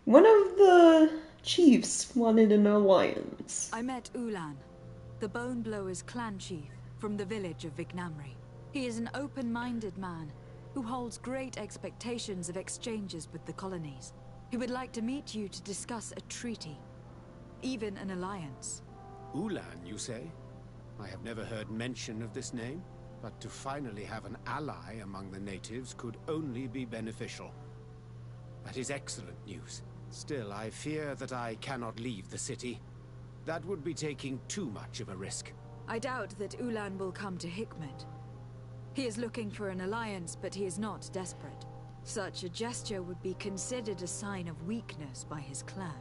One of the chiefs wanted an alliance. I met Ulan, the Bone Blower's clan chief from the village of Vignamri. He is an open-minded man who holds great expectations of exchanges with the colonies. He would like to meet you to discuss a treaty, even an alliance. Ulan, you say? I have never heard mention of this name, but to finally have an ally among the natives could only be beneficial. That is excellent news. Still, I fear that I cannot leave the city. That would be taking too much of a risk. I doubt that Ulan will come to Hikmet. He is looking for an alliance, but he is not desperate. Such a gesture would be considered a sign of weakness by his clan.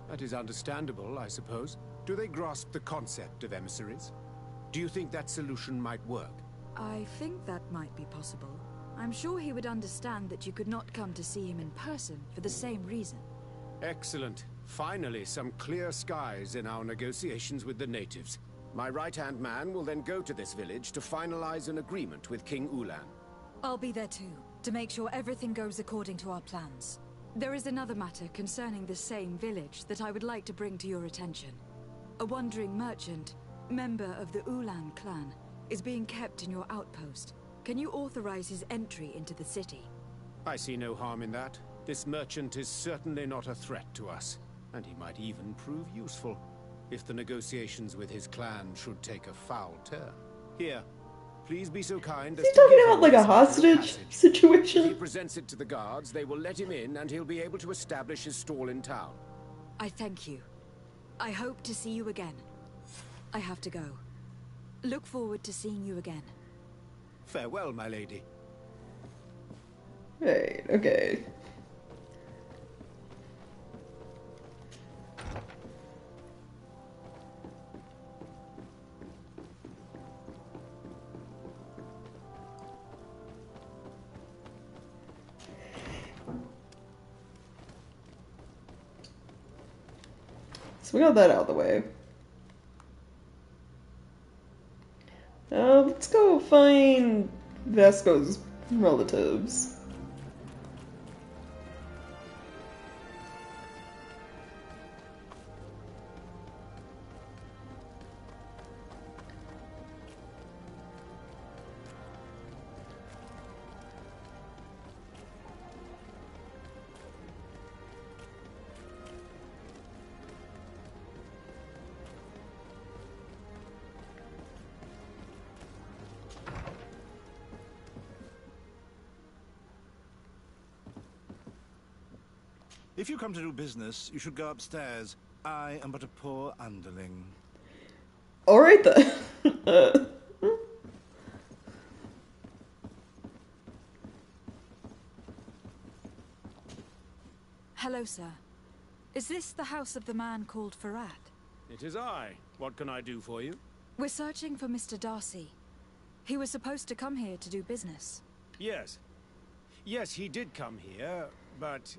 That is understandable, I suppose. Do they grasp the concept of emissaries? Do you think that solution might work? I think that might be possible. I'm sure he would understand that you could not come to see him in person for the same reason. Excellent. Finally, some clear skies in our negotiations with the natives. My right-hand man will then go to this village to finalize an agreement with King Ulan. I'll be there too, to make sure everything goes according to our plans. There is another matter concerning the same village that I would like to bring to your attention. A wandering merchant, member of the Ulan clan, is being kept in your outpost. Can you authorize his entry into the city? I see no harm in that. This merchant is certainly not a threat to us, and he might even prove useful if the negotiations with his clan should take a foul turn. Here, please be so kind as Is he to talking give about him like a this hostage passage. If he situation? presents it to the guards, they will let him in and he'll be able to establish his stall in town. I thank you. I hope to see you again. I have to go. Look forward to seeing you again. Farewell, my lady. Right, okay. So we got that out of the way. Let's go find Vasco's relatives. If you come to do business, you should go upstairs. I am but a poor underling. Alright then. Hello, sir. Is this the house of the man called Farad? It is I. What can I do for you? We're searching for Mr. Darcy. He was supposed to come here to do business. Yes. Yes, he did come here, but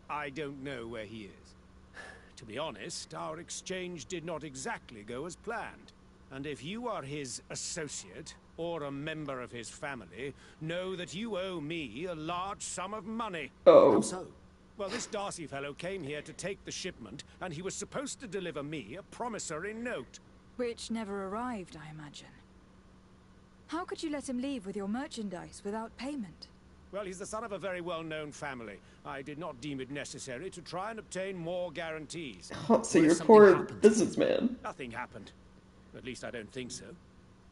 I don't know where he is. To be honest, our exchange did not exactly go as planned. And if you are his associate, or a member of his family, know that you owe me a large sum of money. Oh. How so? Well, this Darcy fellow came here to take the shipment, and he was supposed to deliver me a promissory note. Which never arrived, I imagine. How could you let him leave with your merchandise without payment? Well, he's the son of a very well-known family. I did not deem it necessary to try and obtain more guarantees. Oh, so you're a poor businessman. Nothing happened. At least I don't think so.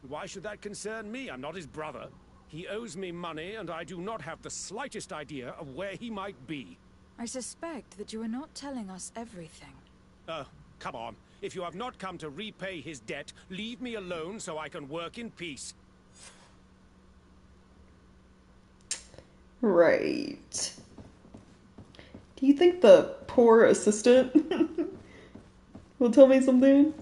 Why should that concern me? I'm not his brother. He owes me money, and I do not have the slightest idea of where he might be. I suspect that you are not telling us everything. Come on. If you have not come to repay his debt, leave me alone so I can work in peace. Right. Do you think the poor assistant will tell me something?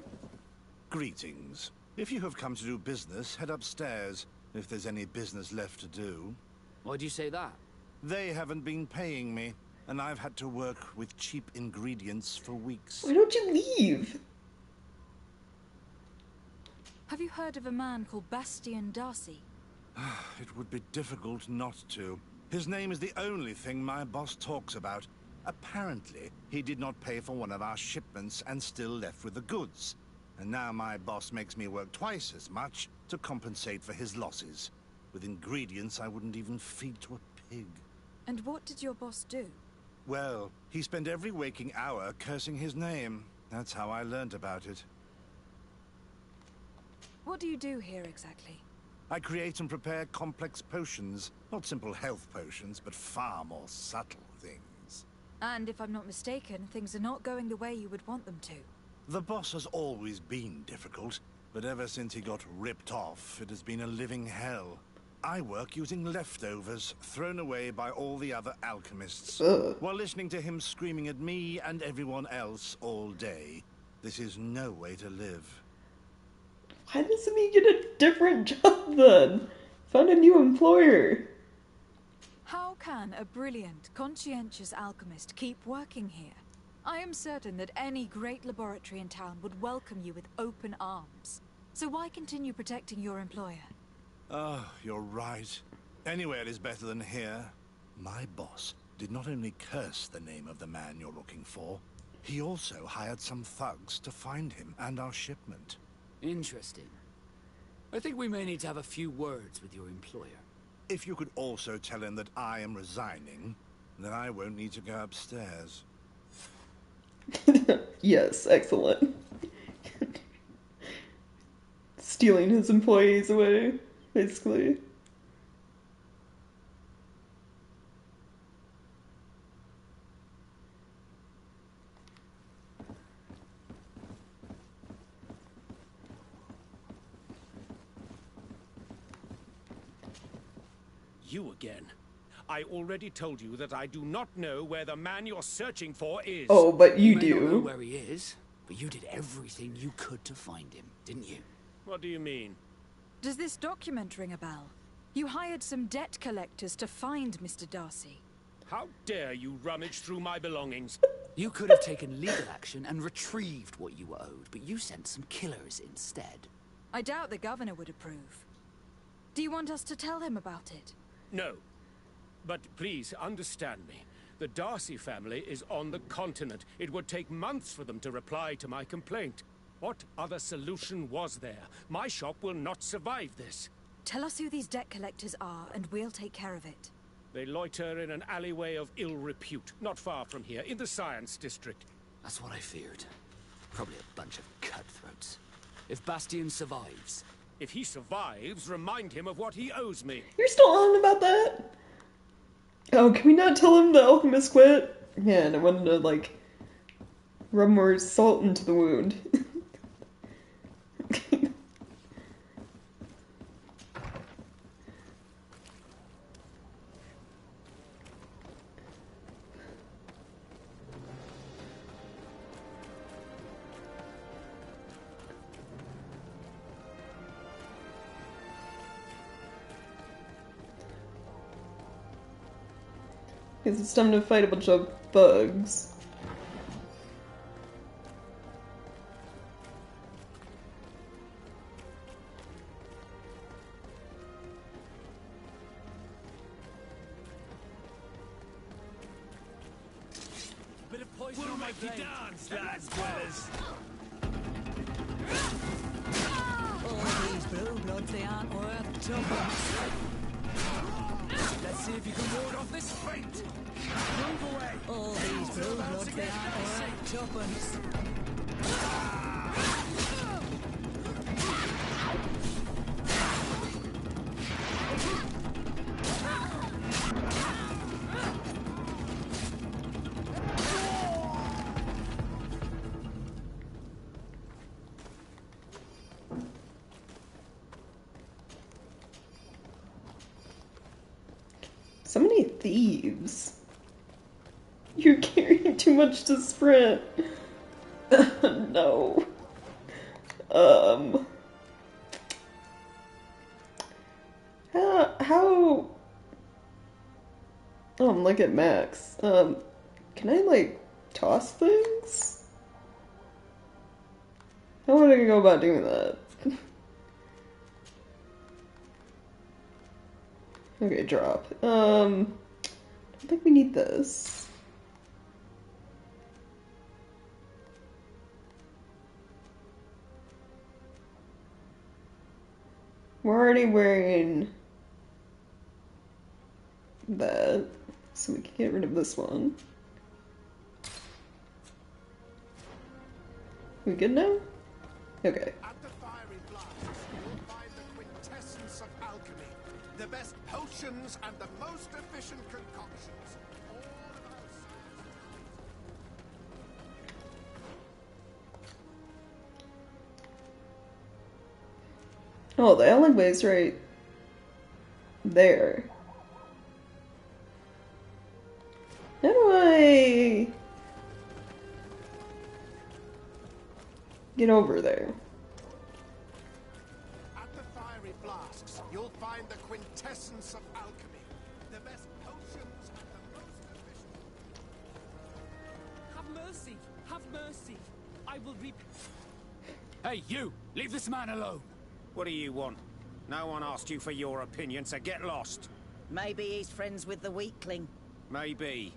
Greetings. If you have come to do business, head upstairs, if there's any business left to do. Why do you say that? They haven't been paying me, and I've had to work with cheap ingredients for weeks. Why don't you leave? Have you heard of a man called Bastian Darcy? It would be difficult not to. His name is the only thing my boss talks about. Apparently, he did not pay for one of our shipments and still left with the goods. And now my boss makes me work twice as much to compensate for his losses. With ingredients I wouldn't even feed to a pig. And what did your boss do? Well, he spent every waking hour cursing his name. That's how I learned about it. What do you do here exactly? I create and prepare complex potions. Not simple health potions, but far more subtle things. And if I'm not mistaken, things are not going the way you would want them to. The boss has always been difficult, but ever since he got ripped off, it has been a living hell. I work using leftovers thrown away by all the other alchemists, while listening to him screaming at me and everyone else all day. This is no way to live. Why doesn't he get a different job then? Find a new employer. How can a brilliant, conscientious alchemist keep working here? I am certain that any great laboratory in town would welcome you with open arms. So why continue protecting your employer? Oh, you're right. Anywhere is better than here. My boss did not only curse the name of the man you're looking for, he also hired some thugs to find him and our shipment. Interesting. I think we may need to have a few words with your employer. If you could also tell him that I am resigning, then I won't need to go upstairs. Yes, excellent. Stealing his employees away, basically. You again. I already told you that I do not know where the man you're searching for is. Oh, but you may not know do. where he is, but you did everything you could to find him, didn't you? What do you mean? Does this document ring a bell? You hired some debt collectors to find Mr. Darcy. How dare you rummage through my belongings? You could have taken legal action and retrieved what you were owed, but you sent some killers instead. I doubt the governor would approve. Do you want us to tell him about it? No. But please understand me. The Darcy family is on the continent. It would take months for them to reply to my complaint. What other solution was there? My shop will not survive this. Tell us who these debt collectors are, and we'll take care of it. They loiter in an alleyway of ill repute, not far from here, in the Science District. That's what I feared. Probably a bunch of cutthroats. If Bastian survives... If he survives, remind him of what he owes me. You're still on about that? Oh, can we not tell him the alchemist quit? Yeah, and I wanted to, like, rub more salt into the wound. Because it's time to fight a bunch of bugs. Bit of poison will make you dance, lads, dwellers. All these blue bloods, they aren't worth tuppence. Let's see if you can ward off this feint. Move away. All these blue bloods, they aren't worth tuppence. So many thieves. You're carrying too much to sprint. No. How? Oh, look at Max. Can I, like, toss things? How would I go about doing that? Okay, drop. I don't think we need this. We're already wearing that, so we can get rid of this one. We good now? Okay. At the fiery blasts, you'll find the quintessence of alchemy. The best potions and the most efficient concoctions. All of our Oh, the alleyway's right there. How do I get over there? At the fiery flasks, you'll find the quintessence of alchemy. The best potions and the most efficient. Have mercy! Have mercy! I will be. Hey, you! Leave this man alone! What do you want? No one asked you for your opinion, so get lost. Maybe he's friends with the weakling. Maybe.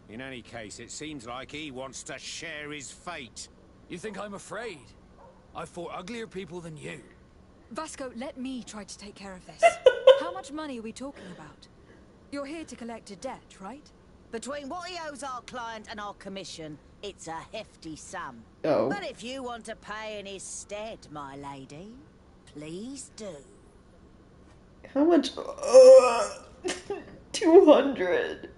In any case, it seems like he wants to share his fate. You think I'm afraid? I've fought uglier people than you. Vasco, let me try to take care of this. How much money are we talking about? You're here to collect a debt, right? Between what he owes our client and our commission, it's a hefty sum. Oh. But if you want to pay in his stead, my lady, please do. How much? 200.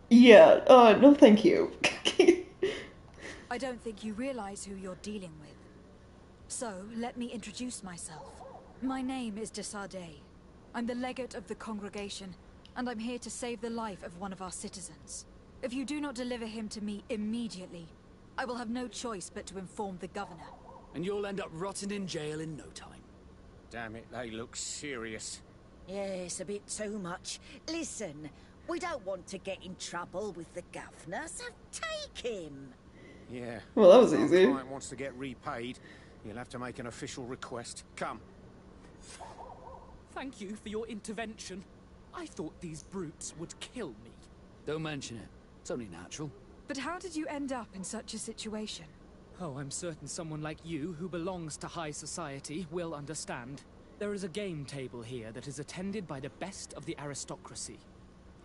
Yeah, no thank you. I don't think you realize who you're dealing with. So, let me introduce myself. My name is de Sardet. I'm the legate of the congregation, and I'm here to save the life of one of our citizens. If you do not deliver him to me immediately, I will have no choice but to inform the governor. And you'll end up rotting in jail in no time. Damn it, they look serious. Yes, a bit too much. Listen, we don't want to get in trouble with the governor, so take him. Yeah. Well, that was If our easy. client wants to get repaid, you'll have to make an official request. Come. Thank you for your intervention. I thought these brutes would kill me. Don't mention it. It's only natural. But how did you end up in such a situation? Oh, I'm certain someone like you, who belongs to high society, will understand. There is a game table here that is attended by the best of the aristocracy.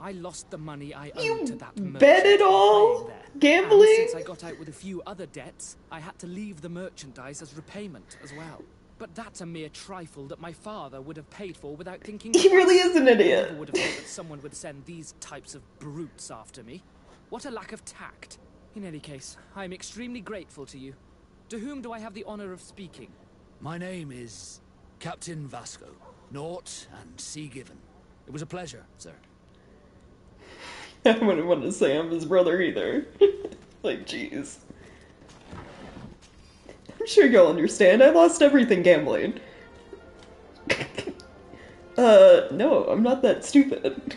I lost the money I owed to that merchant. Bet it all? playing there. Gambling? And since I got out with a few other debts, I had to leave the merchandise as repayment as well. But that's a mere trifle that my father would have paid for without thinking. He really is an idiot. I never would have thought that someone would send these types of brutes after me. What a lack of tact. In any case, I am extremely grateful to you. To whom do I have the honor of speaking? My name is Captain Vasco. Naught and Sea Given. It was a pleasure, sir. I wouldn't want to say I'm his brother either. Like, jeez. I'm sure you'll understand. I lost everything gambling. No, I'm not that stupid.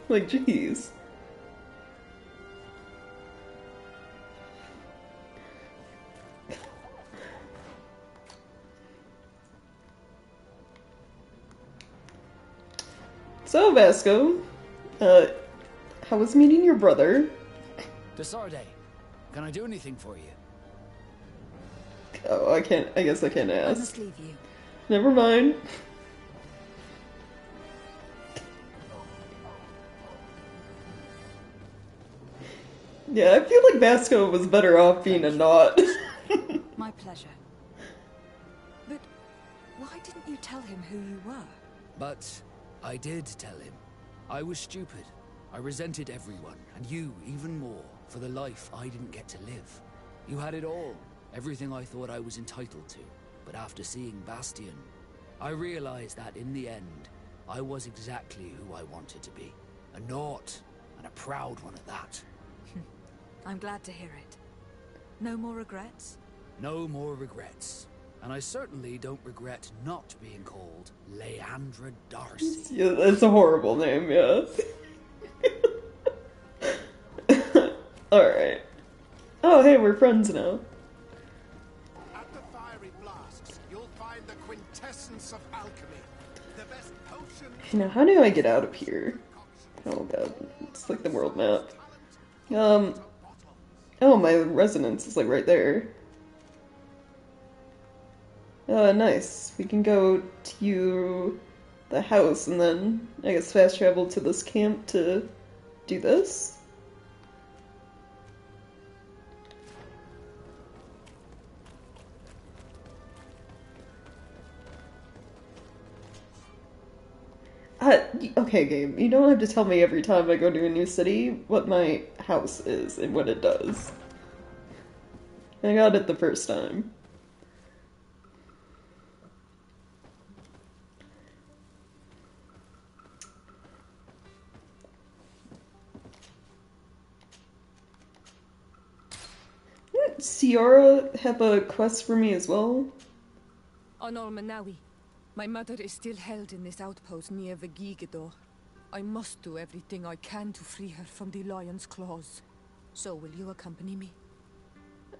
Like, jeez. So, Vasco, how was meeting your brother? Desarde, can I do anything for you? Oh, I guess I can't ask. I must leave you. Never mind. Yeah, I feel like Vasco was better off being a knot. My pleasure. But why didn't you tell him who you were? But I did tell him. I was stupid. I resented everyone, and you even more, for the life I didn't get to live. You had it all. Everything I thought I was entitled to. But after seeing Bastion, I realized that in the end, I was exactly who I wanted to be. A naught, and a proud one at that. I'm glad to hear it. No more regrets? No more regrets. And I certainly don't regret not being called Leandra Darcy. Yeah, that's a horrible name, yeah. Alright. Oh, hey, we're friends now. At the fiery flasks, you'll find the quintessence of alchemy. The best potions. Now, how do I get out of here? Oh god, it's like the world map. Oh, my residence is like right there. Nice. We can go to the house and then, I guess, fast travel to this camp to do this. Okay, game. You don't have to tell me every time I go to a new city what my house is and what it does. I got it the first time. Didn't Ciara have a quest for me as well? Honor Manawi. My mother is still held in this outpost near Vigigidor. I must do everything I can to free her from the lion's claws. So will you accompany me?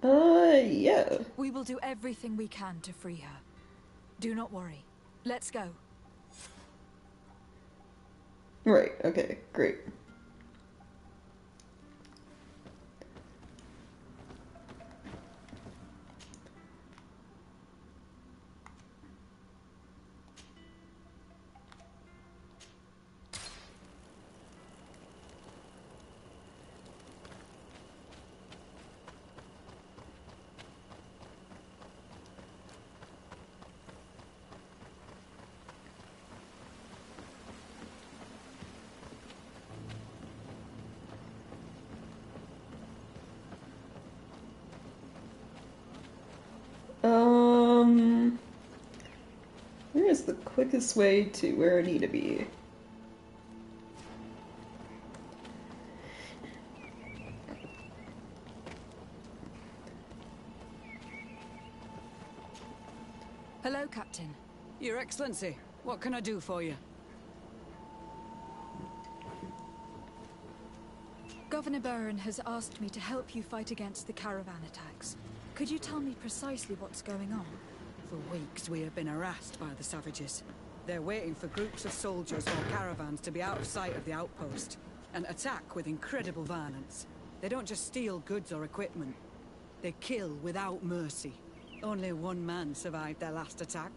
Yeah. We will do everything we can to free her. Do not worry. Let's go. Right, okay, great. Where is the quickest way to where I need to be? Hello, Captain. Your Excellency, what can I do for you? Governor Burren has asked me to help you fight against the caravan attacks. Could you tell me precisely what's going on? For weeks we have been harassed by the savages. They're waiting for groups of soldiers or caravans to be out of sight of the outpost and attack with incredible violence. They don't just steal goods or equipment. They kill without mercy. Only one man survived their last attack.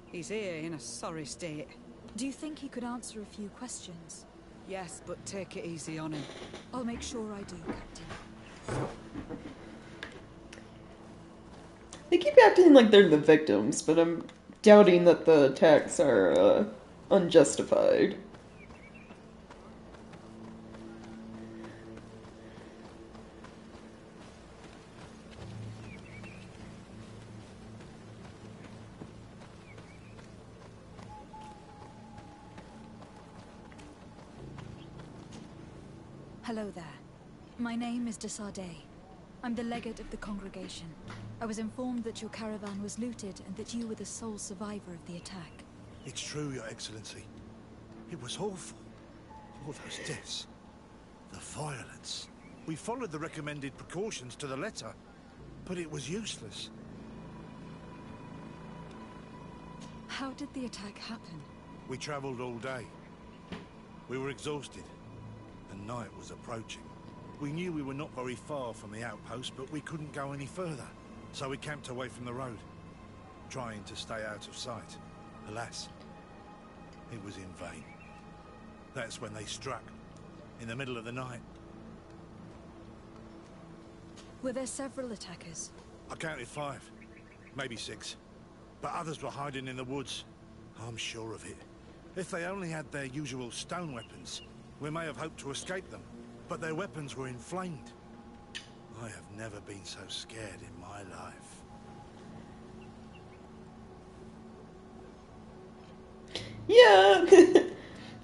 He's here in a sorry state. Do you think he could answer a few questions? Yes, but take it easy on him. I'll make sure I do, Captain. They keep acting like they're the victims, but I'm doubting that the attacks are unjustified. Hello there. My name is de Sardet. I'm the legate of the congregation. I was informed that your caravan was looted and that you were the sole survivor of the attack. It's true, Your Excellency. It was awful. All those deaths. The violence. We followed the recommended precautions to the letter, but it was useless. How did the attack happen? We traveled all day. We were exhausted, and night was approaching. We knew we were not very far from the outpost, but we couldn't go any further. So we camped away from the road, trying to stay out of sight. Alas, it was in vain. That's when they struck, in the middle of the night. Were there several attackers? I counted 5, maybe 6. But others were hiding in the woods. I'm sure of it. If they only had their usual stone weapons, we may have hoped to escape them. But their weapons were inflamed. I have never been so scared in my life. Yeah!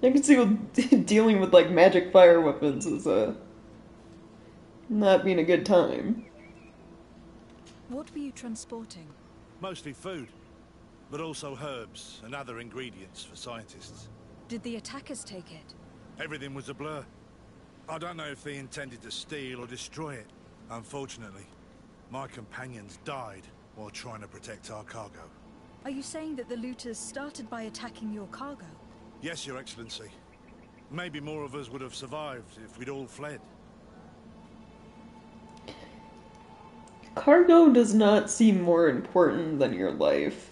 I can see what dealing with, like, magic fire weapons is, not being a good time. What were you transporting? Mostly food, but also herbs and other ingredients for scientists. Did the attackers take it? Everything was a blur. I don't know if they intended to steal or destroy it. Unfortunately, my companions died while trying to protect our cargo. Are you saying that the looters started by attacking your cargo? Yes, Your Excellency. Maybe more of us would have survived if we'd all fled. Cargo does not seem more important than your life.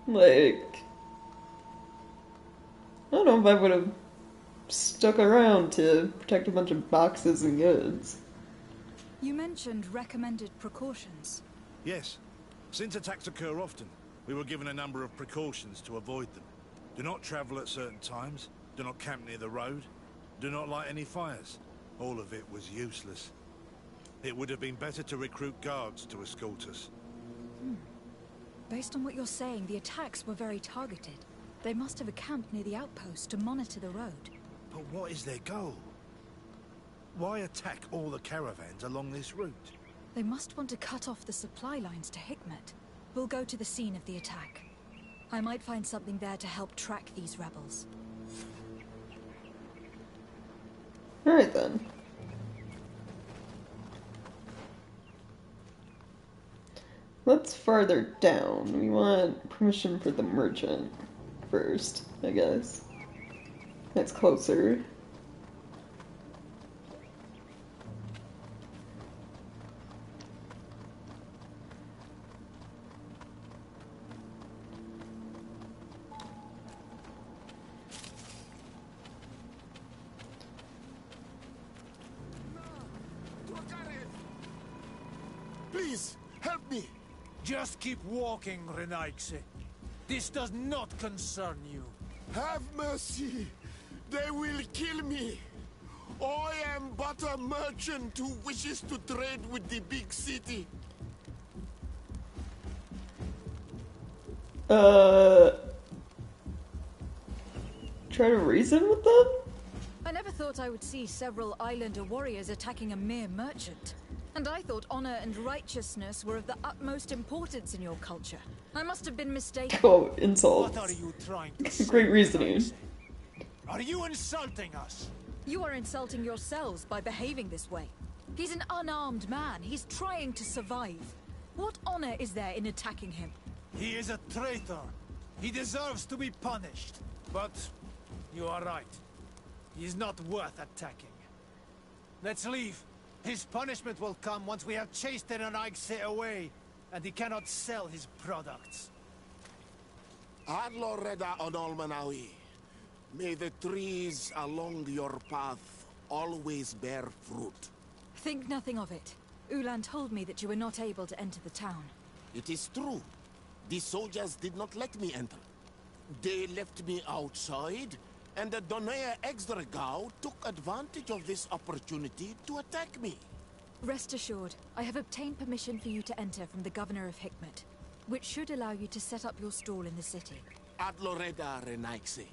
Like, I don't know if I would have stuck around to protect a bunch of boxes and goods. You mentioned recommended precautions. Yes. Since attacks occur often, we were given a number of precautions to avoid them. Do not travel at certain times. Do not camp near the road. Do not light any fires. All of it was useless. It would have been better to recruit guards to escort us. Based on what you're saying, the attacks were very targeted. They must have a camp near the outpost to monitor the road. But what is their goal? Why attack all the caravans along this route? They must want to cut off the supply lines to Hikmet. We'll go to the scene of the attack. I might find something there to help track these rebels. Alright then. Let's farther down. We want permission for the merchant first, I guess. That's closer. Please, help me! Just keep walking, Renaigse. This does not concern you. Have mercy! They will kill me! I am but a merchant who wishes to trade with the big city. Try to reason with them? I never thought I would see several islander warriors attacking a mere merchant. And I thought honor and righteousness were of the utmost importance in your culture. I must have been mistaken. Oh, insults. What are you trying to say? Great reasoning. Are you insulting us? You are insulting yourselves by behaving this way. He's an unarmed man. He's trying to survive. What honor is there in attacking him? He is a traitor. He deserves to be punished. But you are right. He is not worth attacking. Let's leave. His punishment will come once we have chased Renaigse away, and he cannot sell his products. Adlo Reda Onolmanawi. May the trees along your path always bear fruit. Think nothing of it. Ulan told me that you were not able to enter the town. It is true. The soldiers did not let me enter. They left me outside, and the Donaya Exdragao took advantage of this opportunity to attack me. Rest assured, I have obtained permission for you to enter from the governor of Hikmet, which should allow you to set up your stall in the city. Ad Loreda Renaixi.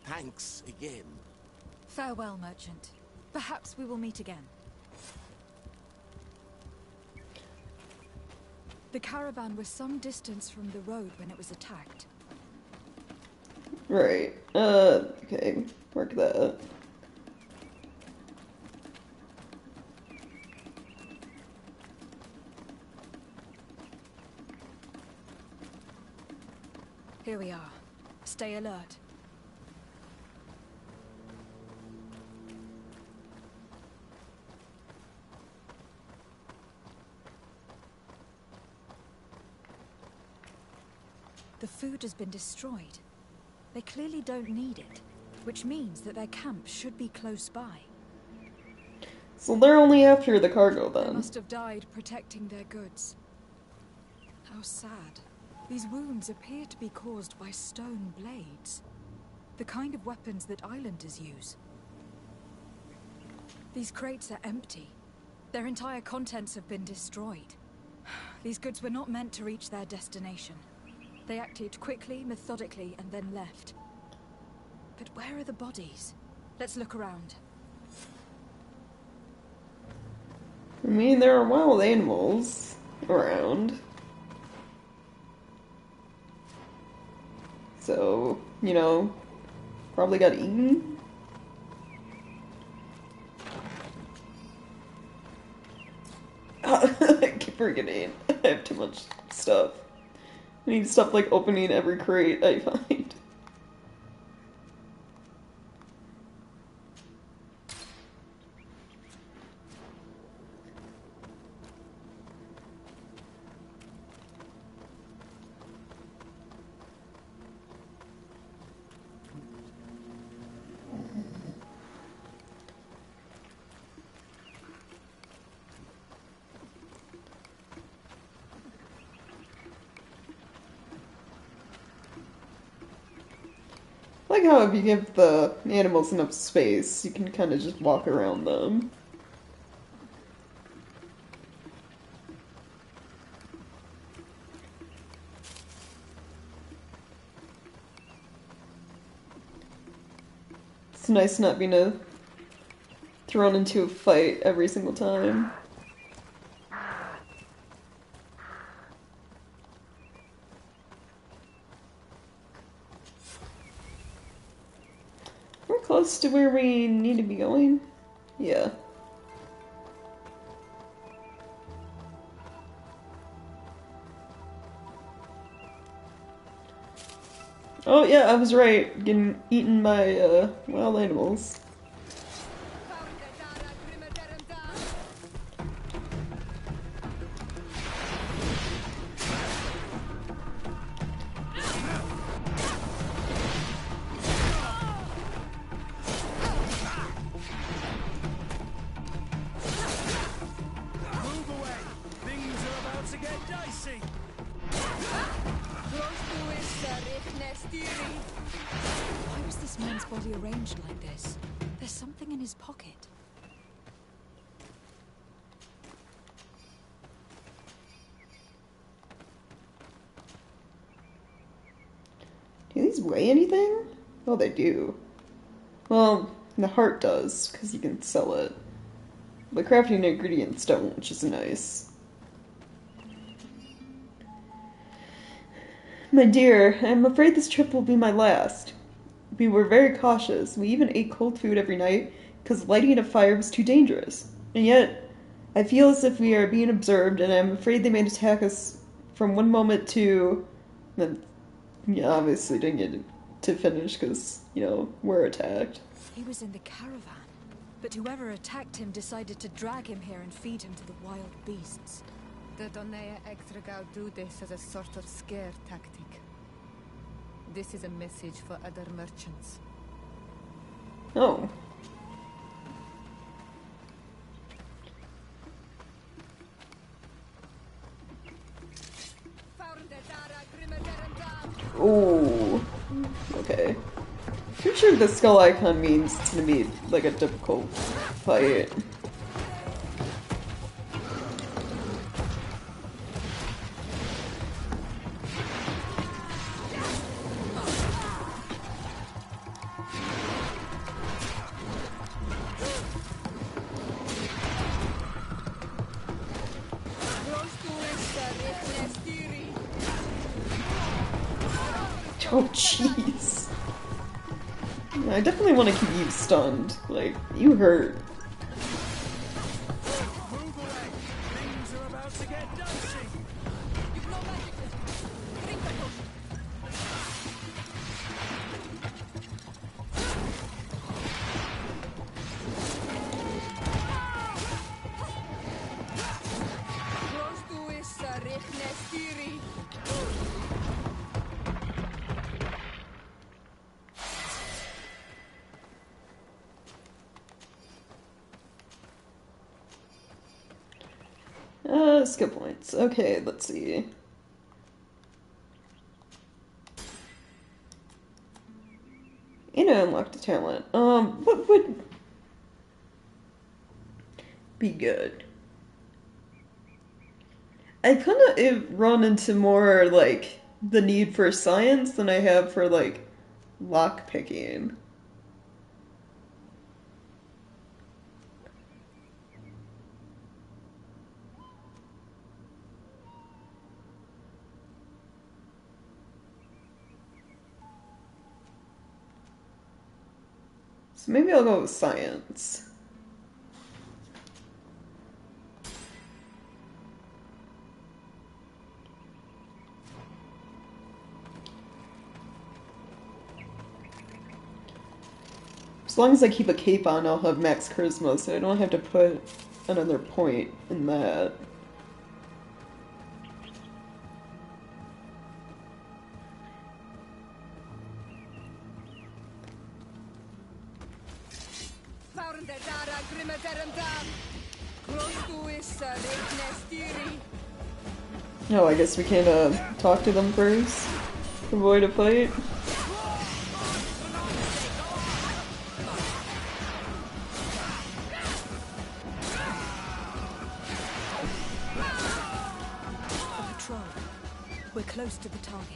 Thanks again. Farewell, merchant. Perhaps we will meet again. The caravan was some distance from the road when it was attacked. Right. Okay. Mark that. Here we are. Stay alert. The food has been destroyed. They clearly don't need it, which means that their camp should be close by. So they're only after the cargo They then. must have died protecting their goods. How sad. These wounds appear to be caused by stone blades. The kind of weapons that islanders use. These crates are empty. Their entire contents have been destroyed. These goods were not meant to reach their destination. They acted quickly, methodically, and then left. But where are the bodies? Let's look around. I mean, there are wild animals around. So, you know, probably got eaten. I keep forgetting. I have too much stuff. I need to stop, like, opening every crate I find. I like how if you give the animals enough space, you can kind of just walk around them. It's nice not being thrown into a fight every single time. We're close to where we need to be going. Yeah. Oh yeah, I was right. Getting eaten by wild animals. Move away! Things are about to get dicey! Why was this man's body arranged like this? There's something in his pocket. Do these weigh anything? Oh, they do. Well, the heart does, because you can sell it. The crafting ingredients don't, which is nice. My dear, I'm afraid this trip will be my last. We were very cautious. We even ate cold food every night, because lighting a fire was too dangerous. And yet, I feel as if we are being observed, and I'm afraid they may attack us from one moment to... Then, yeah, obviously didn't get to finish, because, you know, we're attacked. He was in the caravan, but whoever attacked him decided to drag him here and feed him to the wild beasts. The Donaya Exdragao do this as a sort of scare tactic. This is a message for other merchants. Oh. Ooh. Okay. Pretty sure the skull icon means it's gonna be like a difficult fight. Oh, jeez. I definitely want to keep you stunned. Like, you hurt. Skill points. Okay, let's see. And I unlocked a talent. What would be good? I kind of run into more, like, the need for science than I have for, like, lockpicking. So maybe I'll go with science. As long as I keep a cape on, I'll have max charisma, so I don't have to put another point in that. Oh, I guess we can't talk to them first. Avoid a fight. A patrol. We're close to the target.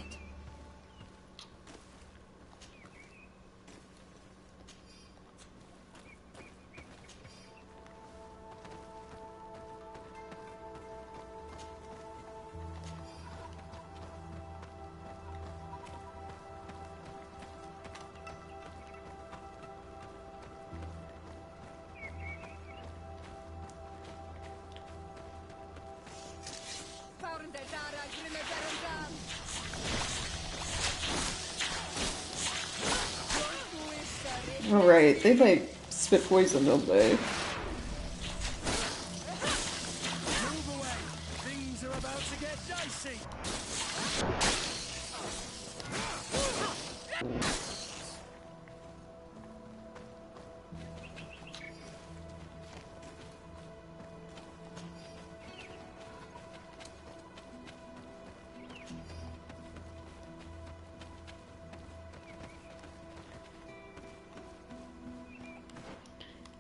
Alright, they like spit poison, don't they? Things are about to get dicey.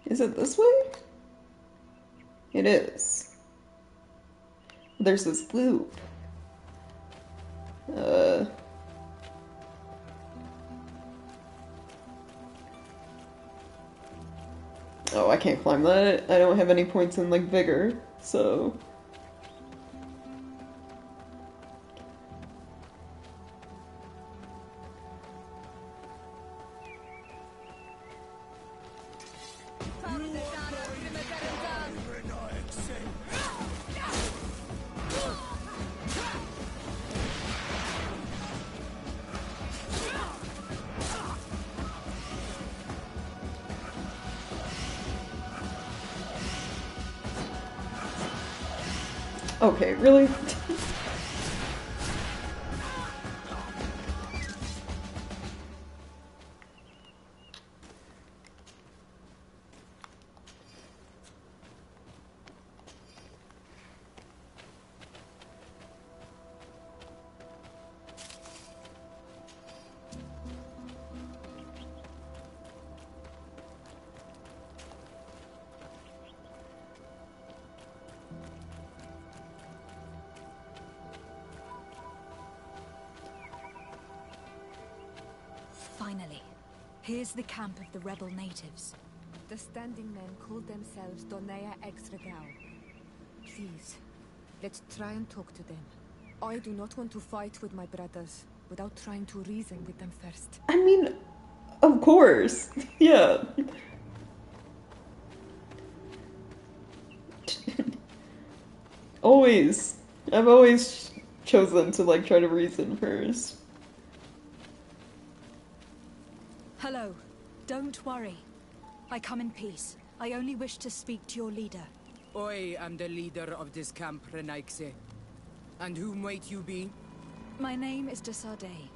Is it this way? It is. There's this loop. Oh, I can't climb that. I don't have any points in, like, vigor, so... Okay, really? Here's the camp of the rebel natives. The standing men call themselves Donea Exregao. Please, let's try and talk to them. I do not want to fight with my brothers without trying to reason with them first. I mean, of course. Yeah. Always. I've always chosen to, like, try to reason first. Hello. Don't worry. I come in peace. I only wish to speak to your leader. I am the leader of this camp, Renaikse. And who might you be? My name is de Sardet.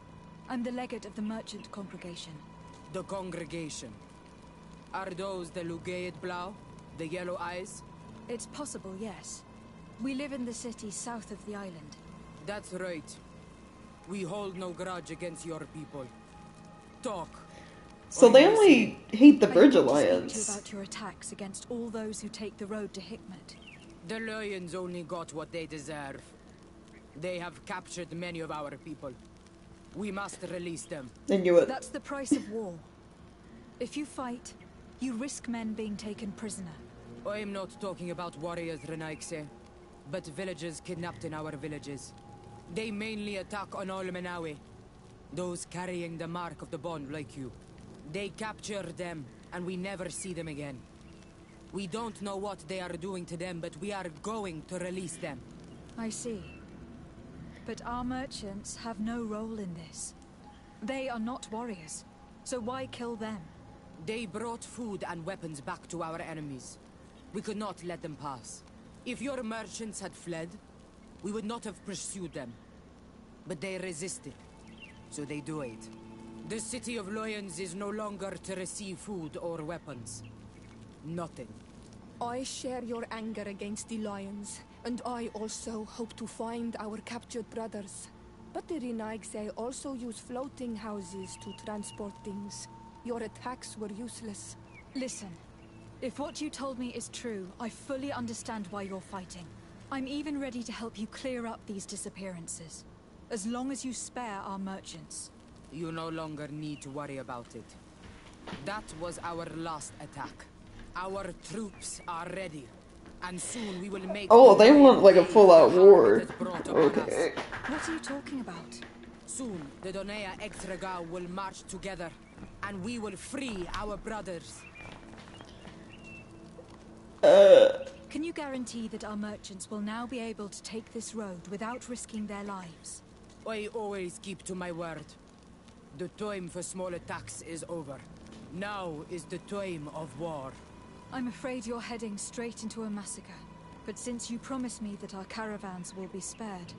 I'm the legate of the merchant congregation. The congregation. Are those the Lugaid Blau? The yellow eyes? It's possible, yes. We live in the city south of the island. That's right. We hold no grudge against your people. Talk. So they only hate the Bridge I want to speak to you Alliance. about your attacks against all those who take the road to Hikmet. The Lions only got what they deserve. They have captured many of our people. We must release them. I knew it. That's the price of war. If you fight, you risk men being taken prisoner. I am not talking about warriors, Renaikse, but villagers kidnapped in our villages. They mainly attack on all Menawe, those carrying the mark of the bond like you. They capture them, and we never see them again. We don't know what they are doing to them, but we are going to release them. I see. But our merchants have no role in this. They are not warriors, so why kill them? They brought food and weapons back to our enemies. We could not let them pass. If your merchants had fled, we would not have pursued them. But they resisted, so they died. The city of Lions is no longer to receive food or weapons. Nothing. I share your anger against the Lions, and I also hope to find our captured brothers. But the Renaigse also use floating houses to transport things. Your attacks were useless. Listen, if what you told me is true, I fully understand why you're fighting. I'm even ready to help you clear up these disappearances, as long as you spare our merchants. You no longer need to worry about it. That was our last attack. Our troops are ready, and soon we will make... Oh, they want like a full-out war. Okay. What are you talking about? Soon, the Donea Exregao will march together, and we will free our brothers. Can you guarantee that our merchants will now be able to take this road without risking their lives? I always keep to my word. The time for small attacks is over. Now is the time of war. I'm afraid you're heading straight into a massacre. But since you promised me that our caravans will be spared,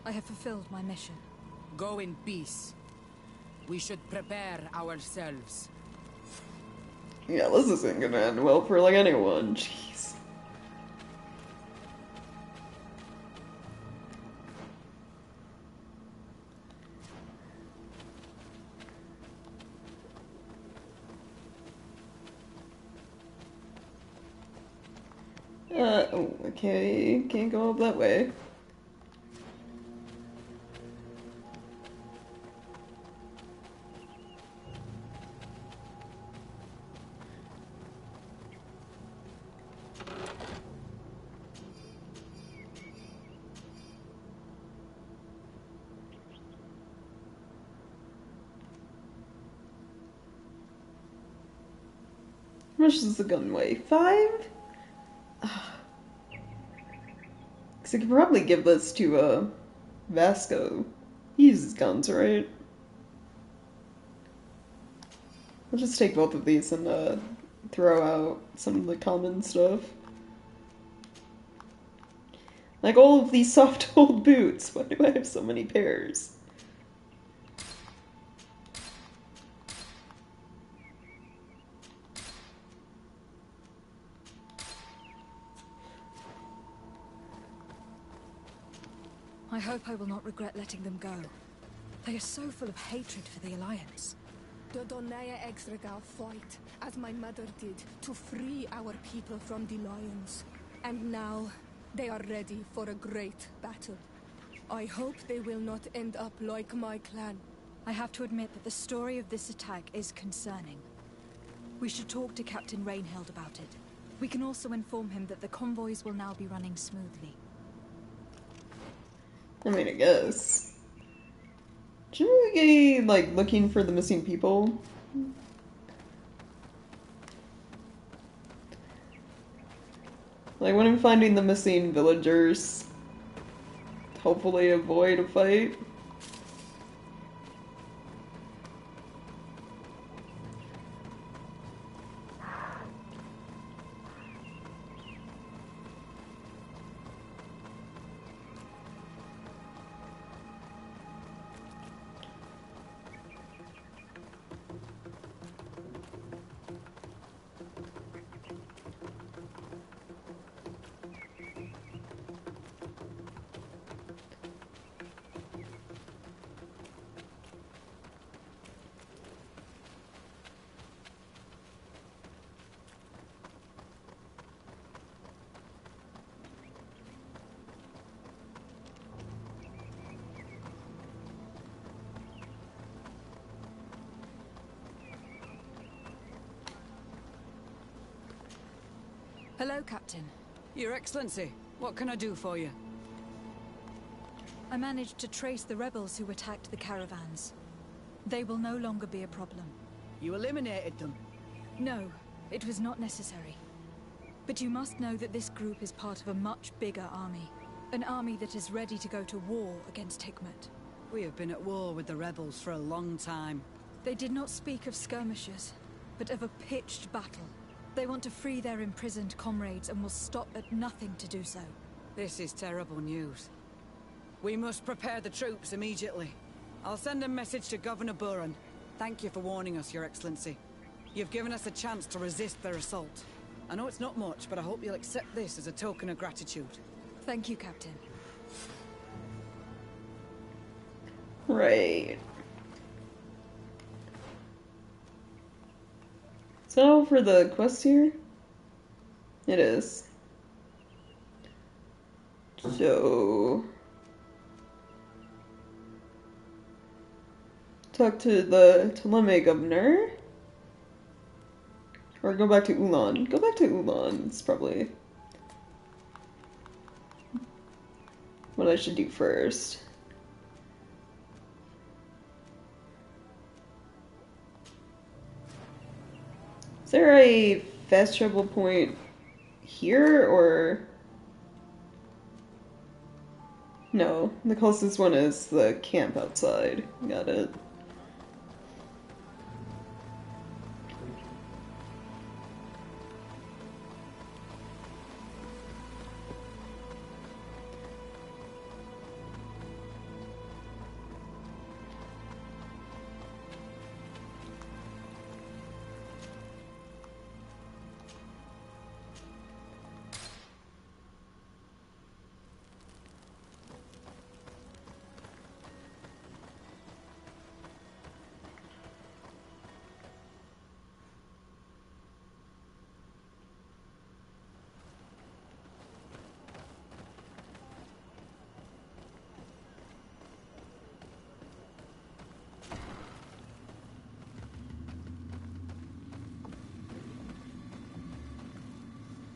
I have fulfilled my mission. Go in peace. We should prepare ourselves. Yeah, this isn't gonna end well for like anyone. Jeez. Oh, okay, can't go up that way. How much does the gun weigh? 5? Because I could probably give this to, Vasco. He uses guns, right? I'll just take both of these and, throw out some of the common stuff. Like all of these soft old boots. Why do I have so many pairs? I hope I will not regret letting them go. They are so full of hatred for the Alliance. The Donea Exregao fight, as my mother did, to free our people from the Lions. And now, they are ready for a great battle. I hope they will not end up like my clan, I have to admit that the story of this attack is concerning. We should talk to Captain Rainhild about it. We can also inform him that the convoys will now be running smoothly. I mean, I guess. Shouldn't we be, like, looking for the missing people? Like, when I'm finding the missing villagers, hopefully avoid a fight. Hello, Captain. Your Excellency, what can I do for you? I managed to trace the rebels who attacked the caravans. They will no longer be a problem. You eliminated them? No, it was not necessary. But you must know that this group is part of a much bigger army. An army that is ready to go to war against Hikmet. We have been at war with the rebels for a long time. They did not speak of skirmishes, but of a pitched battle. They want to free their imprisoned comrades and will stop at nothing to do so. This is terrible news. We must prepare the troops immediately. I'll send a message to Governor Buran. Thank you for warning us, Your Excellency. You've given us a chance to resist their assault. I know it's not much, but I hope you'll accept this as a token of gratitude. Thank you, Captain. Right. So, for the quest here? It is. So... talk to the Teleme governor? Or go back to Ulan. Go back to Ulan. It's probably what I should do first. Is there a fast travel point here, or... No, the closest one is the camp outside. Got it.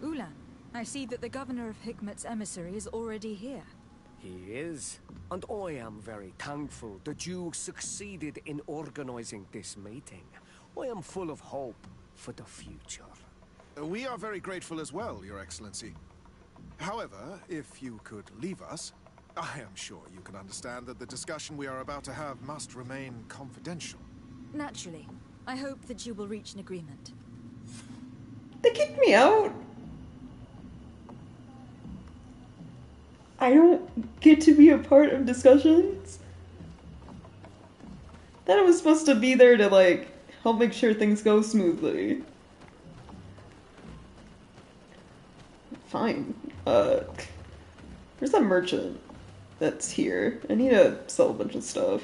Ulan, I see that the governor of Hikmet's emissary is already here. He is, and I am very thankful that you succeeded in organizing this meeting. I am full of hope for the future. We are very grateful as well, Your Excellency. However, if you could leave us, I am sure you can understand that the discussion we are about to have must remain confidential. Naturally. I hope that you will reach an agreement. They kicked me out? I don't get to be a part of discussions? Thought I was supposed to be there to, like, help make sure things go smoothly. Fine. Where's that merchant that's here? I need to sell a bunch of stuff.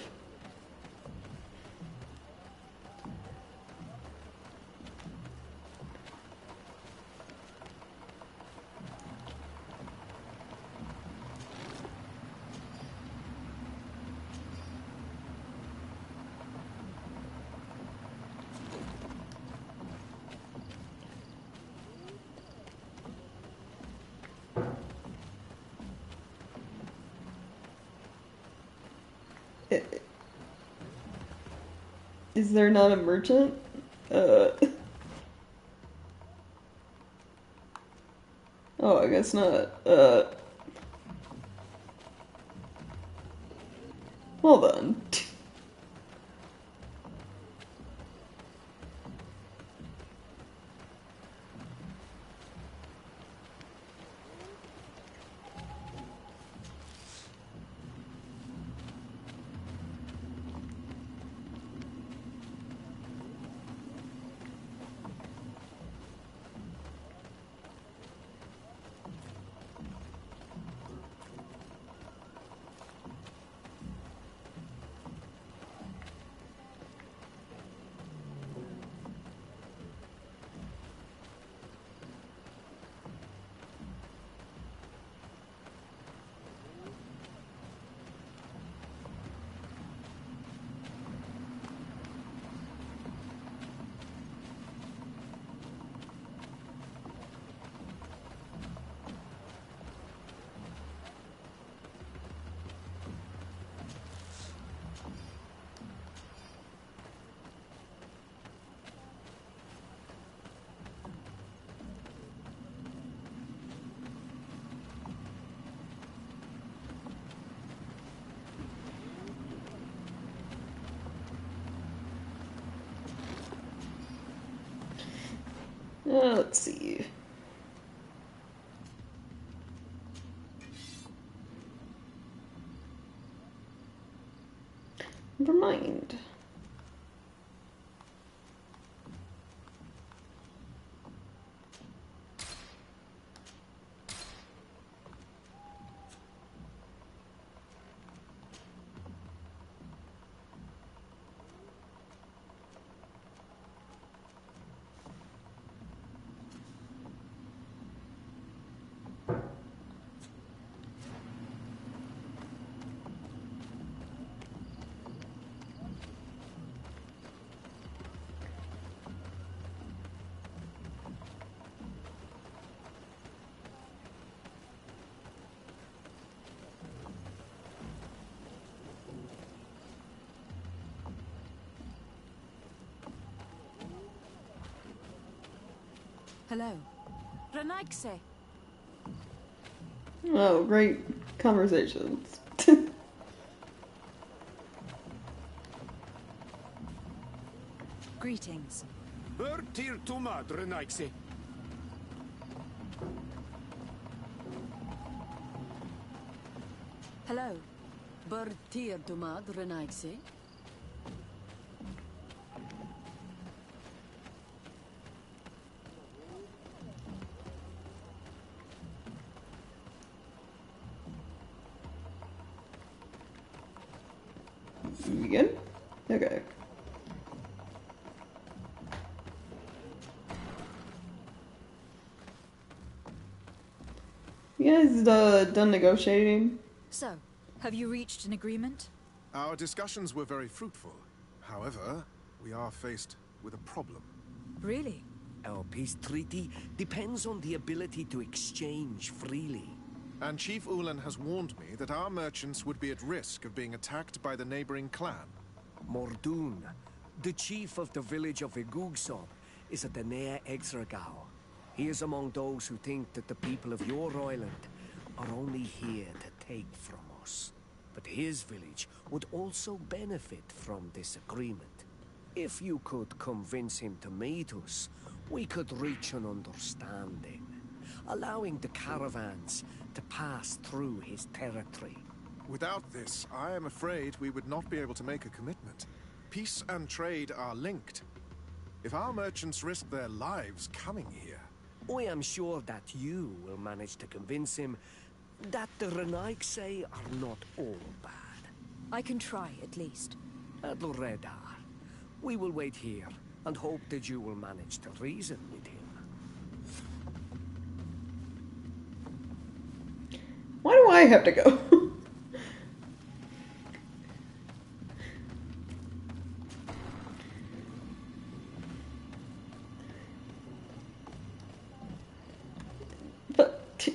Is there not a merchant? Oh, I guess not. Well then. Let's see. Never mind. Hello. Renaigse. Oh, great conversations. Greetings. Bertir Tumad, Renaigse. Hello. Bertir Tumad, Renaigse. Begin? Okay. You guys done negotiating? So, have you reached an agreement? Our discussions were very fruitful. However, we are faced with a problem. Really? Our peace treaty depends on the ability to exchange freely. And Chief Ulan has warned me that our merchants would be at risk of being attacked by the neighboring clan. Mordoon, the chief of the village of Igugsob, is a Danea Exragao. He is among those who think that the people of your island are only here to take from us. But his village would also benefit from this agreement. If you could convince him to meet us, we could reach an understanding, allowing the caravans to pass through his territory. Without this, I am afraid we would not be able to make a commitment. Peace and trade are linked. If our merchants risk their lives coming here... I am sure that you will manage to convince him that the Renaigse are not all bad. I can try, at least. Adloredar, we will wait here and hope that you will manage to reason with him. Why do I have to go? But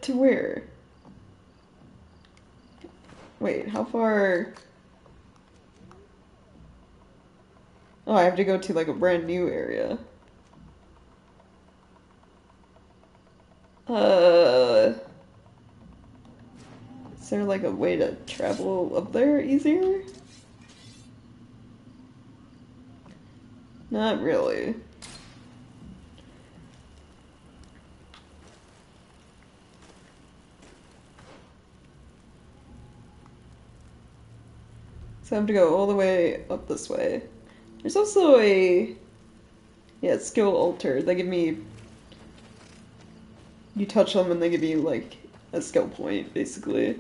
to where? Wait, how far? Oh, I have to go to like a brand new area. Is there like a way to travel up there easier? Not really. So I have to go all the way up this way. There's also a, yeah, skill altar. They give me, you touch them and they give you like a skill point, basically.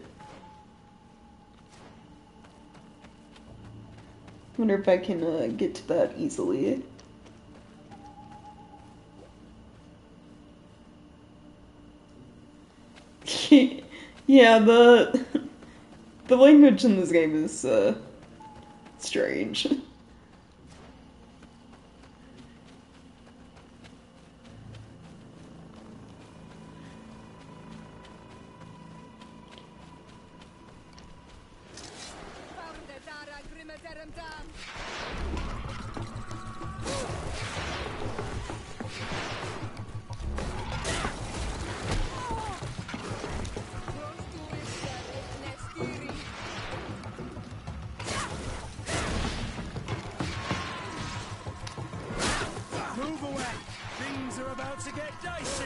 Wonder if I can get to that easily. Yeah, the language in this game is strange. Move away! Things are about to get dicey!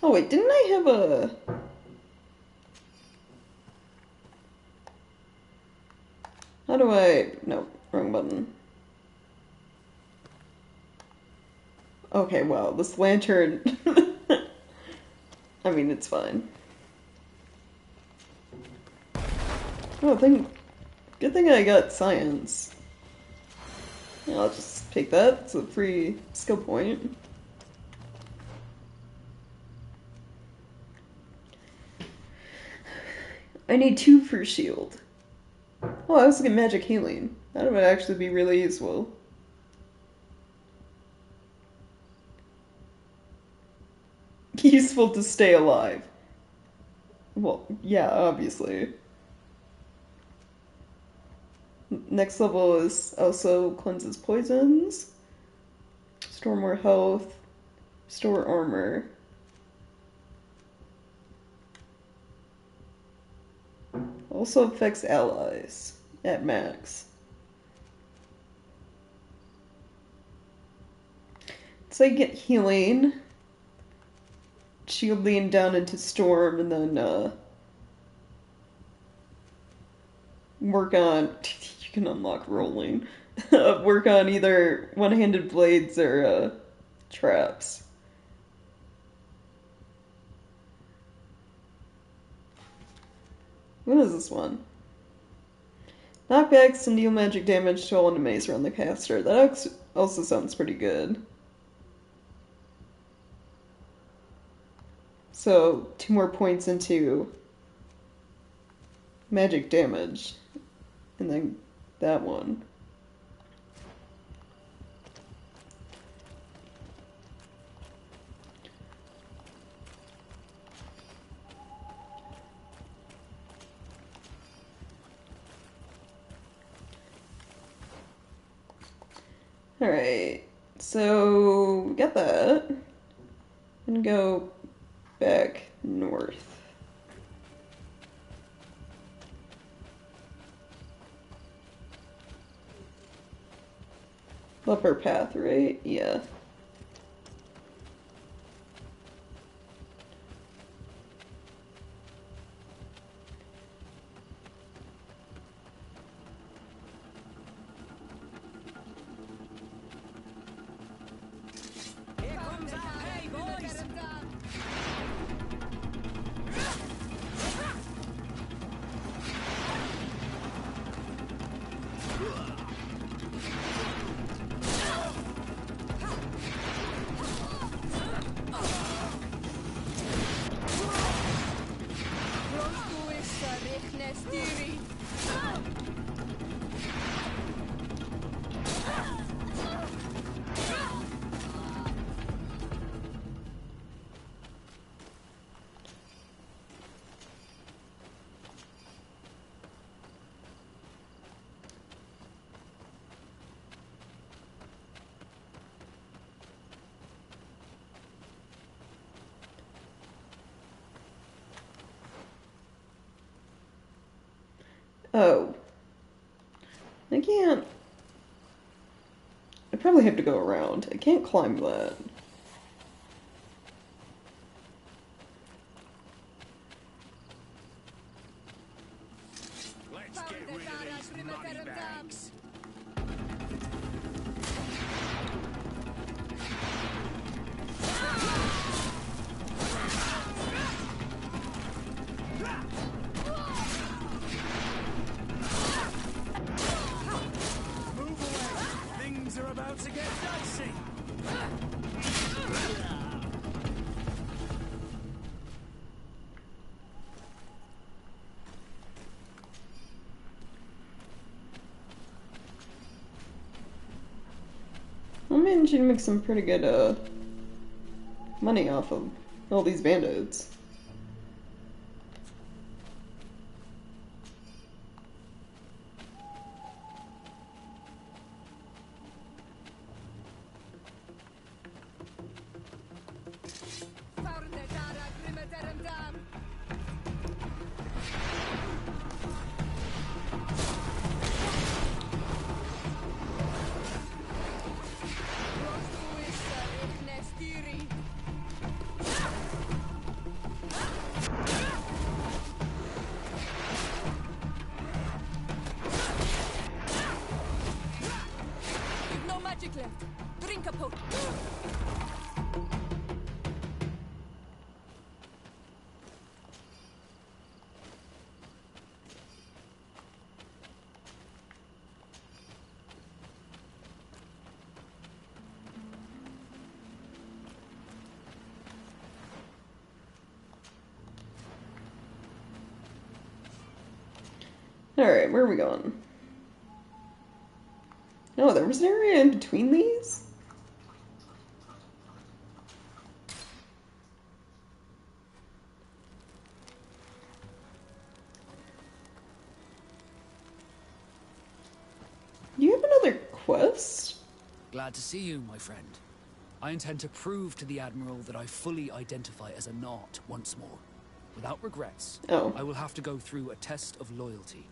Oh wait, didn't I have a... How do I... No, wrong button. Okay, wow, this lantern... I mean, it's fine. Oh, good thing I got science. Yeah, I'll just take that. It's a free skill point. I need 2 for shield. Oh, I was looking at magic healing. That would actually be really useful. Useful to stay alive. Well, yeah, obviously. Next level is also cleanses poisons, store more health, store armor. Also affects allies at max. So I get healing, shielding down into storm, and then work on, you can unlock rolling, work on either one-handed blades or traps. What is this one? Knockbacks and deal magic damage to all enemies around the caster. That also sounds pretty good. So, 2 more points into magic damage. And then that one. Alright, so we got that. And go back north. Upper path, right? Yeah. Oh. I can't... I probably have to go around. I can't climb that. Let's get rid of these money bags. Move away! Things are about to get dicey! I'm managing to make some pretty good, money off of all these bandits. You've no magic left. Drink a potion. Alright, where are we going? Oh, there was an area in between these? You have another quest? Glad to see you, my friend. I intend to prove to the Admiral that I fully identify as a Knot once more. Without regrets, I will have to go through a test of loyalty.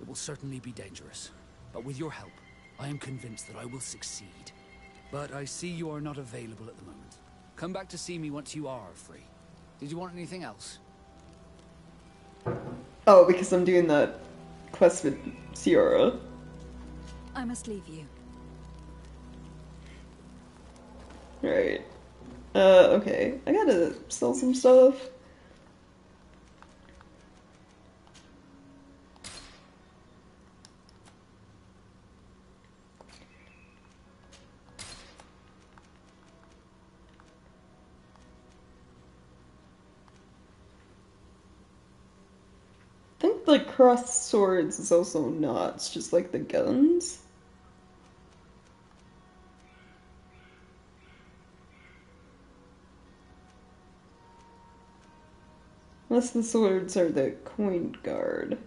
It will certainly be dangerous, but with your help, I am convinced that I will succeed. But I see you are not available at the moment. Come back to see me once you are free. Did you want anything else? Oh, because I'm doing that quest with Sierra. I must leave you. Right. Okay. I gotta sell some stuff. I think the crossed swords is also knots, just like the guns. Unless the swords are the coin guard.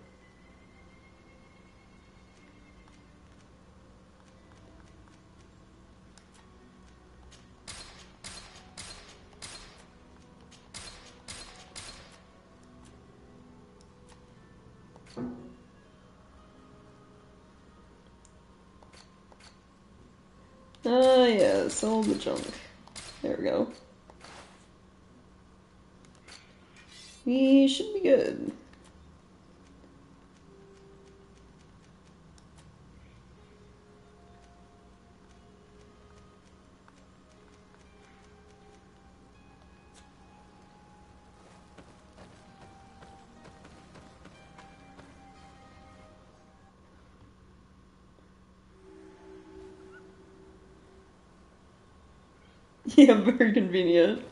Ah, yeah, sell the junk. There we go. We should be good. Yeah, very convenient.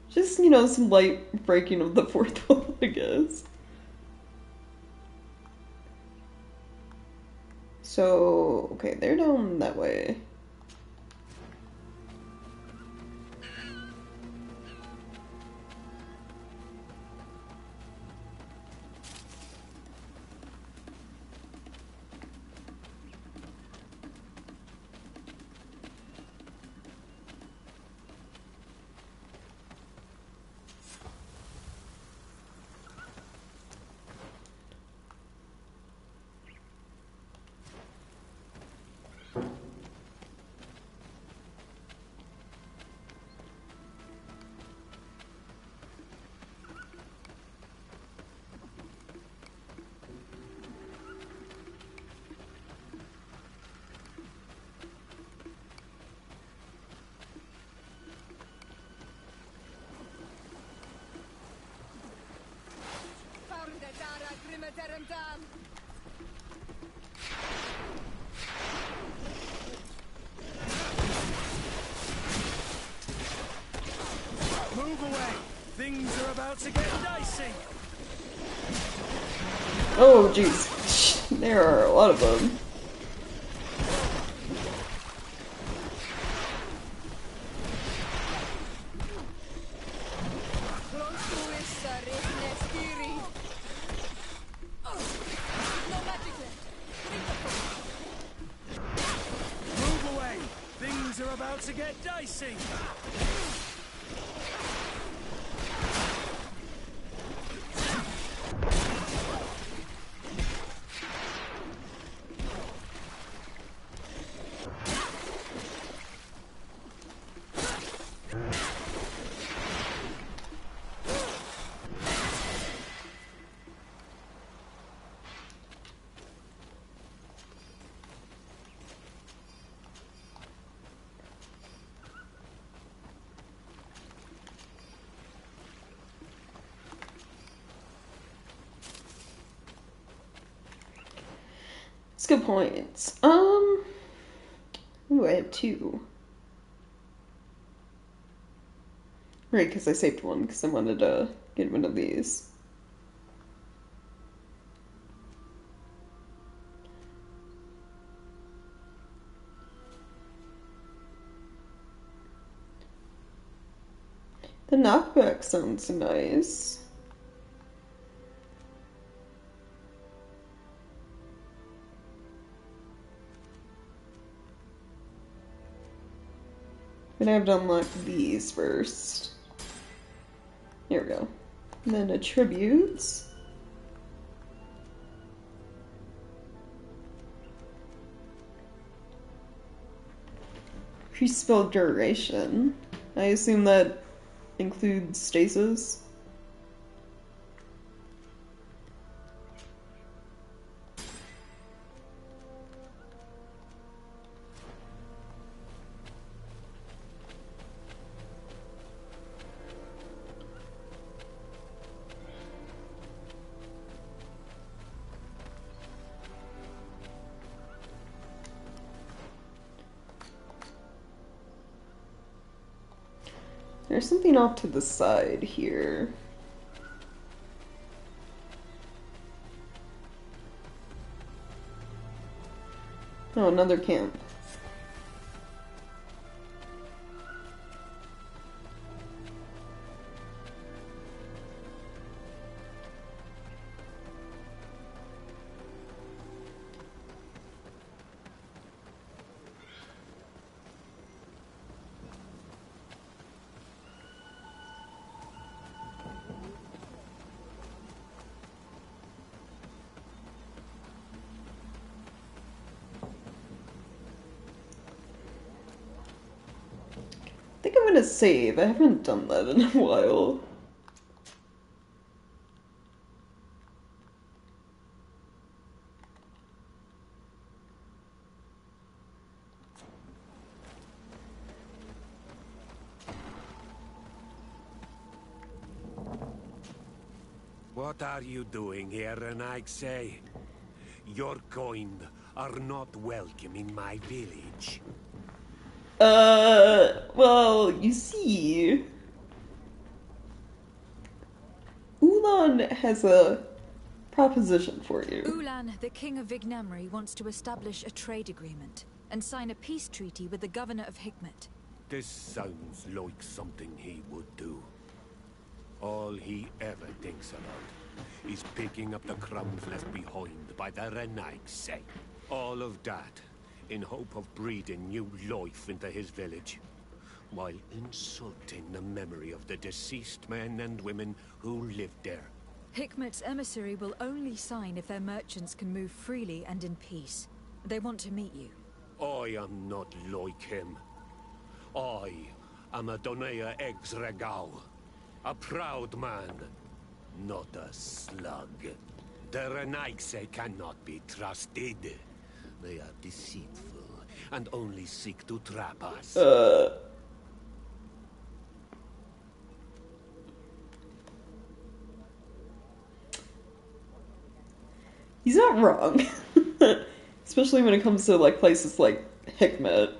Just, you know, some light breaking of the fourth wall, I guess. So, okay, they're down that way. Move away! Things are about to get dicey! Oh, jeez. There are a lot of them. Move away! Things are about to get dicey! That's good points. Ooh, I have two. Right, because I saved one because I wanted to get one of these. The knockback sounds nice. But I have to unlock these first. Here we go. And then attributes. Increased spell duration. I assume that includes stasis. There's something off to the side here. Oh, another camp. I think I'm gonna save. I haven't done that in a while. What are you doing here, Renaigse? Your kind are not welcome in my village. Well, you see, Ulan has a proposition for you. Ulan, the king of Vignamri, wants to establish a trade agreement and sign a peace treaty with the governor of Hikmet. This sounds like something he would do. All he ever thinks about is picking up the crumbs left behind by the Renaigse. All of that in hope of breathing new life into his village, while insulting the memory of the deceased men and women who lived there. Hikmet's emissary will only sign if their merchants can move freely and in peace. They want to meet you. I am not like him. I am a Donea Exregau, a proud man, not a slug. The Renaigse cannot be trusted. They are deceitful and only seek to trap us. not wrong. Especially when it comes to like places like Hikmet.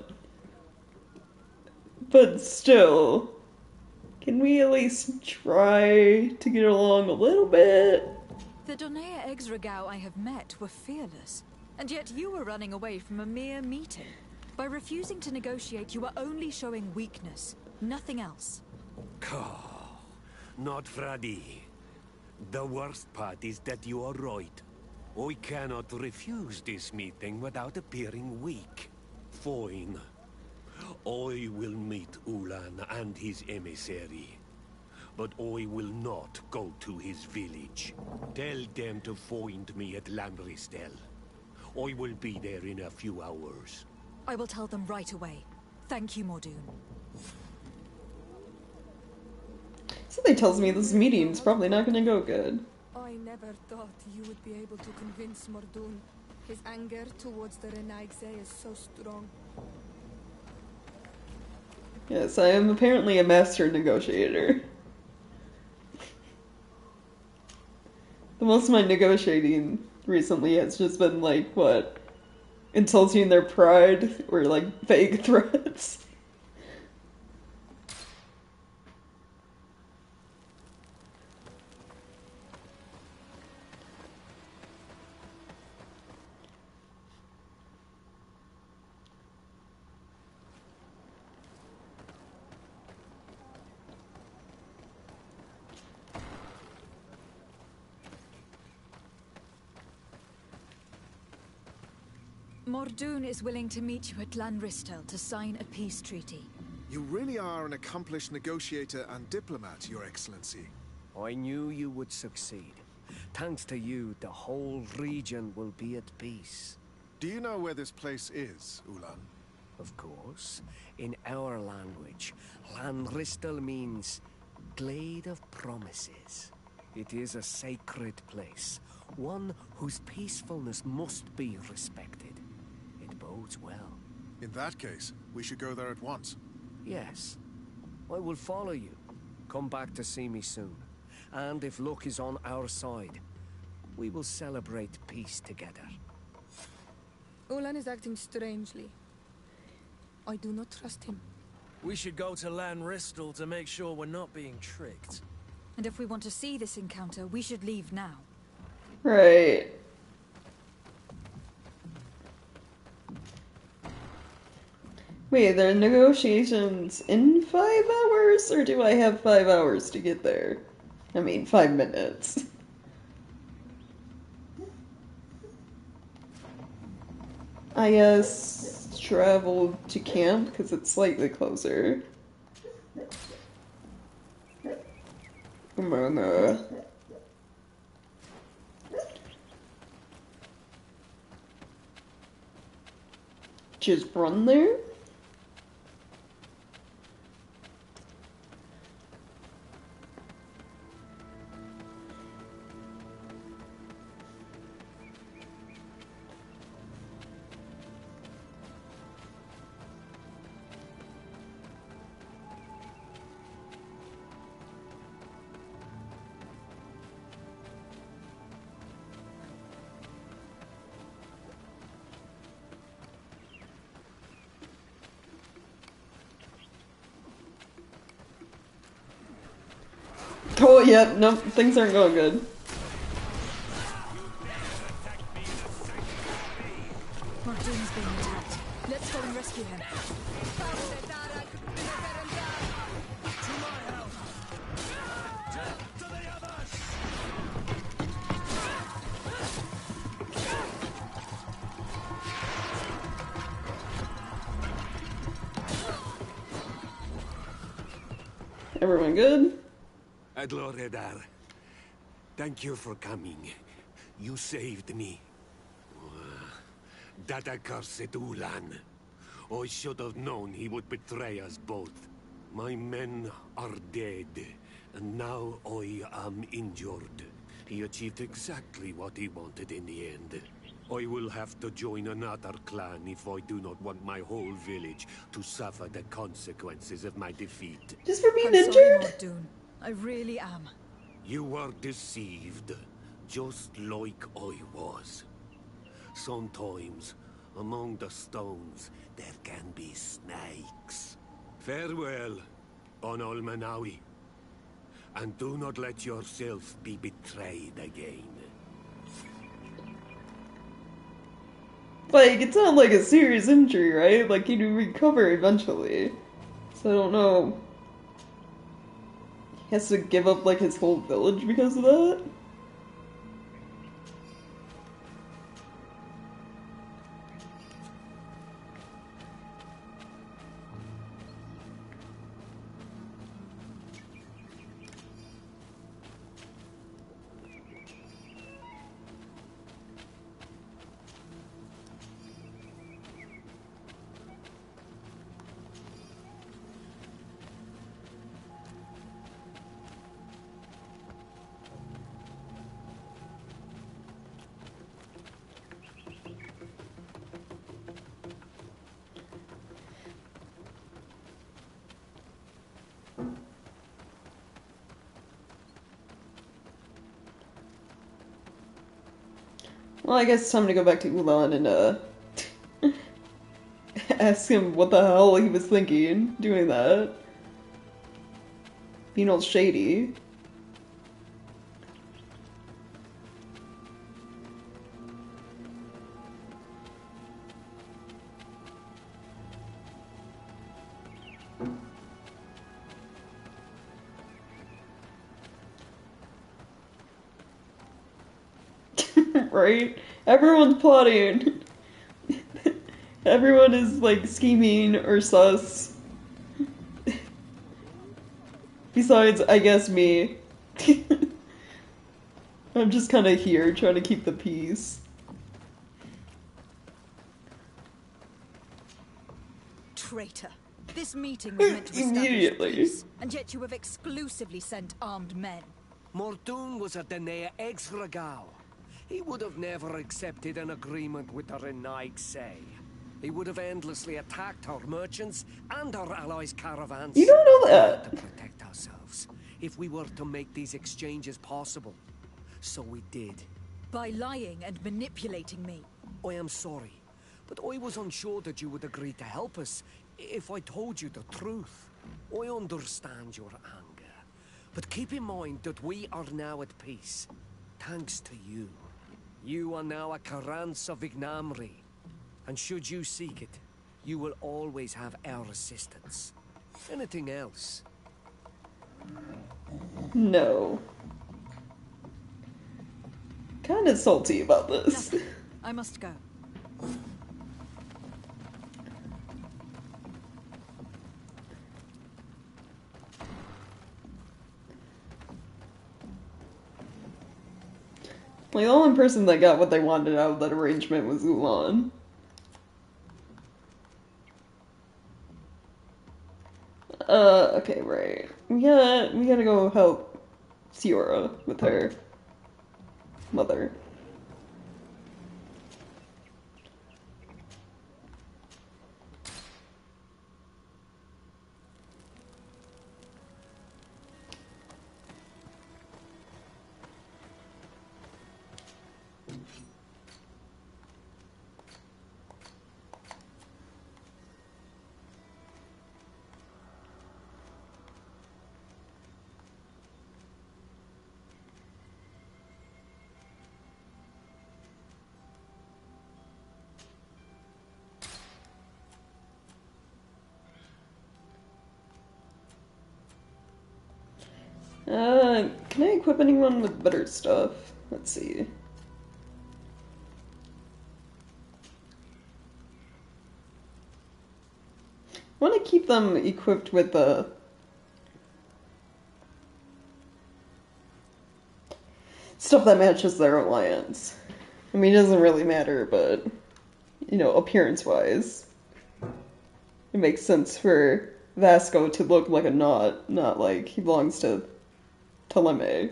But still, can we at least try to get along a little bit? The Donea Exregao I have met were fearless, and yet you were running away from a mere meeting. By refusing to negotiate, you are only showing weakness, nothing else. Not Fradi. The worst part is that you are right. I cannot refuse this meeting without appearing weak. Fine. I will meet Ulan and his emissary. But I will not go to his village. Tell them to find me at Lanristel. I will be there in a few hours. I will tell them right away. Thank you, Mordoon. Something tells me this meeting's probably not gonna go good. I never thought you would be able to convince Mordoon. His anger towards the Renaigse is so strong. Yes, I am apparently a master negotiator. The most of my negotiating recently has just been like, what? Insulting their pride or like vague threats. Mordoon is willing to meet you at Lanristel to sign a peace treaty. You really are an accomplished negotiator and diplomat, Your Excellency. I knew you would succeed. Thanks to you, the whole region will be at peace. Do you know where this place is, Ulan? Of course. In our language, Lanristel means Glade of Promises. It is a sacred place, one whose peacefulness must be respected. It bodes well. In that case, we should go there at once. Yes. I will follow you. Come back to see me soon. And if luck is on our side, we will celebrate peace together. Ulan is acting strangely. I do not trust him. We should go to Lanristel to make sure we're not being tricked. And if we want to see this encounter, we should leave now. Right. Wait, there are negotiations in 5 hours? Or do I have 5 hours to get there? I mean, 5 minutes. I guess travel to camp because it's slightly closer. Just run there? Oh, yeah, nope, things aren't going good. Mordoon's being attacked. Let's go and rescue him. Everyone good? Adloredar, thank you for coming. You saved me. That accursed Ulan. I should have known he would betray us both. My men are dead, and now I am injured. He achieved exactly what he wanted in the end. I will have to join another clan if I do not want my whole village to suffer the consequences of my defeat. Just for being injured? Sorry, Mordoon. I really am. You were deceived, just like I was. sometimes, among the stones, there can be snakes. Farewell, on Olmanawi. And do not let yourself be betrayed again. Like, it's not like a serious injury, right? Like, he'd recover eventually. So I don't know. He has to give up, like, his whole village because of that? Well, I guess it's time to go back to Ulan and, ask him what the hell he was thinking doing that. Being all shady. Right? Everyone's plotting. Everyone is like scheming or sus. Besides, I guess me. I'm just kind of here trying to keep the peace. Traitor. This meeting was meant to establish Immediately. peace, and yet you have exclusively sent armed men. Mordoon was a Danae ex-Regao. He would have never accepted an agreement with the Renaigse. He would have endlessly attacked our merchants and our allies' caravans. You don't know We had that. to protect ourselves if we were to make these exchanges possible. So we did. By lying and manipulating me. I am sorry, but I was unsure that you would agree to help us if I told you the truth. I understand your anger, but keep in mind that we are now at peace, thanks to you. You are now a Carranza Vignamri, and should you seek it, you will always have our assistance. Anything else? No. Kinda salty about this. Nothing. I must go. Like, the only person that got what they wanted out of that arrangement was Ulan. Okay, right. We gotta go help Siora with her mother. Can I equip anyone with better stuff? Let's see. I want to keep them equipped with the stuff that matches their alliance. I mean, it doesn't really matter, but, you know, appearance-wise, it makes sense for Vasco to look like a knot, not like he belongs to Ptolemy.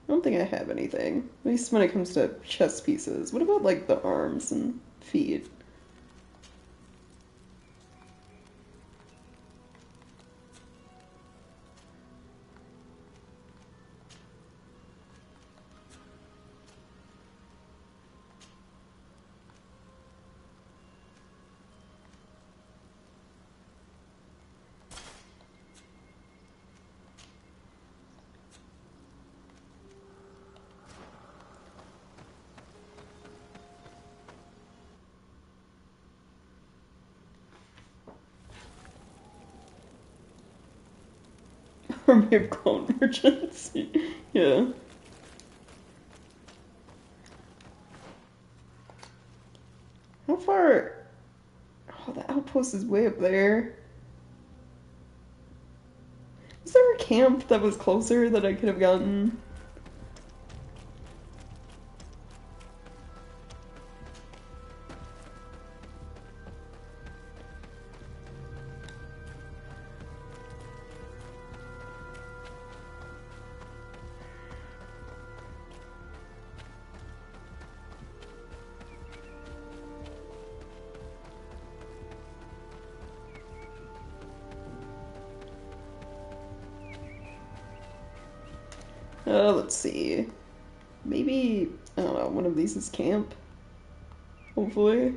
I don't think I have anything. At least when it comes to chess pieces. What about, like, the arms and feet? Army of clone merchants. Yeah. How far? Oh, the outpost is way up there. Is there a camp that was closer that I could have gotten? Let's see. Maybe, I don't know, one of these is camp. Hopefully.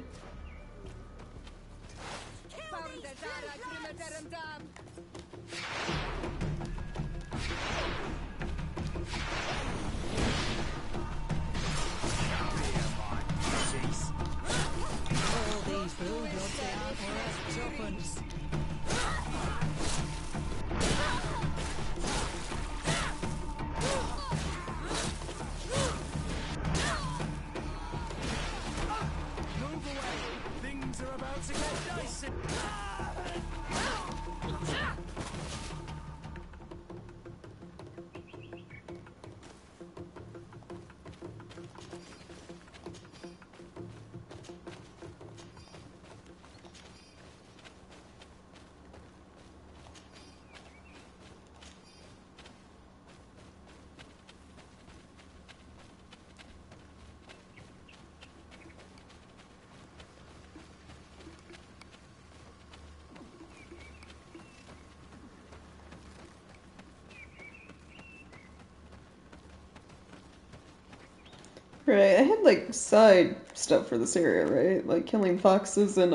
Right, I had like side stuff for this area, right? Like killing foxes and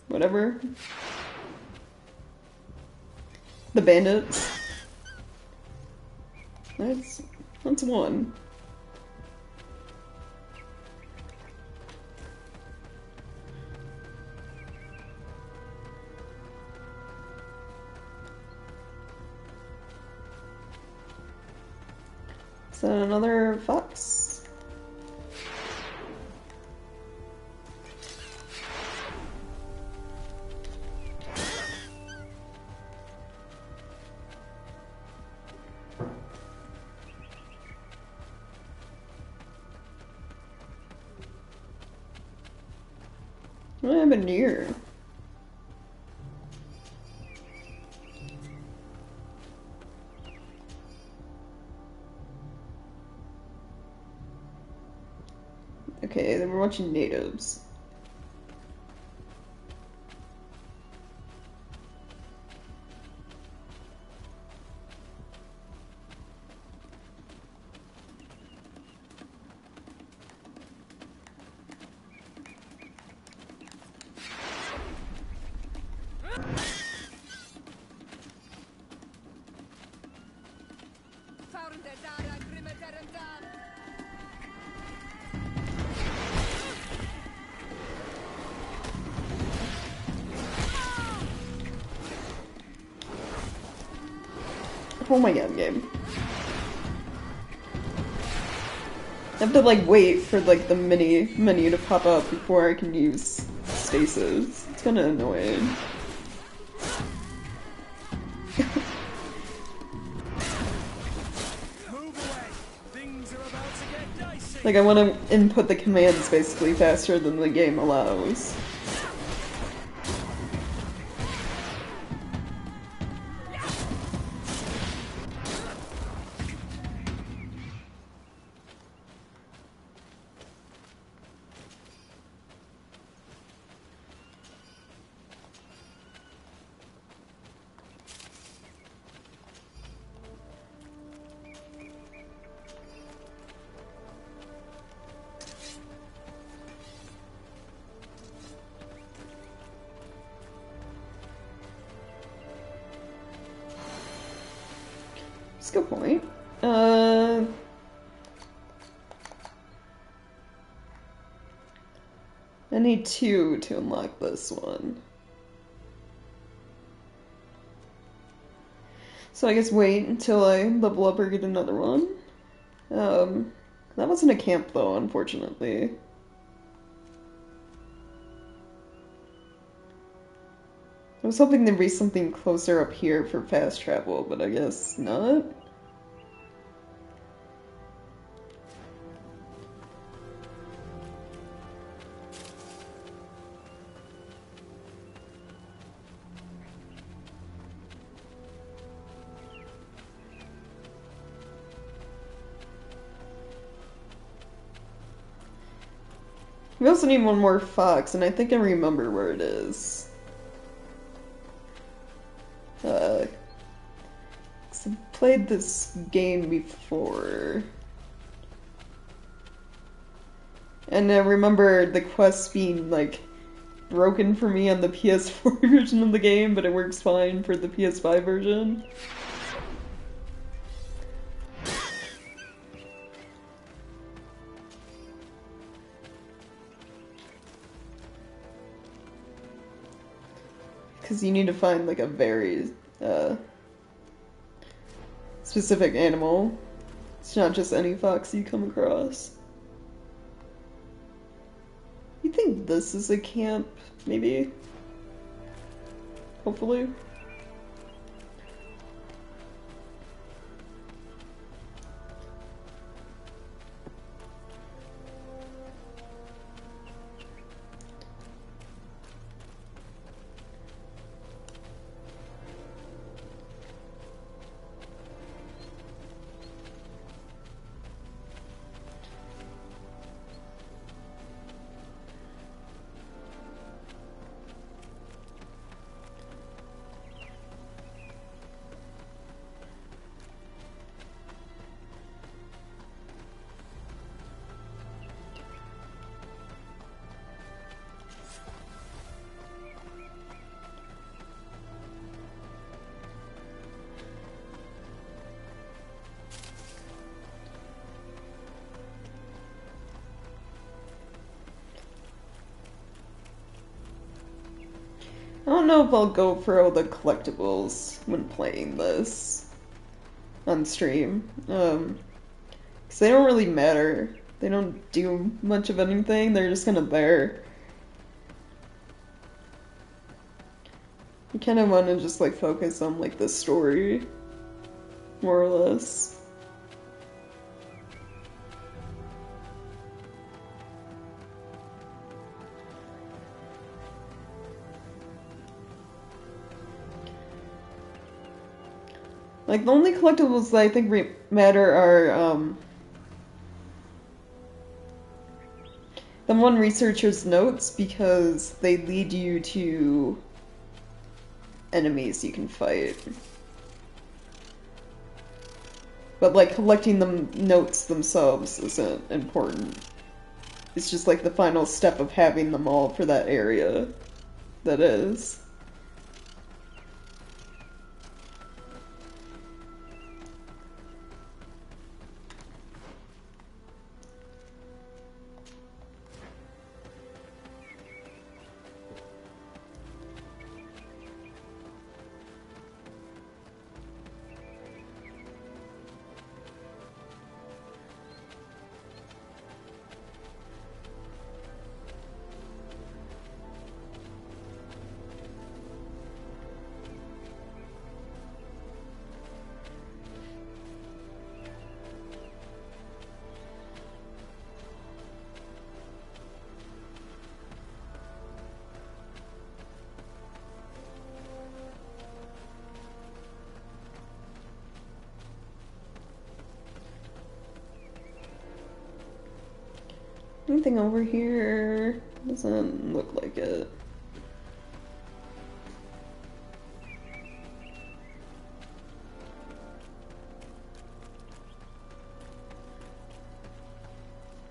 whatever. The bandits. That's one. Is that another fox? I have a deer. Okay, then we're watching natives. Oh my god, game. I have to like wait for like the menu to pop up before I can use stasis. It's kinda annoying. Like I want to input the commands basically faster than the game allows. That's a good point. I need 2 to unlock this one. So I guess wait until I level up or get another one. That wasn't a camp though, unfortunately. I was hoping there'd be something closer up here for fast travel, but I guess not. We also need one more fox, and I think I remember where it is. 'Cause I've played this game before. And I remember the quest being, like, broken for me on the PS4 version of the game, but it works fine for the PS5 version. Because you need to find, like, a very, specific animal. It's not just any fox you come across. You think this is a camp, maybe? Hopefully. I don't know if I'll go for all the collectibles when playing this on stream. 'Cause they don't really matter. They don't do much of anything, they're just kind of there. You kind of want to just, like, focus on, like, the story, more or less. Like, the only collectibles that I think matter are, the one researcher's notes, because they lead you to enemies you can fight. But, like, collecting the notes themselves isn't important. It's just, like, the final step of having them all for that area that is. Anything over here? Doesn't look like it.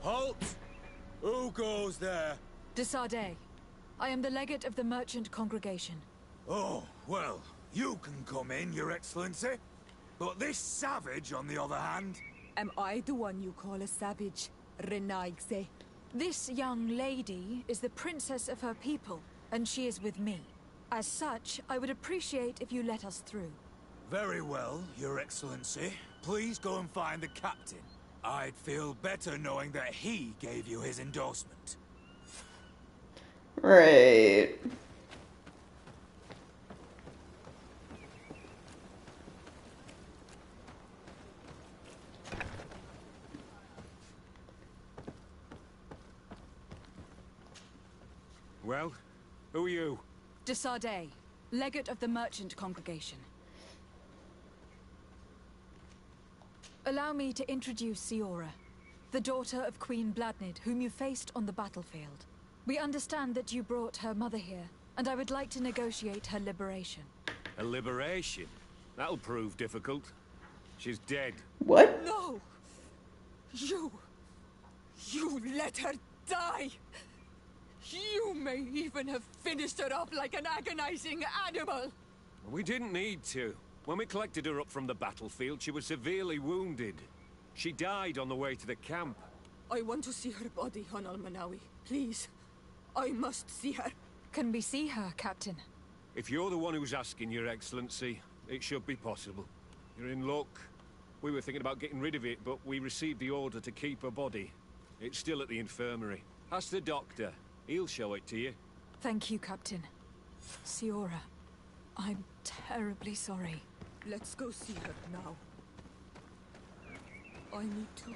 Halt! Who goes there? De Sardet. I am the legate of the merchant congregation. Oh, well, you can come in, Your Excellency. But this savage, on the other hand... Am I the one you call a savage, Renaigse? This young lady is the princess of her people, and she is with me. As such, I would appreciate if you let us through. Very well, Your Excellency. Please go and find the captain. I'd feel better knowing that he gave you his endorsement. Right. Well, who are you? De Sardet, legate of the merchant congregation. Allow me to introduce Siora, the daughter of Queen Bladnid, whom you faced on the battlefield. We understand that you brought her mother here, and I would like to negotiate her liberation. A liberation? That'll prove difficult. She's dead. What? No! You let her die! You may even have finished her off like an agonizing animal! We didn't need to. When we collected her up from the battlefield, she was severely wounded. She died on the way to the camp. I want to see her body, on Al-Manawi. Please. I must see her. Can we see her, Captain? If you're the one who's asking, Your Excellency, it should be possible. You're in luck. We were thinking about getting rid of it, but we received the order to keep her body. It's still at the infirmary. Ask the doctor. He'll show it to you. Thank you, Captain. Siora, I'm terribly sorry. Let's go see her now. I need to.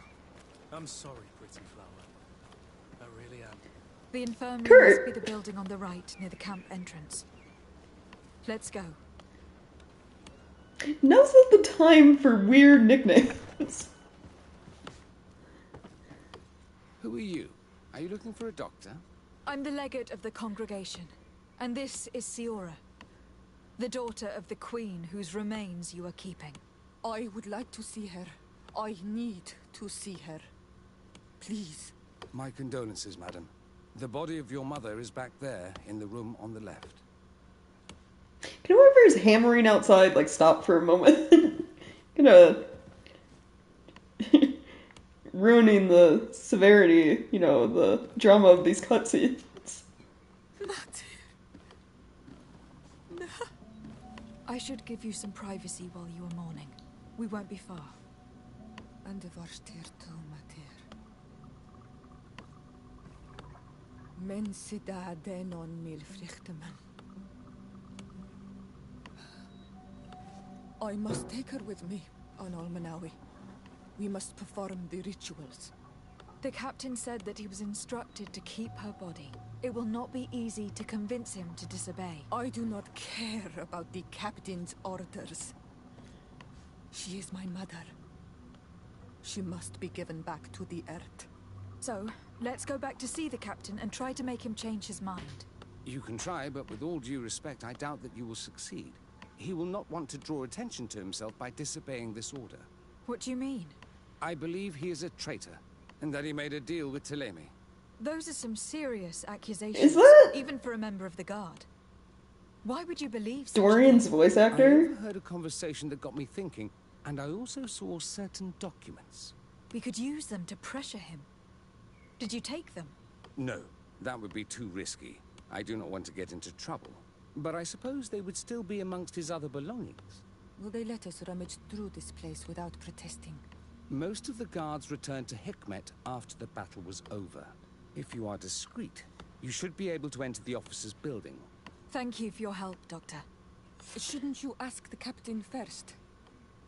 I'm sorry, pretty flower. I really am. The infirmary Kurt. must be the building on the right, near the camp entrance. Let's go. Now's not the time for weird nicknames. Who are you? Are you looking for a doctor? I'm the legate of the congregation, and this is Siora, the daughter of the queen whose remains you are keeping. I would like to see her. I need to see her. Please. My condolences, madam. The body of your mother is back there, in the room on the left. Can whoever's hammering outside, like, stop for a moment? Gonna... ruining the severity, you know, the drama of these cutscenes. I should give you some privacy while you are mourning. We won't be far. And the Varstir to Mater. Men sida denon milfrichteman. I must take her with me on Al-Manawi. We must perform the rituals. The captain said that he was instructed to keep her body. It will not be easy to convince him to disobey. I do not care about the captain's orders. She is my mother. She must be given back to the earth. So, let's go back to see the captain and try to make him change his mind. You can try, but with all due respect, I doubt that you will succeed. He will not want to draw attention to himself by disobeying this order. What do you mean? I believe he is a traitor, and that he made a deal with Thélème. Those are some serious accusations, Is that even for a member of the guard. Why would you believe such Dorian's things? voice I actor? overheard a conversation that got me thinking, and I also saw certain documents. We could use them to pressure him. Did you take them? No, that would be too risky. I do not want to get into trouble. But I suppose they would still be amongst his other belongings. Will they let us rummage through this place without protesting? Most of the guards returned to Hikmet after the battle was over. If you are discreet, you should be able to enter the officer's building. Thank you for your help, Doctor. Shouldn't you ask the captain first?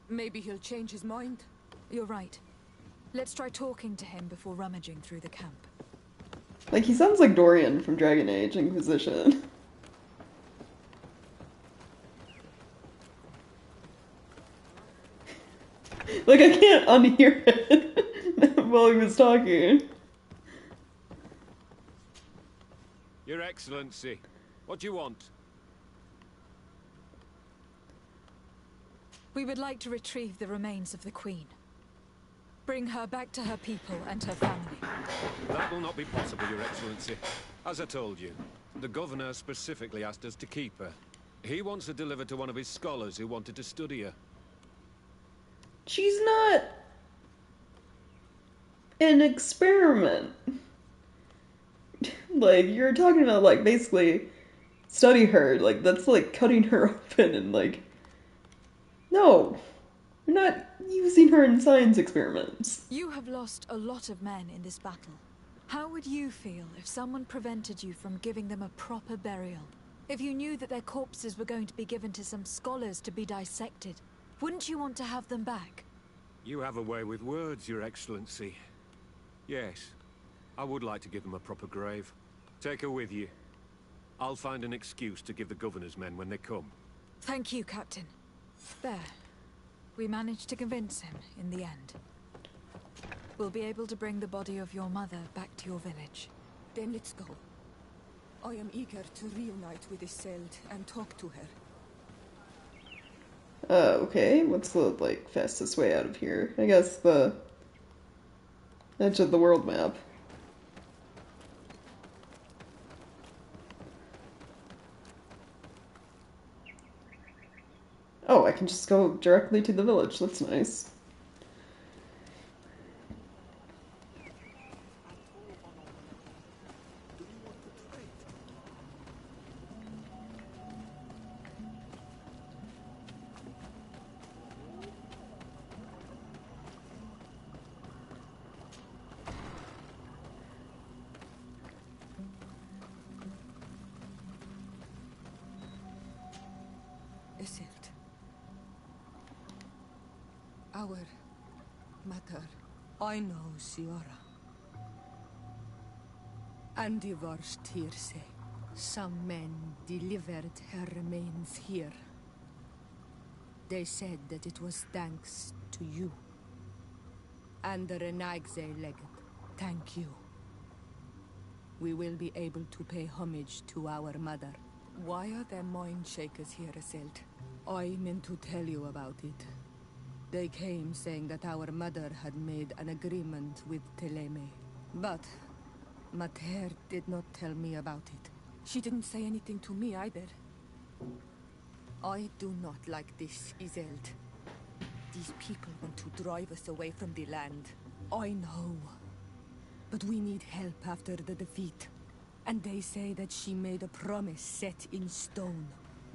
Maybe he'll change his mind. You're right. Let's try talking to him before rummaging through the camp. Like, he sounds like Dorian from Dragon Age Inquisition. Like, I can't unhear it while he was talking. Your Excellency, what do you want? We would like to retrieve the remains of the Queen. Bring her back to her people and her family. That will not be possible, Your Excellency. As I told you, the Governor specifically asked us to keep her. He wants her delivered to one of his scholars who wanted to study her. She's not an experiment. Like, you're talking about, like, basically study her. Like, that's like cutting her open and, like, No, we're not using her in science experiments. You have lost a lot of men in this battle. How would you feel if someone prevented you from giving them a proper burial? If you knew that their corpses were going to be given to some scholars to be dissected, wouldn't you want to have them back? You have a way with words, Your Excellency. Yes, I would like to give them a proper grave. Take her with you. I'll find an excuse to give the Governor's men when they come. Thank you, Captain. There. We managed to convince him in the end. We'll be able to bring the body of your mother back to your village. Then let's go. I am eager to reunite with Iseult and talk to her. Okay, what's the, like, fastest way out of here? I guess the edge of the world map. Oh, I can just go directly to the village. That's nice. Iseult. Our mother. I know, Siora. And the worst here say, some men delivered her remains here. They said that it was thanks to you. And the Renagze legate, thank you. We will be able to pay homage to our mother. Why are there mind shakers here, Iseult? I meant to tell you about it. They came saying that our mother had made an agreement with Teleme. But Mater did not tell me about it. She didn't say anything to me either. I do not like this, Iseult. These people want to drive us away from the land. I know. But we need help after the defeat. And they say that she made a promise set in stone.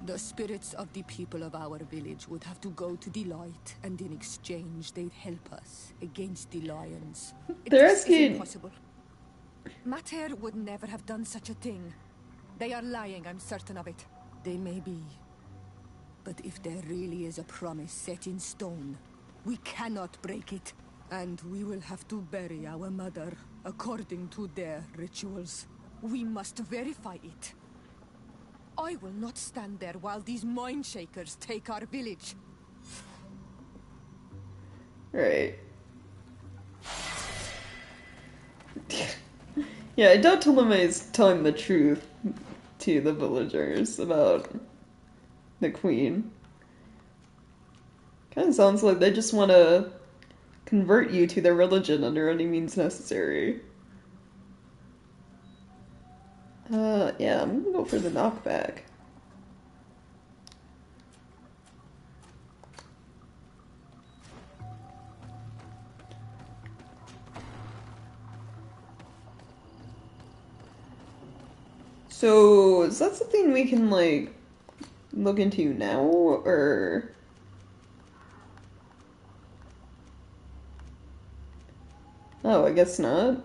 The spirits of the people of our village would have to go to the light, and in exchange they'd help us against the lions. They're This asking... is impossible. Mater would never have done such a thing. They are lying, I'm certain of it. They may be. But if there really is a promise set in stone, we cannot break it. And we will have to bury our mother according to their rituals. We must verify it. I will not stand there while these mind shakers take our village. Right. Yeah, I doubt Teleme is telling the truth to the villagers about the queen. Kind of sounds like they just want to convert you to their religion under any means necessary. Yeah, I'm gonna go for the knockback. So, is that something we can, like, look into now, or... Oh, I guess not.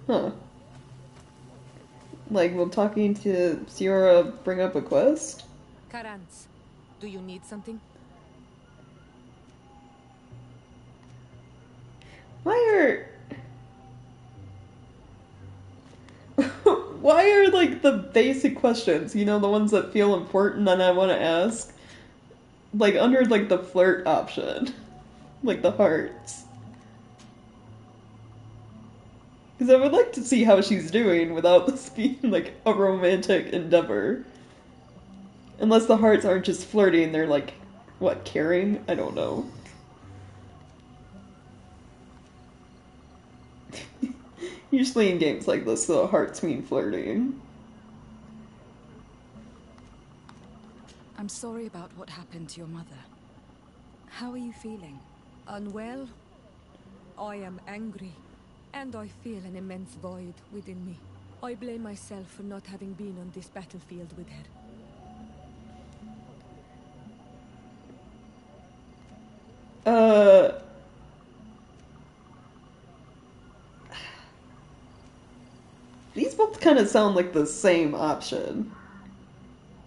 Huh. Like, will talking to Siora bring up a quest? Karans, do you need something? Why are, like, the basic questions, you know, the ones that feel important and I want to ask, like, under, like, the flirt option? Like, the hearts. Because I would like to see how she's doing without this being, like, a romantic endeavor. Unless the hearts aren't just flirting, they're, like, what, caring? I don't know. Usually in games like this, the hearts mean flirting. I'm sorry about what happened to your mother. How are you feeling? Unwell? I am angry, and I feel an immense void within me. I blame myself for not having been on this battlefield with her. These both kind of sound like the same option.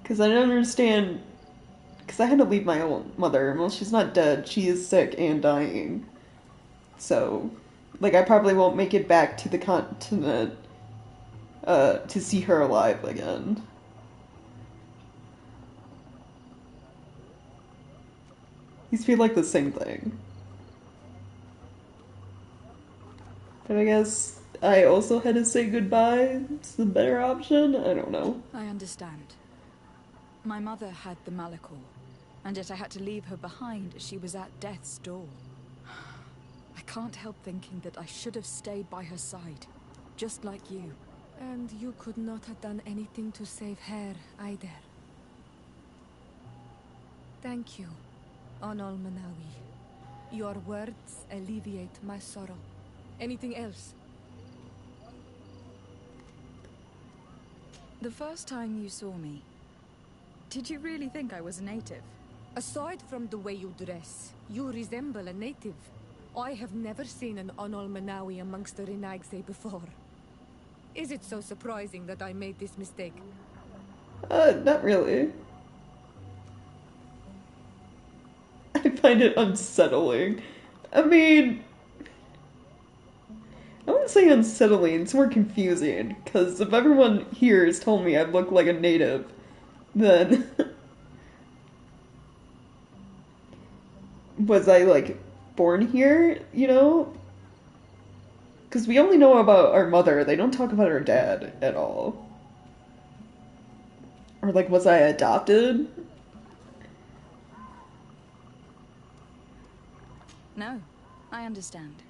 Because I don't understand. Because I had to leave my own mother. Well, she's not dead. She is sick and dying. So, like, I probably won't make it back to the continent to see her alive again. These feel like the same thing. But I guess I also had to say goodbye. It's the better option? I don't know. I understand. My mother had the Malachor, and yet I had to leave her behind as she was at death's door. I can't help thinking that I should have stayed by her side, just like you. And you could not have done anything to save her either. Thank you, Onol Manawi. Your words alleviate my sorrow. Anything else? The first time you saw me, did you really think I was a native? Aside from the way you dress, you resemble a native. I have never seen an Onol Manawi amongst the Renaigse before. Is it so surprising that I made this mistake? Not really. I find it unsettling. I mean, I wouldn't say unsettling, it's more confusing, because if everyone here has told me I look like a native, then was I, like, born here, you know? Because we only know about our mother, they don't talk about our dad at all. Or, like, was I adopted? No, I understand.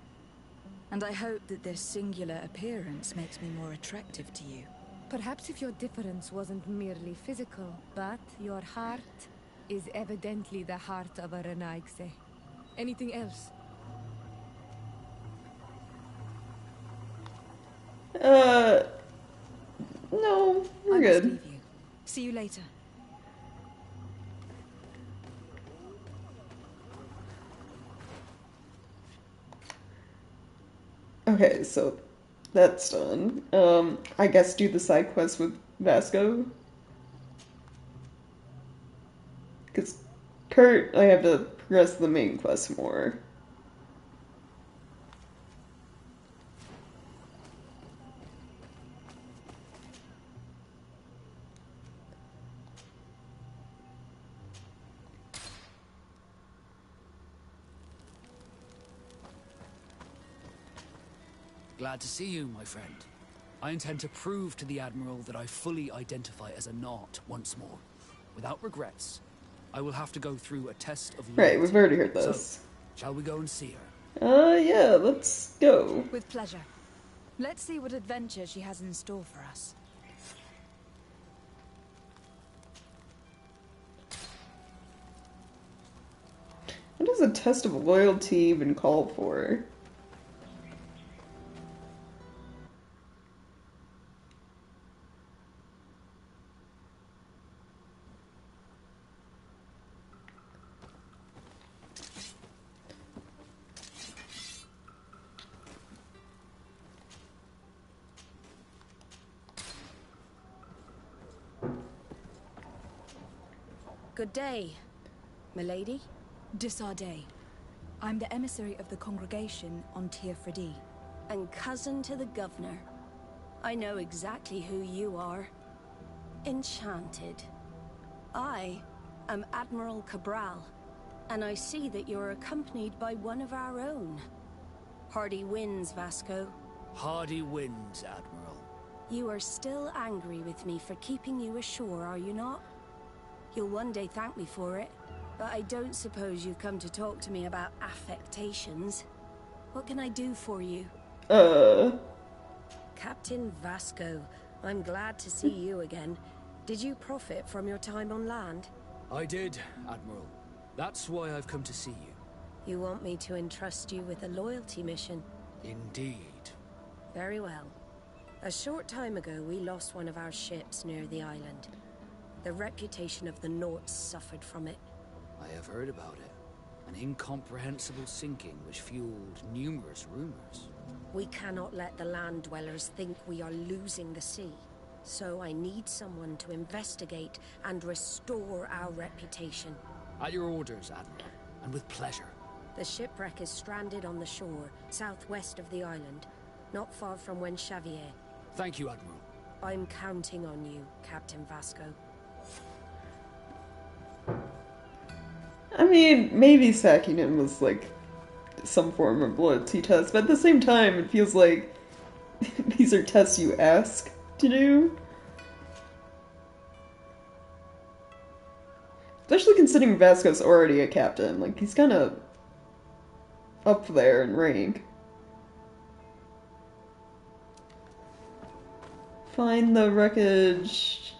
And I hope that this singular appearance makes me more attractive to you. Perhaps if your difference wasn't merely physical, but your heart is evidently the heart of a Renaigse. Anything else? No, we're I must good. leave you. See you later. Okay, so that's done. I guess do the side quest with Vasco. Because Kurt, I have to progress the main quest more. Glad to see you, my friend. I intend to prove to the Admiral that I fully identify as a Knot once more. Without regrets, I will have to go through a test of loyalty. Right, we've already heard this. So, shall we go and see her? Yeah, let's go. With pleasure. Let's see what adventure she has in store for us. What does a test of loyalty even call for? Good day, milady. Desardet. I'm the emissary of the congregation on Tir-Fredi. And cousin to the governor. I know exactly who you are. Enchanted. I am Admiral Cabral, and I see that you're accompanied by one of our own. Hardy winds, Vasco. Hardy winds, Admiral. You are still angry with me for keeping you ashore, are you not? You'll one day thank me for it, but I don't suppose you've come to talk to me about affectations. What can I do for you? Captain Vasco, I'm glad to see you again. Did you profit from your time on land? I did, Admiral. That's why I've come to see you. You want me to entrust you with a loyalty mission? Indeed. Very well. A short time ago, we lost one of our ships near the island. The reputation of the Norts suffered from it. I have heard about it. An incomprehensible sinking which fueled numerous rumors. We cannot let the land dwellers think we are losing the sea. So I need someone to investigate and restore our reputation. At your orders, Admiral, and with pleasure. The shipwreck is stranded on the shore, southwest of the island, not far from Xavier. Thank you, Admiral. I'm counting on you, Captain Vasco. I mean, maybe sacking him was like some form of loyalty test, but at the same time, it feels like these are tests you ask to do. Especially considering Vasco's already a captain, like he's kind of up there in rank. Find the wreckage.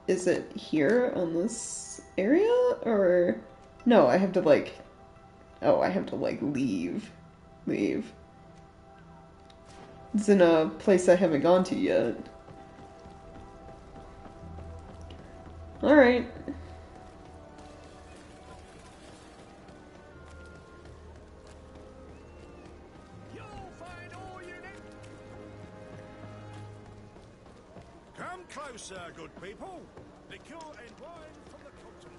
Is it here on this area? Or... No, I have to like... Oh, I have to like leave. It's in a place I haven't gone to yet. Alright. Come closer, good people. Liqueur and wine from the continent.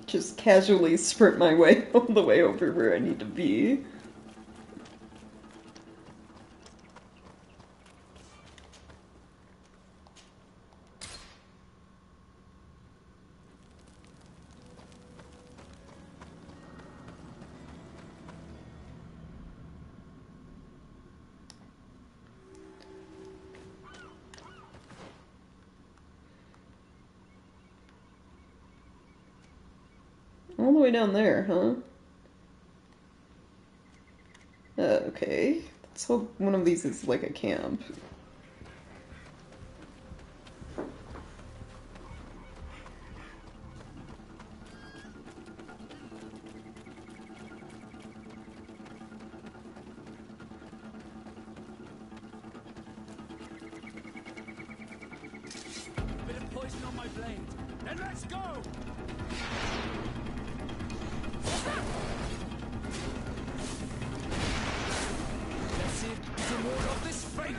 Just casually sprint my way all the way over where I need to be. All the way down there, huh? Okay. Let's hope one of these is like a camp. Bit of poison on my blade. Then let's go! Let's see if we can ward off this fate!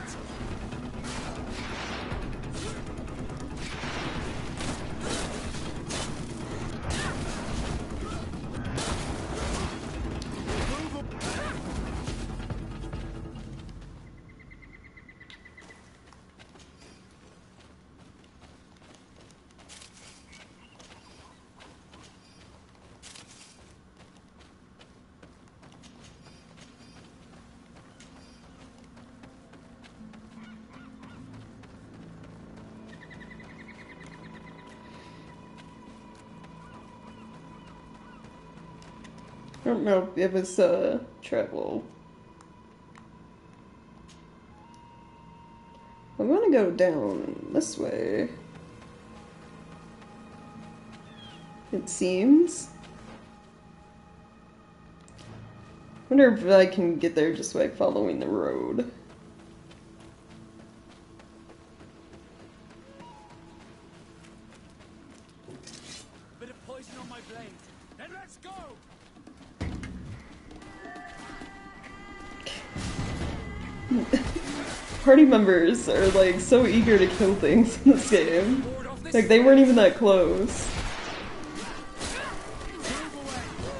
I don't know if it's travel. I'm gonna go down this way. It seems. Wonder if I can get there just by following the road. Bit of poison on my blade. Then let's go! Party members are like so eager to kill things in this game. Like they weren't even that close.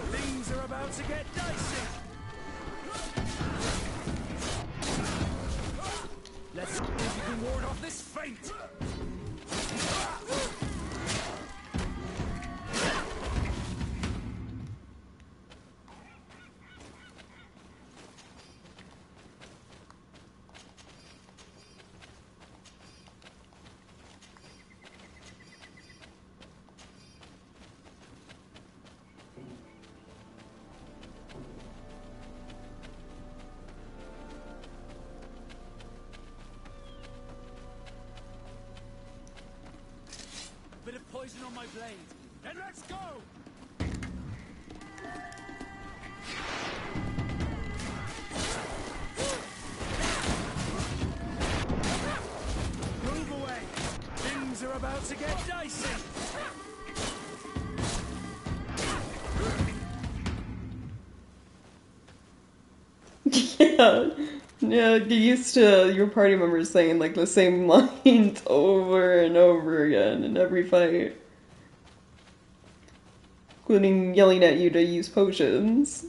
Things are about to get dicey. Let's see if you can ward off poison on my blade. And let's go! Move away! Things are about to get dicey! Yeah. Yeah, get used to your party members saying like the same lines over and over again in every fight. Including yelling at you to use potions.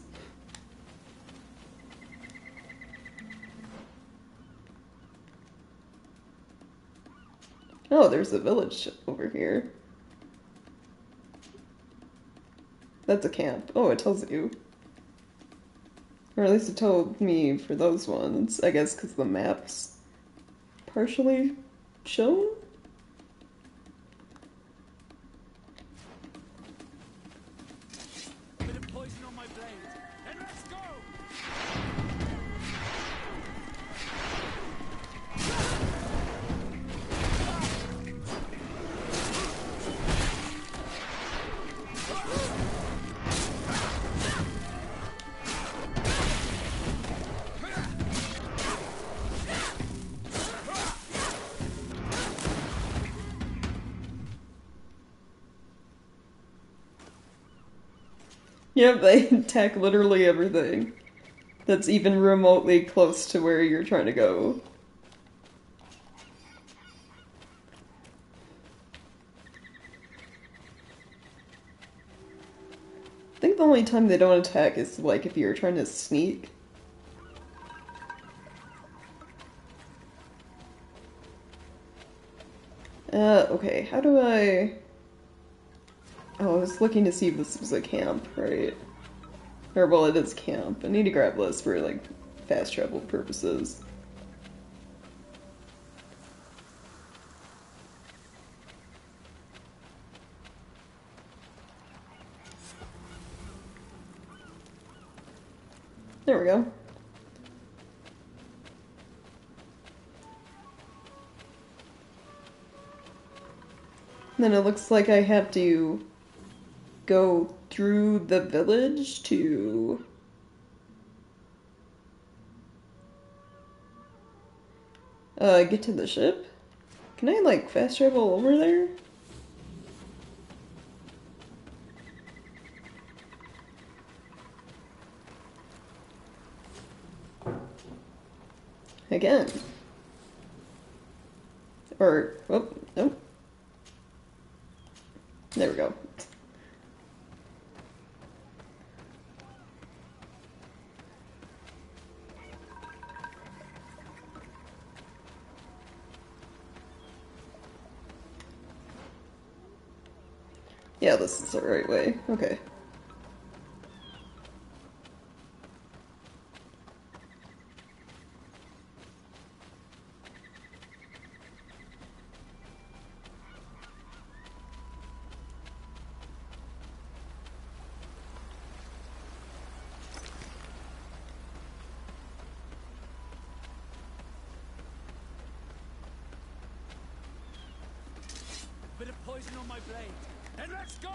Oh, there's a village over here. That's a camp. Oh, it tells you. Or at least it told me for those ones. I guess because the map's partially shown? Bit of poison on my blade. And let's go! Yep, they attack literally everything that's even remotely close to where you're trying to go. I think the only time they don't attack is like if you're trying to sneak. Okay, how do I... Oh, I was looking to see if this was a camp, right? Or, well, it is camp. I need to grab this for, like, fast travel purposes. There we go. Then it looks like I have to go through the village to... get to the ship? Can I, like, fast travel over there? Again. Or, oh, nope. There we go. Yeah, this is the right way. Okay. Bit of poison on my blade. And let's go!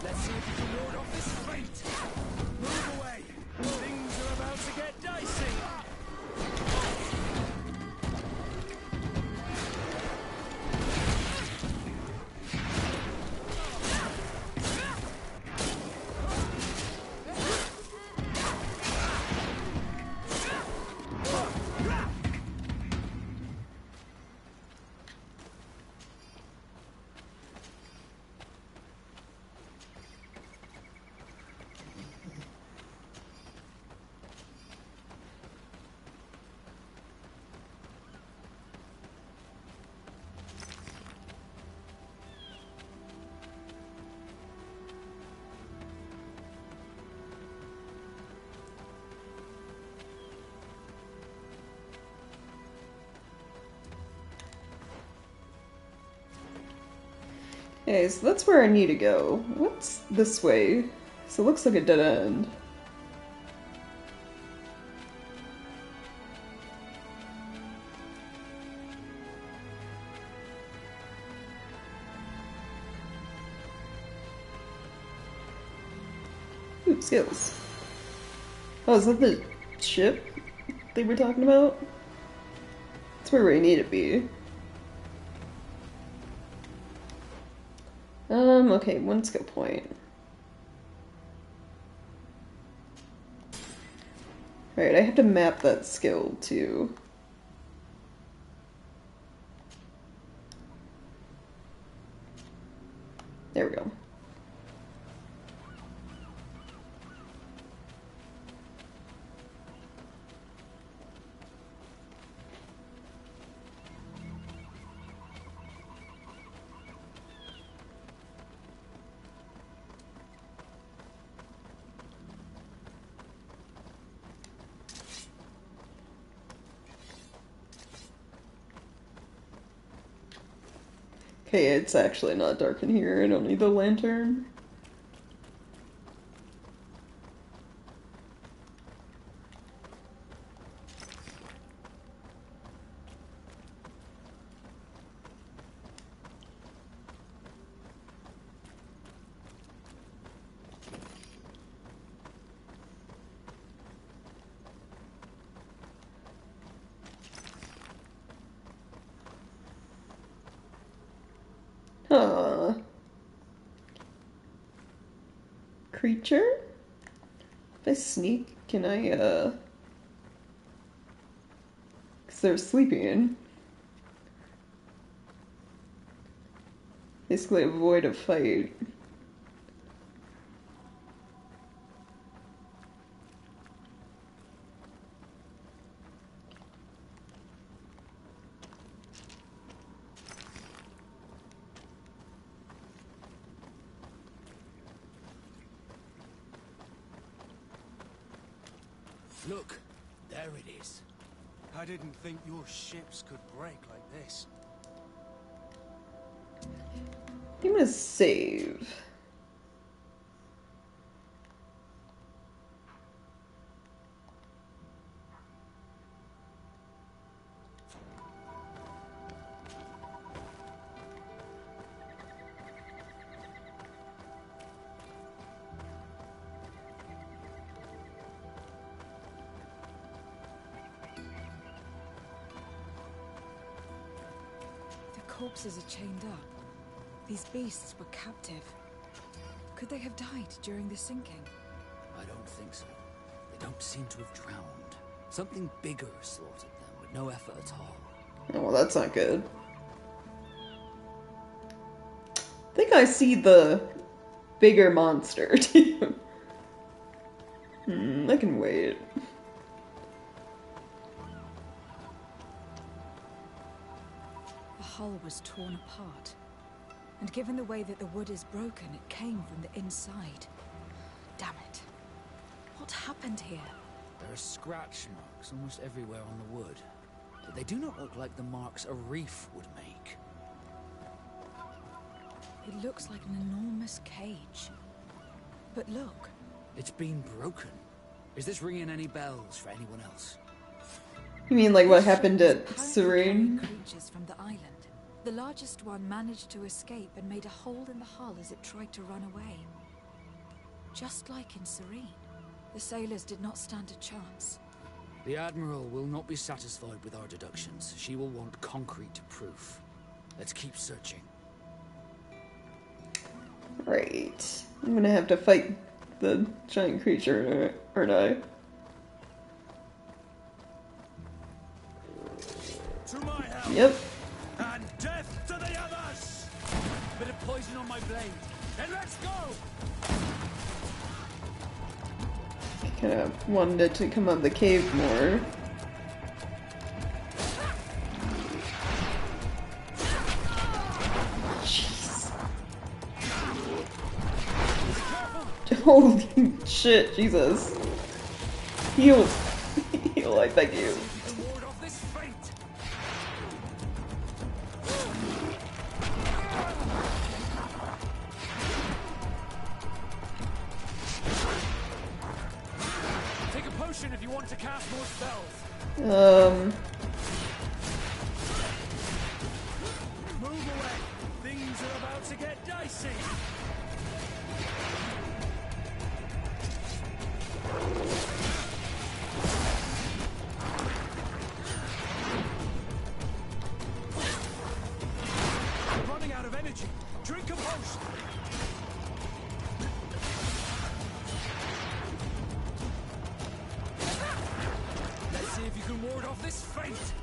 Let's see if you can ward off this fate! Move away! Things are about to get dicey! Okay, so that's where I need to go. What's this way? So it looks like a dead end. Ooh, skills. Oh, is that the ship they were talking about? That's where we need to be. Okay, 1 skill point. Alright, I have to map that skill too. There we go. Okay, it's actually not dark in here. I don't need the lantern. Huh. Creature? If I sneak, can I, Because they're sleeping. Basically avoid a fight. Look, there it is. I didn't think your ships could break like this. I'm gonna save. Corpses are chained up. These beasts were captive. Could they have died during the sinking? I don't think so. They don't seem to have drowned. Something bigger slaughtered them with no effort at all. Oh, well, that's not good. I think I see the bigger monster, too. I can wait. The hull was torn apart. And given the way that the wood is broken, it came from the inside. Damn it. What happened here? There are scratch marks almost everywhere on the wood. But they do not look like the marks a reef would make. It looks like an enormous cage. But look. It's been broken. Is this ringing any bells for anyone else? You mean like what happened at Serene? Creatures from the island. The largest one managed to escape and made a hole in the hull as it tried to run away. Just like in Serene. The sailors did not stand a chance. The Admiral will not be satisfied with our deductions. She will want concrete proof. Let's keep searching. Right. I'm gonna have to fight the giant creature, aren't I? To my help. Yep. And death to the others! Bit of poison on my blade. And let's go! Kind of wanted it to come out of the cave more. Jeez. Holy shit, Jesus. Heal. Heal, I beg you. If you want to cast more spells. Move away. Things are about to get dicey. Running out of energy. Drink a potion. Let's see if you can ward off this fate.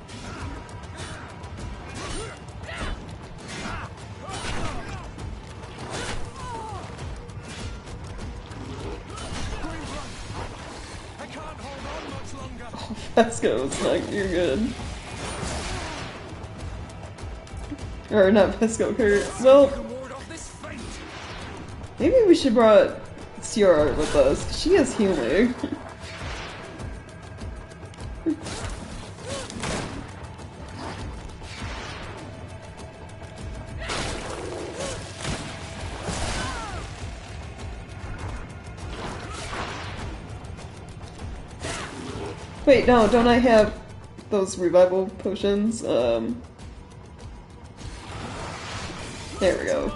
I can't hold on much longer. Fesco, it's not, you're good. Or not Fesco, Kurt. Well, maybe we should brought Ciara with us, 'cause she has healing. Wait, no, don't I have those revival potions? There we go.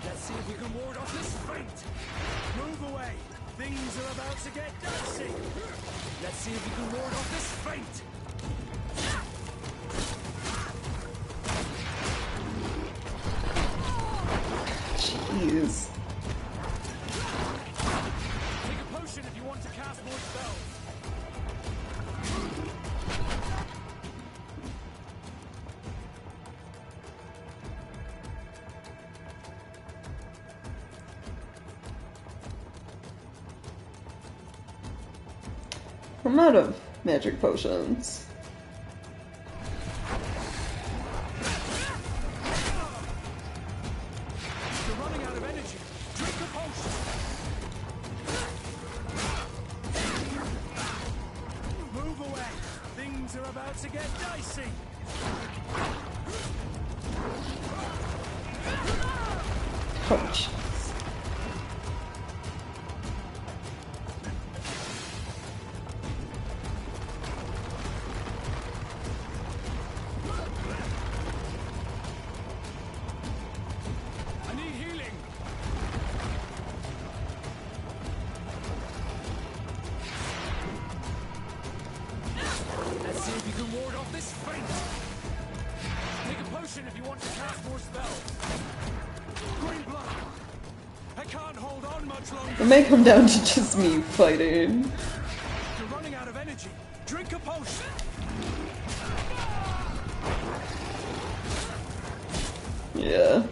Let's see if you can ward off this fate. Move away. Things are about to get dicey. Let's see if you can ward off this fate. Jeez. Take a potion if you want to cast more spells. I'm out of magic potions. You're running out of energy. Drink a potion. Move away. Things are about to get dicey. Ouch. I need healing. Let's see if you can ward off this fate. Take a potion if you want to cast more spells. Green blood. I can't hold on much longer. It may come down to just me fighting. You're running out of energy. Drink a potion. Yeah.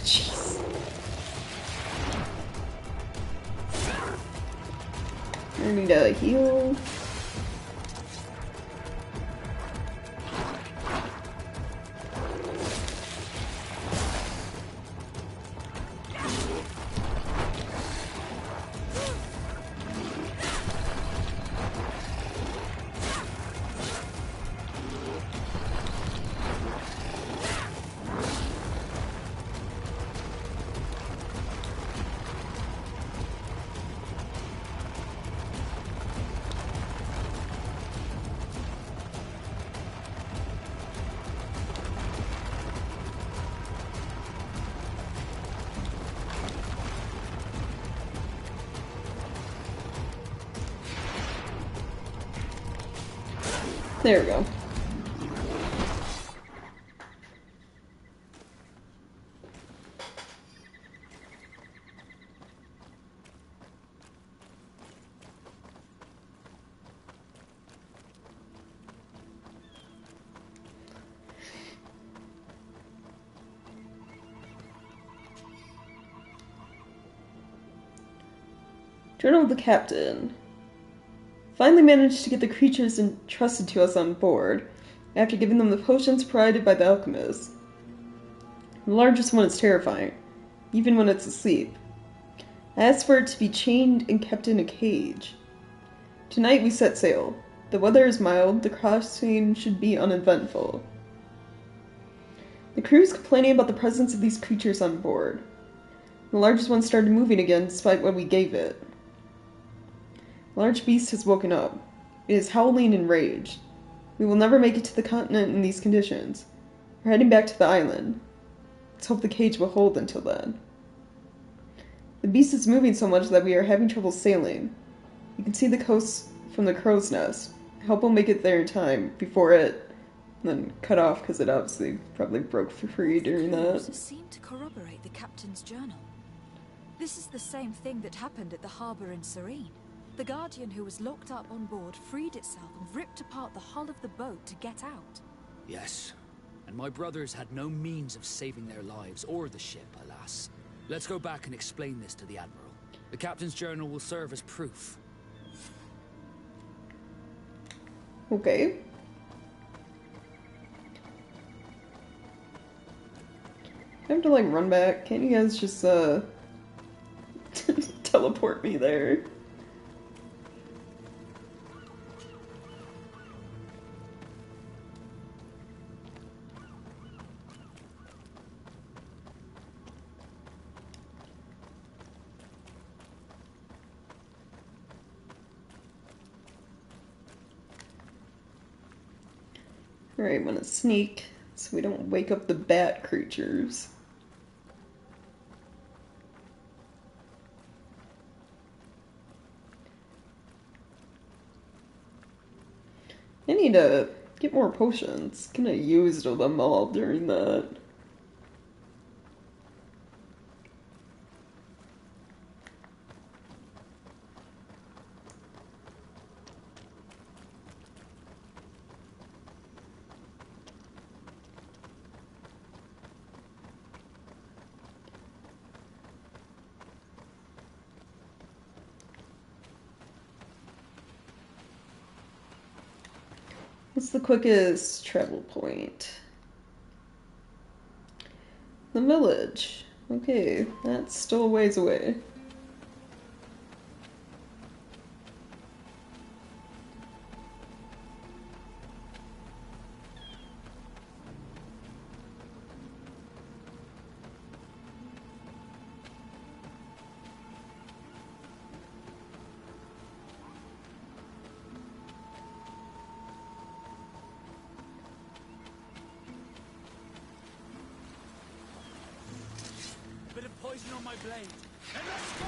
Jeez. I need to heal. There we go. Journal of the Captain. Finally managed to get the creatures entrusted to us on board, after giving them the potions provided by the alchemist. The largest one is terrifying, even when it's asleep. I asked for it to be chained and kept in a cage. Tonight we set sail. The weather is mild, the crossing should be uneventful. The crew is complaining about the presence of these creatures on board. The largest one started moving again despite what we gave it. The large beast has woken up. It is howling in rage. We will never make it to the continent in these conditions. We're heading back to the island. Let's hope the cage will hold until then. The beast is moving so much that we are having trouble sailing. You can see the coast from the crow's nest. I hope we'll make it there in time before it then cut off because it obviously probably broke free during that. Seem to corroborate the captain's journal. This is the same thing that happened at the harbour in Serene. The Guardian who was locked up on board freed itself and ripped apart the hull of the boat to get out. Yes, and my brothers had no means of saving their lives or the ship, alas. Let's go back and explain this to the Admiral. The captain's journal will serve as proof. Okay. I have to like run back. Can't you guys just teleport me there? Alright, I'm gonna sneak so we don't wake up the bat creatures. I need to get more potions. Kinda used them all during that. What's the quickest travel point? The village. Okay, that's still a ways away. Bit of poison on my blade. And let's go!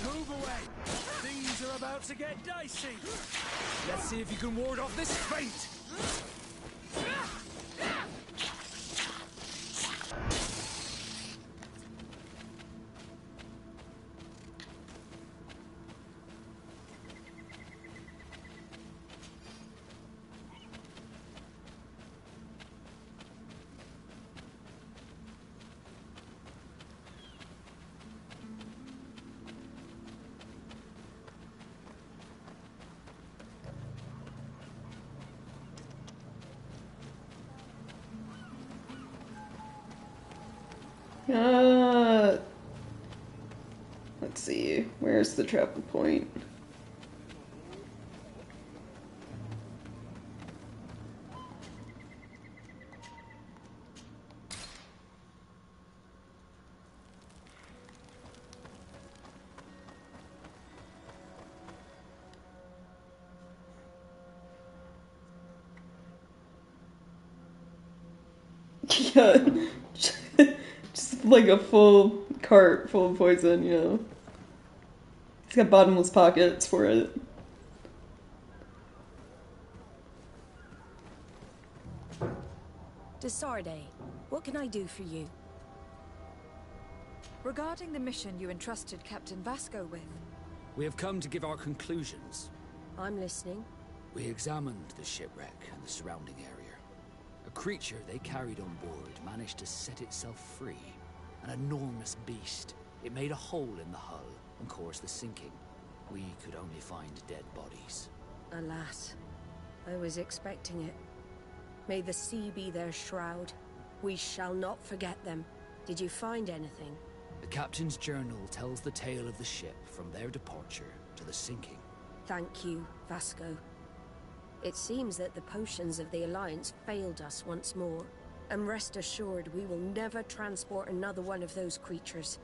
Move away! Things are about to get dicey! Let's see if you can ward off this fate! Let's see, where's the travel point? Yeah, just like a full cart full of poison, you know. It's got bottomless pockets for it. Desarde, what can I do for you? Regarding the mission you entrusted Captain Vasco with. We have come to give our conclusions. I'm listening. We examined the shipwreck and the surrounding area. A creature they carried on board managed to set itself free. An enormous beast. It made a hole in the hull and caused the sinking. We could only find dead bodies. Alas, I was expecting it. May the sea be their shroud. We shall not forget them. Did you find anything? The captain's journal tells the tale of the ship from their departure to the sinking. Thank you, Vasco. It seems that the potions of the Alliance failed us once more. And rest assured, we will never transport another one of those creatures.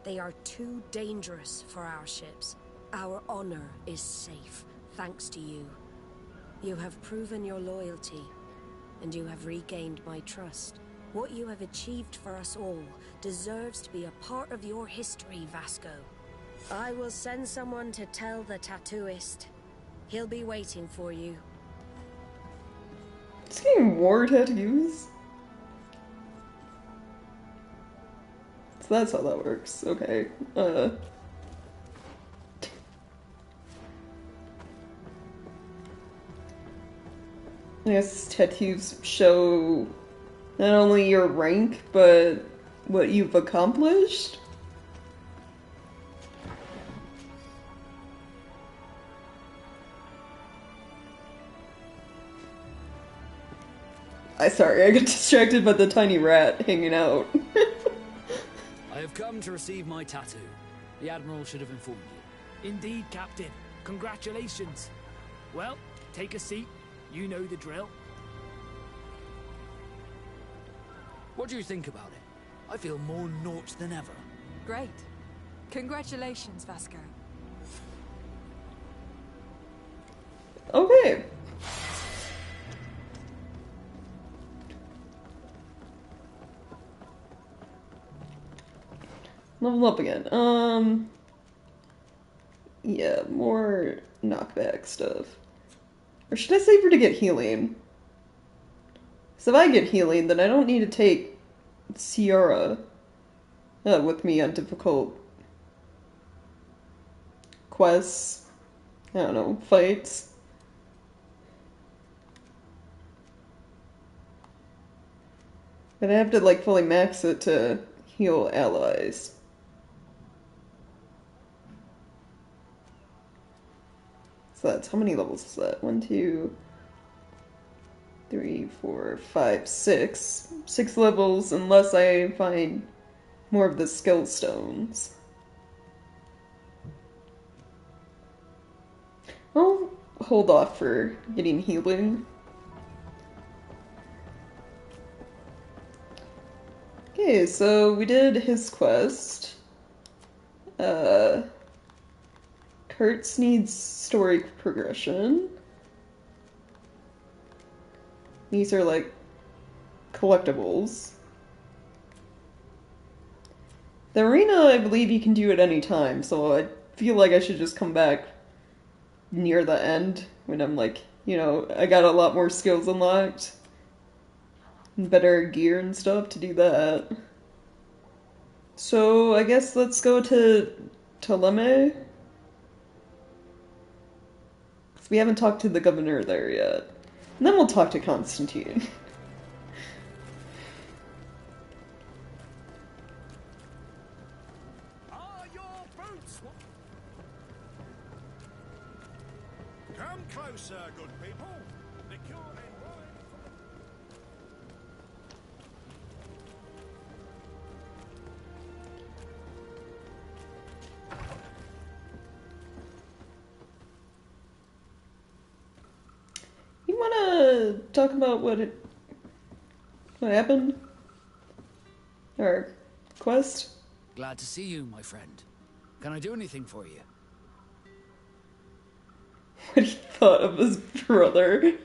They are too dangerous for our ships. Our honor is safe, thanks to you. You have proven your loyalty, and you have regained my trust. What you have achieved for us all deserves to be a part of your history, Vasco. I will send someone to tell the tattooist. He'll be waiting for you. It's getting more tattoos? So that's how that works. Okay. I guess tattoos show not only your rank, but what you've accomplished? Sorry, I got distracted by the tiny rat hanging out. I have come to receive my tattoo. The Admiral should have informed you. Indeed, Captain. Congratulations. Well, take a seat. You know the drill. What do you think about it? I feel more naught than ever. Great. Congratulations, Vasco. Okay. Level up again. Yeah, more knockback stuff. Or should I save her to get healing? So if I get healing, then I don't need to take Sierra with me on difficult quests. I don't know, fights. But I have to, like, fully max it to heal allies. So that's, how many levels is that? 1, 2, 3, 4, 5, 6. 6 levels unless I find more of the skill stones. I'll hold off for getting healing. Okay, so we did his quest. Kurtz needs story progression. These are like collectibles. The arena, I believe you can do at any time, so I feel like I should just come back near the end when I'm like, you know, I got a lot more skills unlocked. And better gear and stuff to do that. So I guess let's go to Ptolemy. We haven't talked to the governor there yet. And then we'll talk to Constantine. Come closer, good people. The cure You wanna talk about what happened? Our quest? Glad to see you, my friend. Can I do anything for you? What he thought of his brother.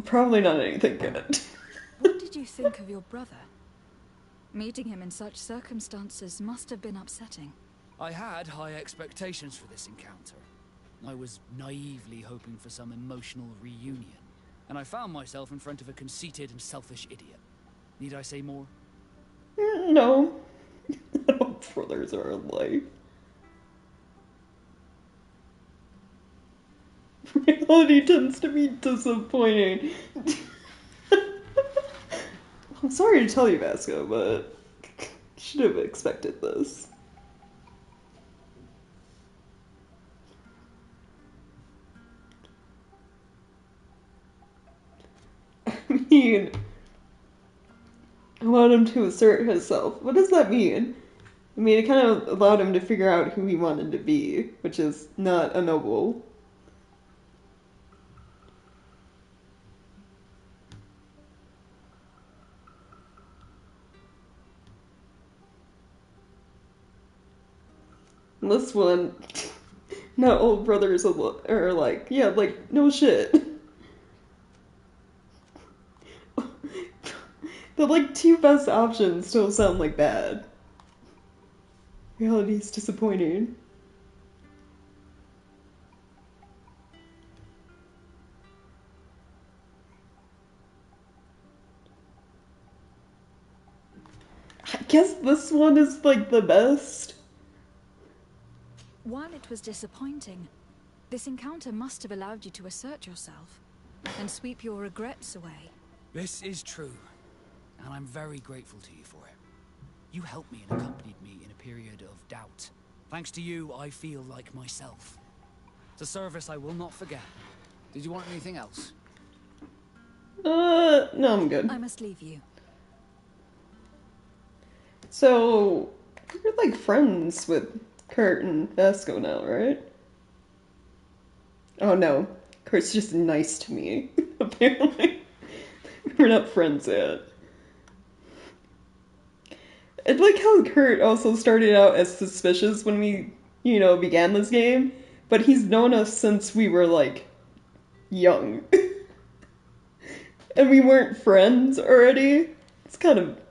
Probably not anything good. What did you think of your brother? Meeting him in such circumstances must have been upsetting. I had high expectations for this encounter. I was naively hoping for some emotional reunion, and I found myself in front of a conceited and selfish idiot. Need I say more? No. No brothers are alike. Reality tends to be disappointing. I'm sorry to tell you, Vasco, but you should have expected this. mean? Allowed him to assert himself. What does that mean? I mean, it kind of allowed him to figure out who he wanted to be, which is not a noble. This one, not all brothers are like, yeah, like, no shit. The, like, two best options still sound like bad. Reality's disappointing. I guess this one is, like, the best. While it was disappointing, this encounter must have allowed you to assert yourself and sweep your regrets away. This is true, and I'm very grateful to you for it. You helped me and accompanied me in a period of doubt. Thanks to you, I feel like myself. It's a service I will not forget. Did you want anything else? No, I'm good. I must leave you. So, you're like friends with Kurt and Vasco now, right? Oh no, Kurt's just nice to me, apparently. We're not friends yet. I like how Kurt also started out as suspicious when we, began this game, but he's known us since we were, like, young. And we weren't friends already. It's kind of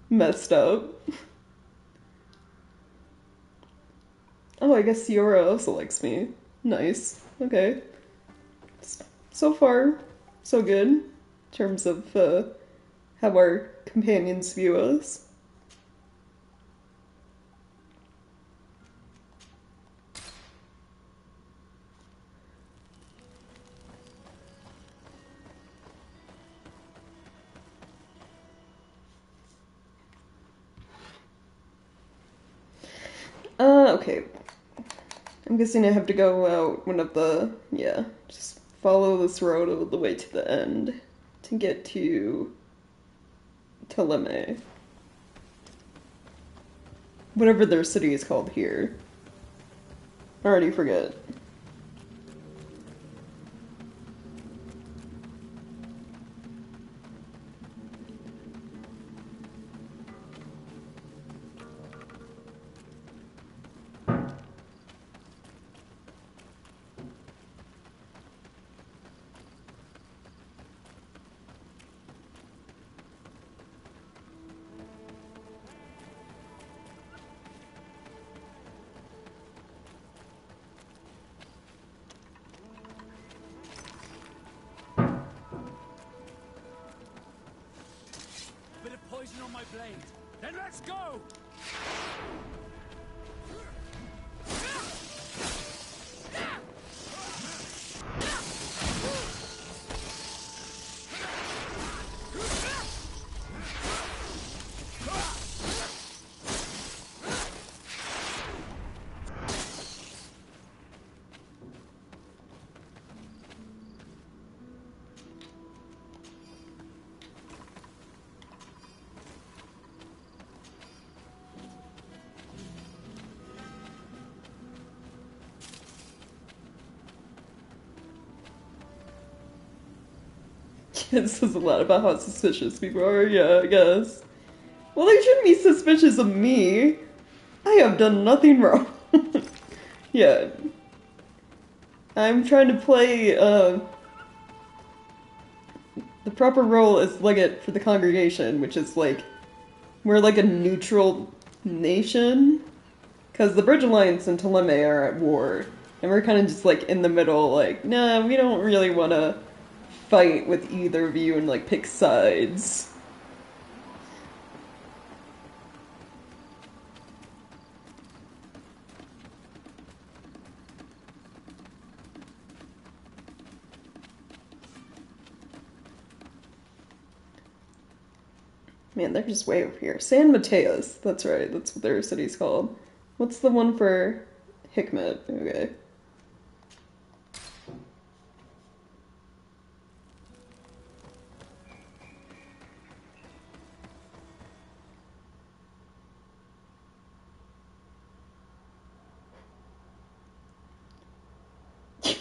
messed up. Oh, I guess Siora also likes me. Nice. Okay. So far, so good. In terms of how our companions view us. Okay. I'm guessing I have to go out one of the, just follow this road all the way to the end to get to Teleme. Whatever their city is called here. I already forget. Poison on my blade. Then let's go! It says a lot about how suspicious people are, yeah, I guess. Well, they shouldn't be suspicious of me. I have done nothing wrong. Yeah. I'm trying to play, the proper role is legate for the congregation, which is like, we're like a neutral nation. Because the Bridge Alliance and Teleme are at war. And we're kind of just like in the middle, like, nah, we don't really want to fight with either of you and like pick sides. Man, they're just way over here. San Mateos, that's right, that's what their city's called. What's the one for Hikmet? Okay.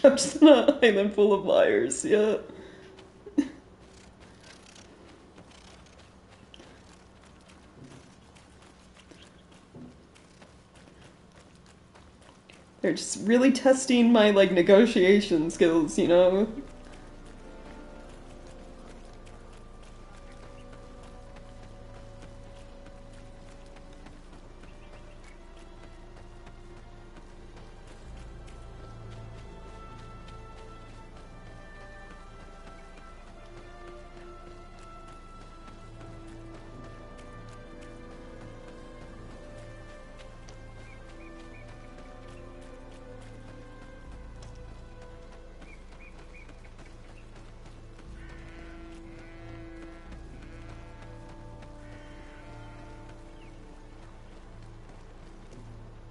kept on an island full of liars, yeah. They're just really testing my, like, negotiation skills, you know?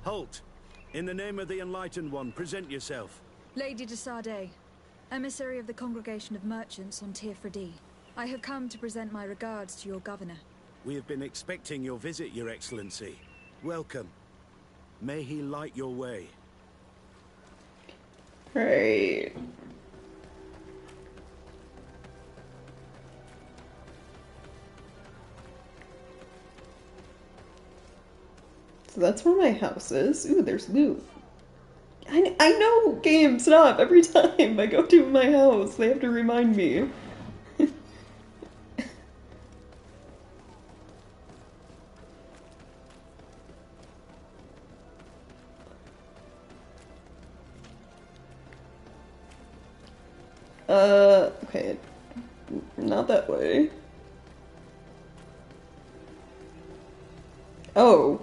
Halt! In the name of the Enlightened One, present yourself. Lady de Sardet, emissary of the Congregation of Merchants on Tirfredi. I have come to present my regards to your governor. We have been expecting your visit, Your Excellency. Welcome. May he light your way. Right. So that's where my house is. Ooh, there's loot. I know, game, stop. Every time I go to my house, they have to remind me. Okay. Not that way. Oh.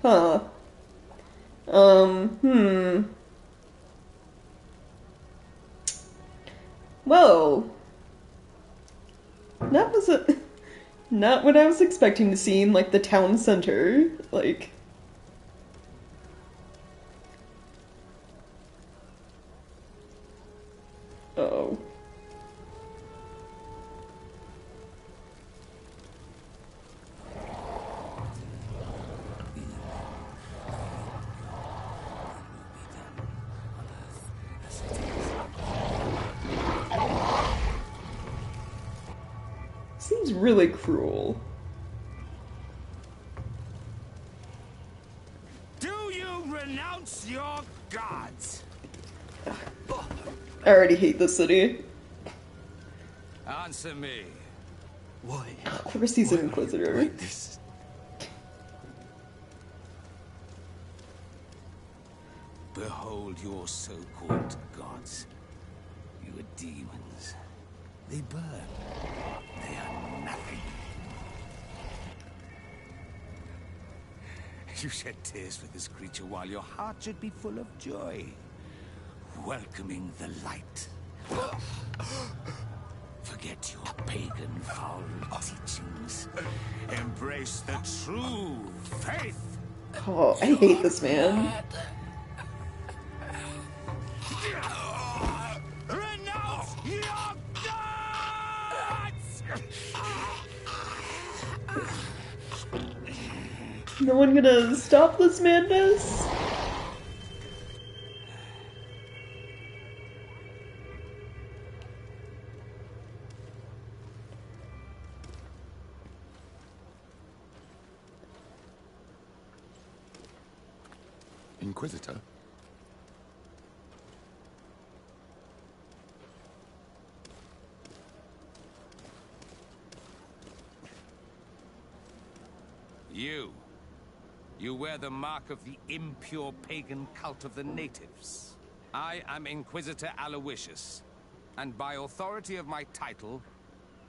Huh. Well. That was not what I was expecting to see in, like, the town center. Like... Uh-oh. Seems really cruel. Do you renounce your gods? I already hate this city. Answer me. Why? Of course he's an Inquisitor. Like this? Behold your so-called gods. You are demons. They burn. They are nothing. You shed tears for this creature while your heart should be full of joy. Welcoming the light. Forget your pagan foul teachings. Embrace the true faith. Oh, I hate this man. Renounce your gods! No one gonna stop this madness? Inquisitor? You wear the mark of the impure pagan cult of the natives. I am Inquisitor Aloysius, and by authority of my title,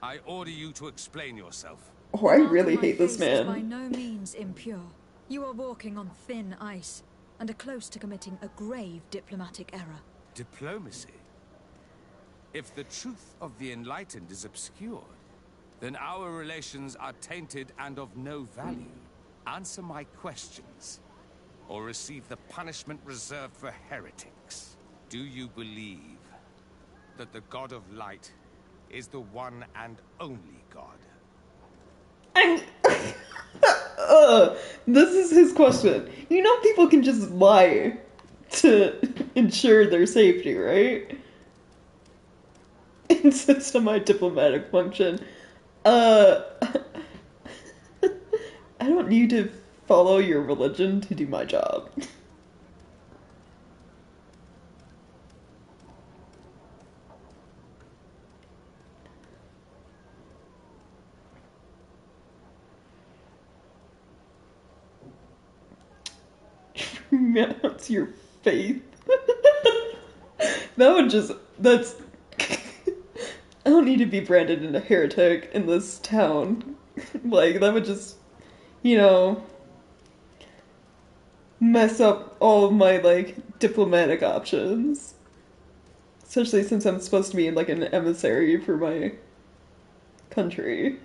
I order you to explain yourself. Oh, I really hate this man. By no means impure. You are walking on thin ice, and are close to committing a grave diplomatic error. Diplomacy? If the truth of the Enlightened is obscured, then our relations are tainted and of no value. Answer my questions, or receive the punishment reserved for heretics. Do you believe that the God of Light is the one and only God? This is his question. You know people can just lie to ensure their safety, right? Insist on my diplomatic function. I don't need to follow your religion to do my job. Renounce your faith. That's I don't need to be branded in a heretic in this town. Like, that would just, you know, mess up all of my, like, diplomatic options. Especially since I'm supposed to be, like, an emissary for my country.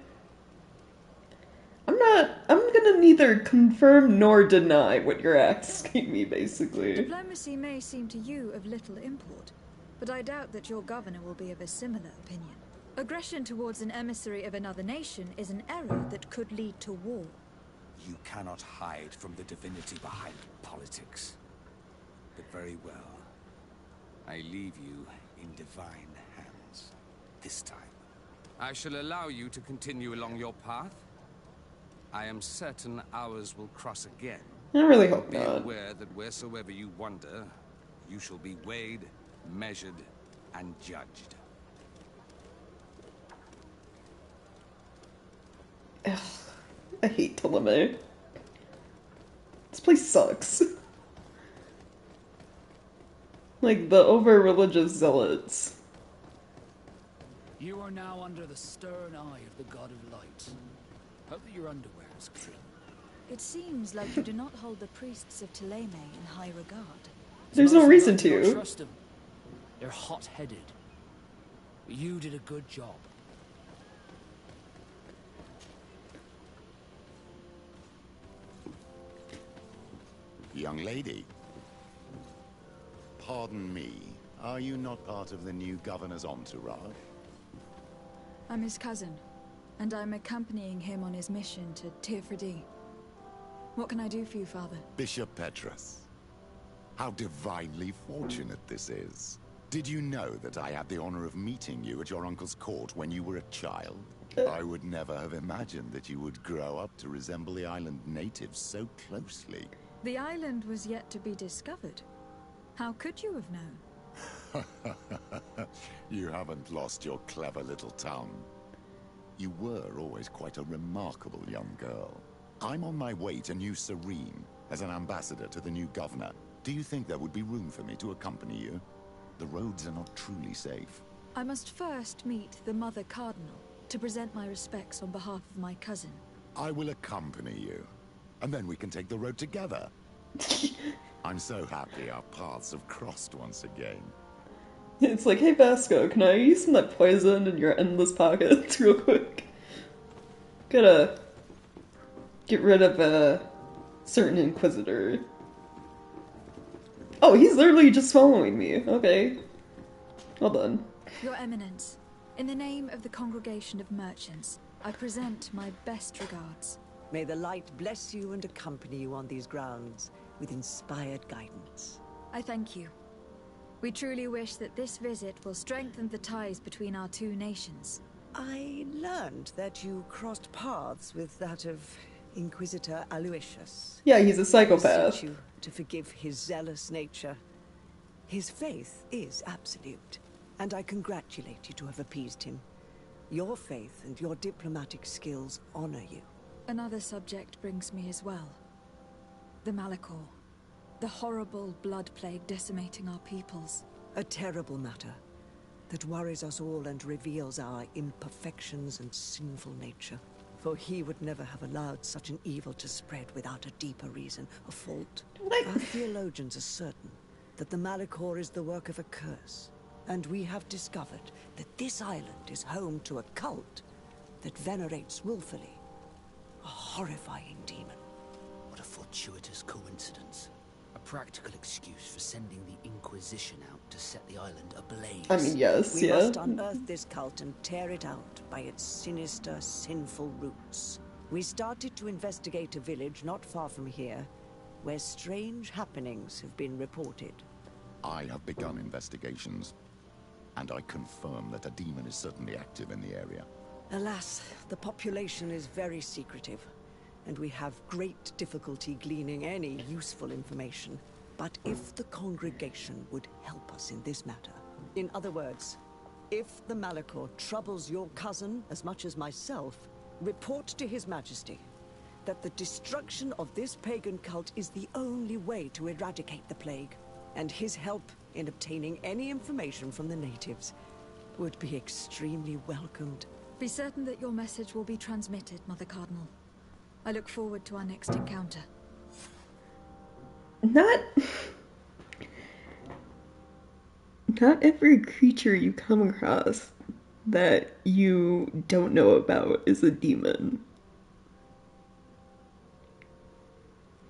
I'm gonna neither confirm nor deny what you're asking me, basically. Diplomacy may seem to you of little import, but I doubt that your governor will be of a similar opinion. Aggression towards an emissary of another nation is an error that could lead to war. You cannot hide from the divinity behind politics. But very well. I leave you in divine hands. This time. I shall allow you to continue along your path. I am certain ours will cross again. I really hope not. Be aware that wheresoever you wander, you shall be weighed, measured, and judged. Ugh, I hate Ptolemy. This place sucks. Like, the over-religious zealots. You are now under the stern eye of the God of Light. Hope that your underwear is clean. It seems like you do not hold the priests of Ptolemy in high regard. There's no reason I don't to. trust them. They're hot-headed. But you did a good job. Young lady. Pardon me, are you not part of the new governor's entourage? I'm his cousin, and I'm accompanying him on his mission to Tirfredi. What can I do for you, Father? Bishop Petrus. How divinely fortunate this is. Did you know that I had the honor of meeting you at your uncle's court when you were a child? I would never have imagined that you would grow up to resemble the island natives so closely. The island was yet to be discovered. How could you have known? You haven't lost your clever little tongue. You were always quite a remarkable young girl. I'm on my way to New Serene as an ambassador to the new governor. Do you think there would be room for me to accompany you? The roads are not truly safe. I must first meet the Mother Cardinal to present my respects on behalf of my cousin. I will accompany you, and then we can take the road together. I'm so happy our paths have crossed once again. It's like, hey Vasco, can I use some of that poison in your endless pockets real quick? Gotta get rid of a certain Inquisitor. Oh, he's literally just following me. Okay. Well done. Your Eminence, in the name of the Congregation of Merchants, I present my best regards. May the light bless you and accompany you on these grounds with inspired guidance. I thank you. We truly wish that this visit will strengthen the ties between our two nations. I learned that you crossed paths with that of Inquisitor Aloysius. Yeah, he's a I psychopath. beseech you to forgive his zealous nature. His faith is absolute, and I congratulate you to have appeased him. Your faith and your diplomatic skills honor you. Another subject brings me as well. The Malachor. The horrible blood plague decimating our peoples. A terrible matter that worries us all and reveals our imperfections and sinful nature. For he would never have allowed such an evil to spread without a deeper reason, a fault. Our theologians are certain that the Malachor is the work of a curse, and we have discovered that this island is home to a cult that venerates willfully a horrifying demon. What a fortuitous coincidence. A practical excuse for sending the Inquisition out to set the island ablaze. I mean, yes, We yeah. must unearth this cult and tear it out by its sinister, sinful roots. We started to investigate a village not far from here, where strange happenings have been reported. I have begun investigations, and I confirm that a demon is certainly active in the area. Alas, the population is very secretive, and we have great difficulty gleaning any useful information. But if the congregation would help us in this matter, in other words, if the Malachor troubles your cousin as much as myself, report to His Majesty that the destruction of this pagan cult is the only way to eradicate the plague, and his help in obtaining any information from the natives would be extremely welcomed. Be certain that your message will be transmitted, Mother Cardinal. I look forward to our next encounter. Not every creature you come across that you don't know about is a demon.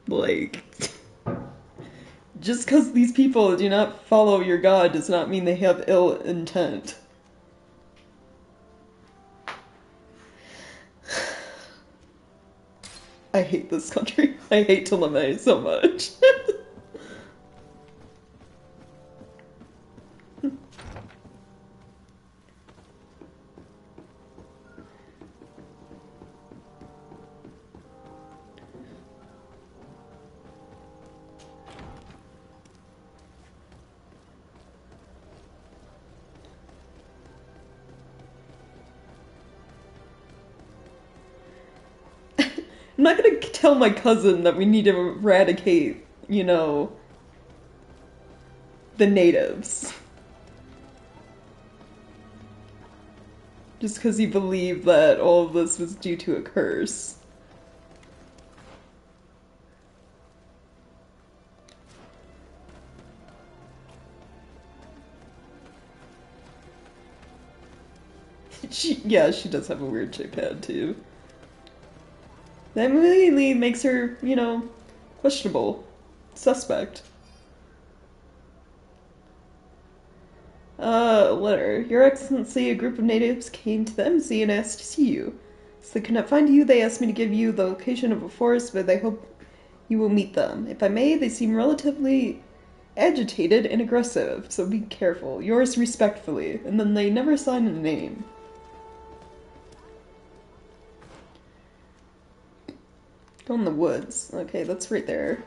Like, just because these people do not follow your god does not mean they have ill intent. I hate this country. I hate Telemay so much. I'm not gonna tell my cousin that we need to eradicate, you know, the natives. Just because he believed that all of this was due to a curse. Yeah, she does have a weird shape head, too. That immediately makes her, you know, questionable. Suspect. Letter. Your Excellency, a group of natives came to the embassy and asked to see you. As they could not find you, they asked me to give you the location of a forest where they hope you will meet them. If I may, they seem relatively agitated and aggressive, so be careful. Yours respectfully. And then they never sign a name. Go in the woods. Okay, that's right there.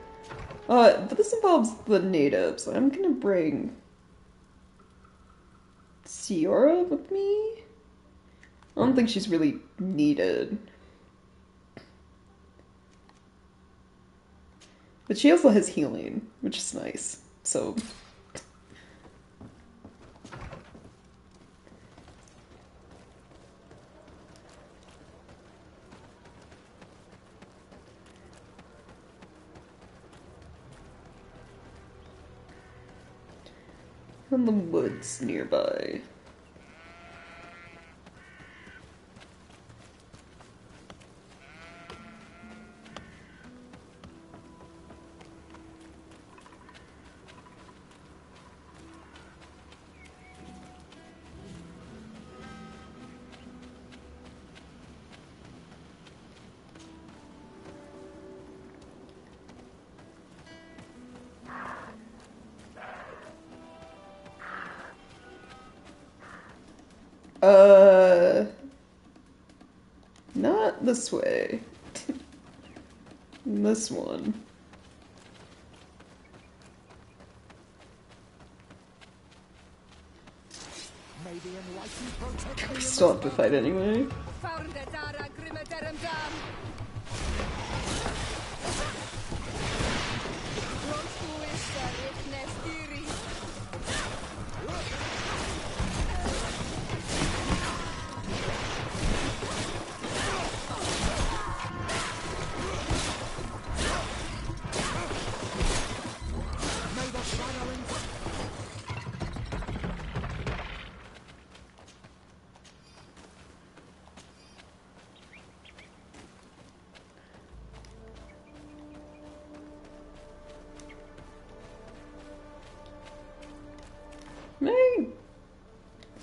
But this involves the natives. I'm gonna bring Ciora with me? I don't think she's really needed. But she also has healing, which is nice. So... in the woods nearby. Not this way. This one. We still have to fight anyway.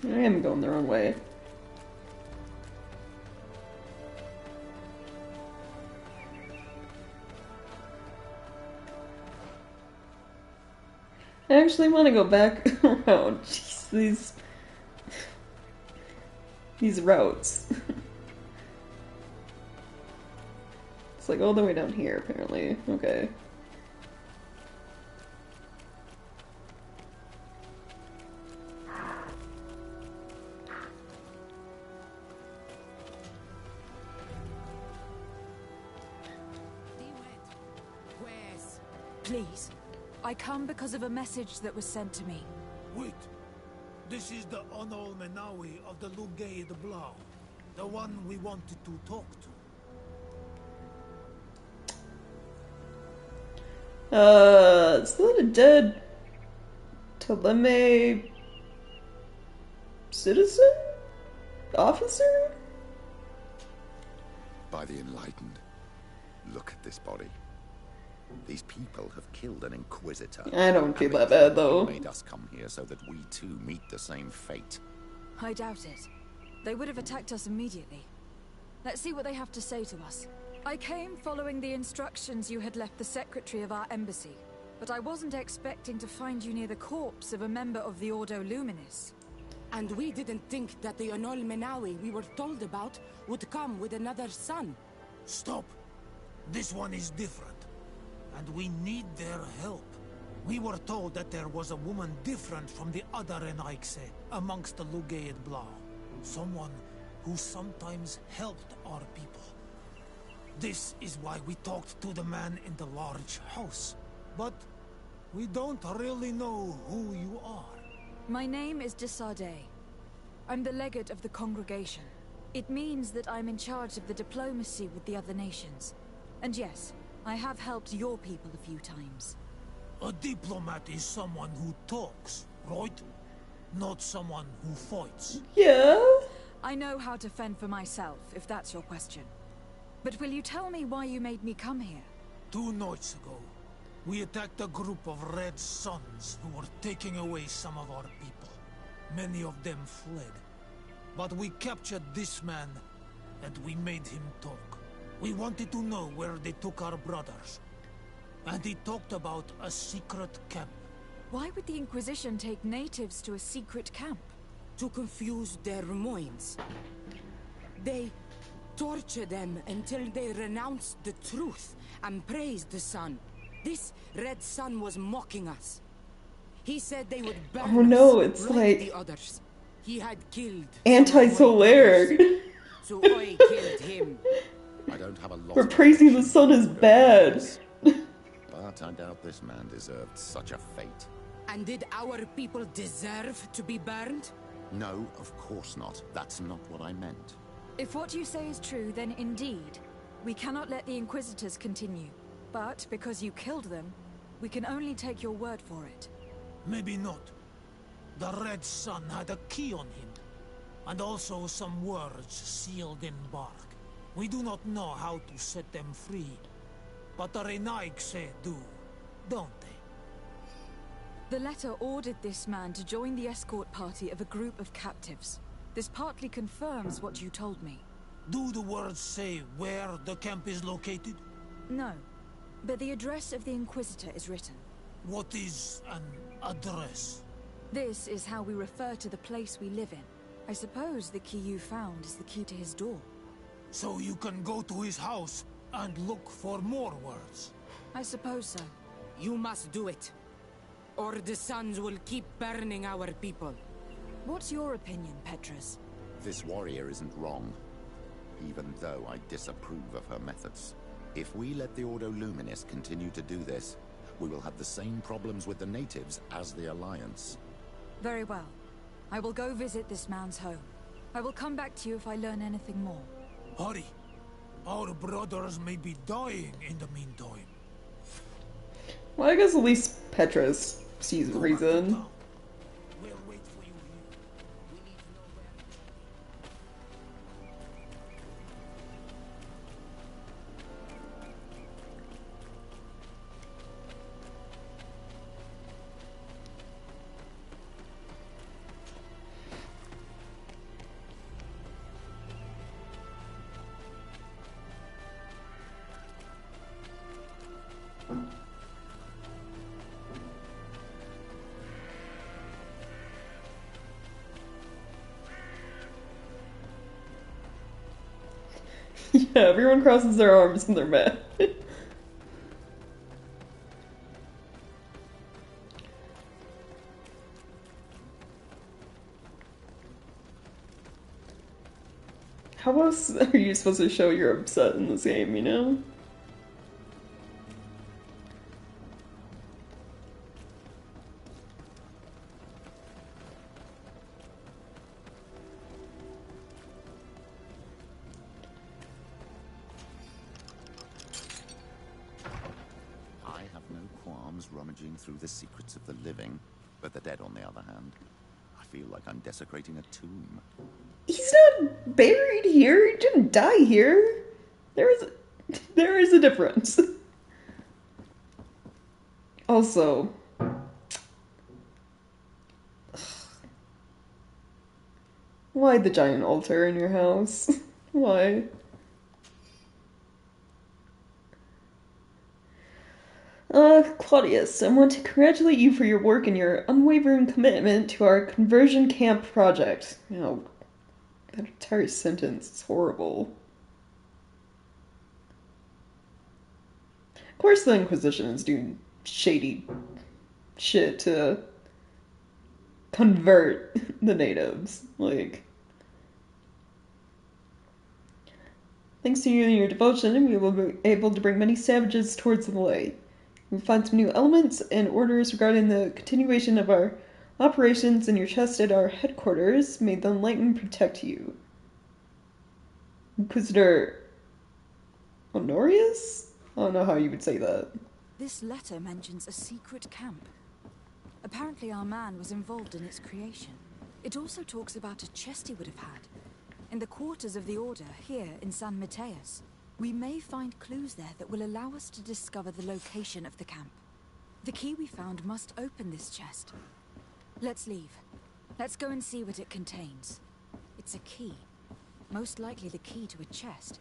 I am going the wrong way. I actually want to go back around. Jeez, these routes. It's like all the way down here, apparently. Okay. Please. I come because of a message that was sent to me. Wait. This is the Onol Menawi of the Lugay de Blau. The one we wanted to talk to. Is that a dead Teleme citizen? Officer? By the Enlightened, look at this body. These people have killed an Inquisitor. I don't feel that bad, though. They made us come here so that we too meet the same fate. I doubt it. They would have attacked us immediately. Let's see what they have to say to us. I came following the instructions you had left the secretary of our embassy, but I wasn't expecting to find you near the corpse of a member of the Ordo Luminis. And we didn't think that the Onol Menawi we were told about would come with another son. Stop. This one is different. And we need their help. We were told that there was a woman different from the other Renaigse amongst the Lugay Blau. Someone who sometimes helped our people. This is why we talked to the man in the large house. But we don't really know who you are. My name is de Sardet. I'm the legate of the congregation. It means that I'm in charge of the diplomacy with the other nations. And yes, I have helped your people a few times. A diplomat is someone who talks, right? Not someone who fights. Yeah? I know how to fend for myself, if that's your question. But will you tell me why you made me come here? 2 nights ago, we attacked a group of Red Suns who were taking away some of our people. Many of them fled. But we captured this man, and we made him talk. We wanted to know where they took our brothers. And he talked about a secret camp. Why would the Inquisition take natives to a secret camp? To confuse their minds. They torture them until they renounce the truth and praise the sun. This Red Sun was mocking us. He said they would burn Oh no, us, it's like like the others. He had killed anti-Solaire. so I killed him. I don't have a lot. We're praising the sun is bad. But I doubt this man deserved such a fate. And did our people deserve to be burned? No, of course not. That's not what I meant. If what you say is true, then indeed, we cannot let the Inquisitors continue. But because you killed them, we can only take your word for it. Maybe not. The Red Sun had a key on him. And also some words sealed in bark. We do not know how to set them free. But the Renaigse do, don't they? The letter ordered this man to join the escort party of a group of captives. This partly confirms what you told me. Do the words say where the camp is located? No, but the address of the Inquisitor is written. What is an address? This is how we refer to the place we live in. I suppose the key you found is the key to his door. So you can go to his house and look for more words? I suppose so. You must do it. Or the suns will keep burning our people. What's your opinion, Petrus? This warrior isn't wrong, even though I disapprove of her methods. If we let the Ordo Luminis continue to do this, we will have the same problems with the natives as the Alliance. Very well. I will go visit this man's home. I will come back to you if I learn anything more. Hurry. Our brothers may be dying in the meantime. Well, I guess at least Petrus sees reason. Yeah, everyone crosses their arms and they're mad. How else are you supposed to show you're upset in this game, you know? I have no qualms rummaging through the secrets of the living, but the dead, on the other hand, I feel like I'm desecrating a tomb. He's not buried here. He didn't die here. There is a difference. Also, why the giant altar in your house? Why? Claudius, I want to congratulate you for your work and your unwavering commitment to our conversion camp project. You know, that entire sentence is horrible. Of course the Inquisition is doing shady shit to convert the natives. Like, thanks to you and your devotion, we will be able to bring many savages towards the light. We'll find some new elements and orders regarding the continuation of our operations in your chest at our headquarters. May the Enlightened protect you. Inquisitor Honorius? I don't know how you would say that. This letter mentions a secret camp. Apparently our man was involved in its creation. It also talks about a chest he would have had in the quarters of the Order here in San Mateus. We may find clues there that will allow us to discover the location of the camp. The key we found must open this chest. Let's leave. Let's go and see what it contains. It's a key. Most likely the key to a chest,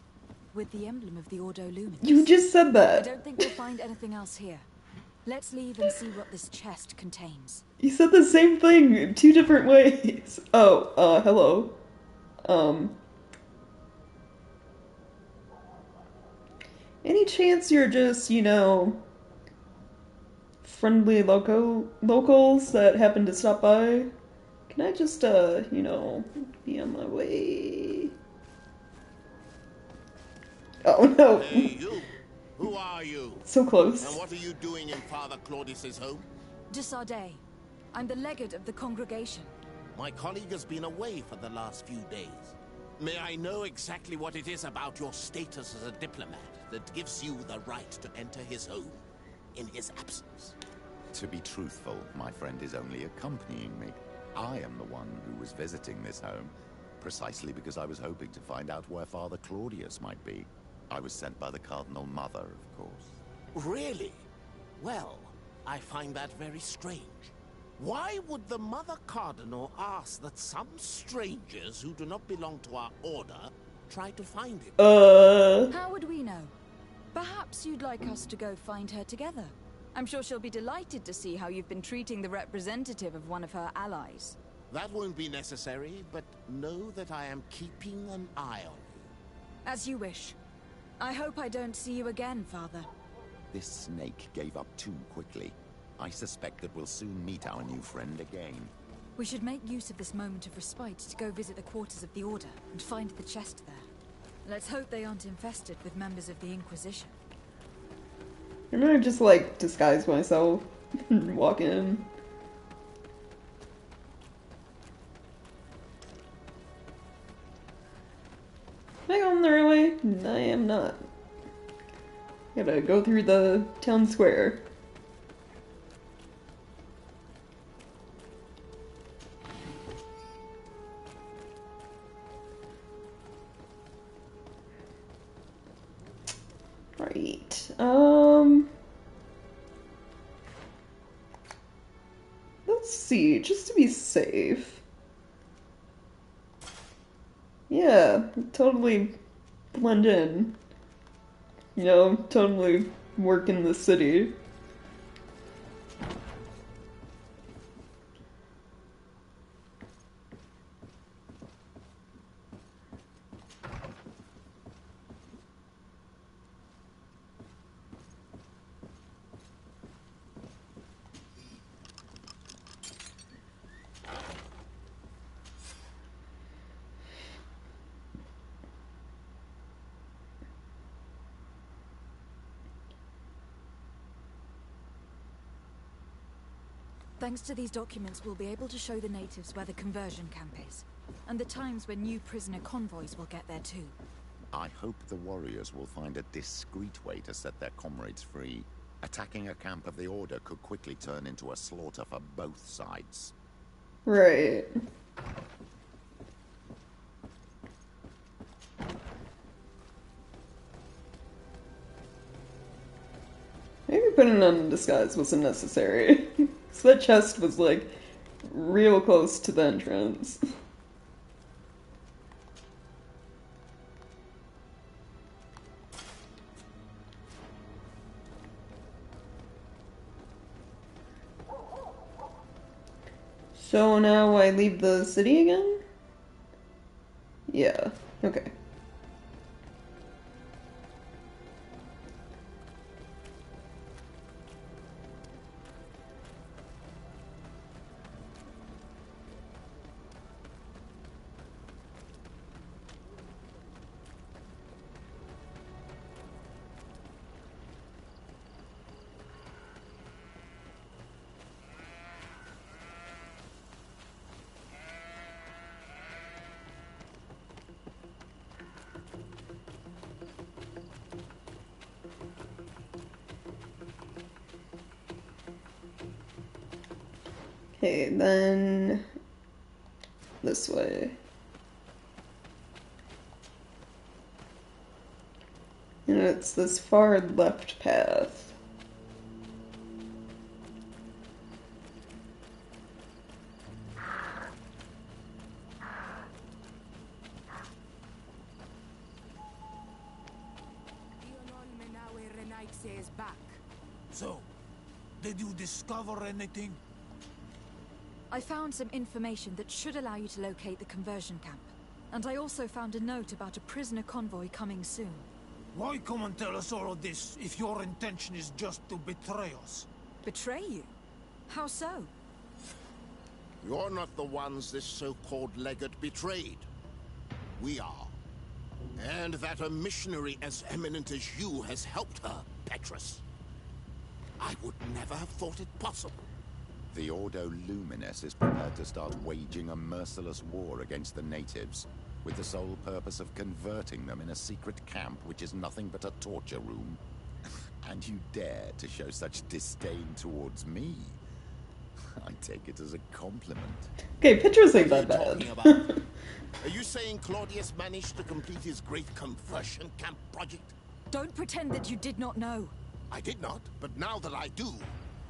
with the emblem of the Ordo Luminis. You just said that. I don't think we'll find anything else here. Let's leave and see what this chest contains. You said the same thing in two different ways. Oh, hello. Any chance you're just, you know, friendly locals that happen to stop by? Can I just, you know, be on my way? Oh, no. Hey, you! Who are you? So close. And what are you doing in Father Claudius's home? De Sardet. I'm the legate of the congregation. My colleague has been away for the last few days. May I know exactly what it is about your status as a diplomat that gives you the right to enter his home in his absence? To be truthful, my friend is only accompanying me. I am the one who was visiting this home, precisely because I was hoping to find out where Father Claudius might be. I was sent by the Cardinal Mother, of course. Really? Well, I find that very strange. Why would the Mother Cardinal ask that some strangers who do not belong to our order try to find him? How would we know? Perhaps you'd like us to go find her together. I'm sure she'll be delighted to see how you've been treating the representative of one of her allies. That won't be necessary, but know that I am keeping an eye on you. As you wish. I hope I don't see you again, Father. This snake gave up too quickly. I suspect that we'll soon meet our new friend again. We should make use of this moment of respite to go visit the quarters of the Order and find the chest there. Let's hope they aren't infested with members of the Inquisition. I'm gonna just, like, disguise myself and walk in. Am I going the right way? I am not. Gotta go through the town square. Right. Let's see, just to be safe. Yeah, totally blend in. You know, totally work in the city. Thanks to these documents, we'll be able to show the natives where the conversion camp is, and the times when new prisoner convoys will get there too. I hope the warriors will find a discreet way to set their comrades free. Attacking a camp of the Order could quickly turn into a slaughter for both sides. Right. Maybe putting on a disguise wasn't necessary. Because that chest was, like, real close to the entrance. So now I leave the city again? Yeah, okay. Okay, then this way. And it's this far left path. So, did you discover anything? I found some information that should allow you to locate the conversion camp. And I also found a note about a prisoner convoy coming soon. Why come and tell us all of this if your intention is just to betray us? Betray you? How so? You're not the ones this so-called legate betrayed. We are. And that a missionary as eminent as you has helped her, Petrus. I would never have thought it possible. The Ordo Luminis is prepared to start waging a merciless war against the natives, with the sole purpose of converting them in a secret camp which is nothing but a torture room. And you dare to show such disdain towards me? I take it as a compliment. Okay, Petrus ain't that bad. Are you saying Claudius managed to complete his great conversion camp project? Don't pretend that you did not know. I did not, but now that I do,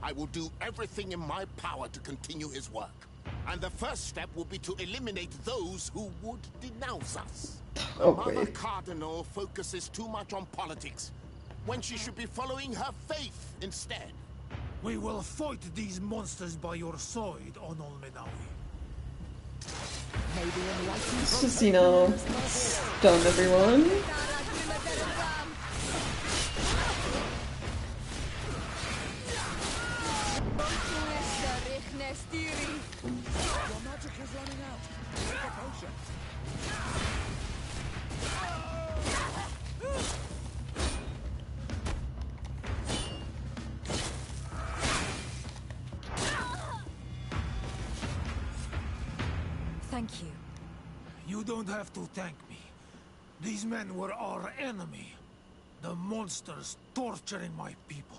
I will do everything in my power to continue his work. And the first step will be to eliminate those who would denounce us. The Mother Cardinal focuses too much on politics, when she should be following her faith instead. We will fight these monsters by your side, on Olmenawi. Let's just, you know, stone everyone. Your magic is running out. Take a potion. Thank you. You don't have to thank me. These men were our enemy. The monsters torturing my people.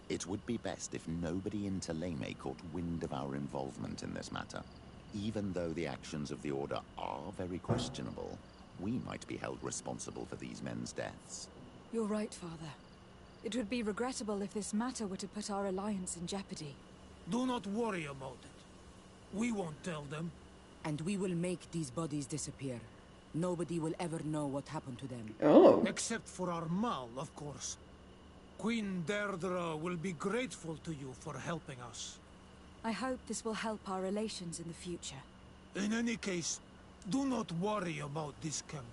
It would be best if nobody in Teleme caught wind of our involvement in this matter. Even though the actions of the Order are very questionable, we might be held responsible for these men's deaths. You're right, Father. It would be regrettable if this matter were to put our alliance in jeopardy. Do not worry about it. We won't tell them. And we will make these bodies disappear. Nobody will ever know what happened to them. Oh. Except for our Mal, of course. Queen Deirdre will be grateful to you for helping us. I hope this will help our relations in the future. In any case, do not worry about this camp.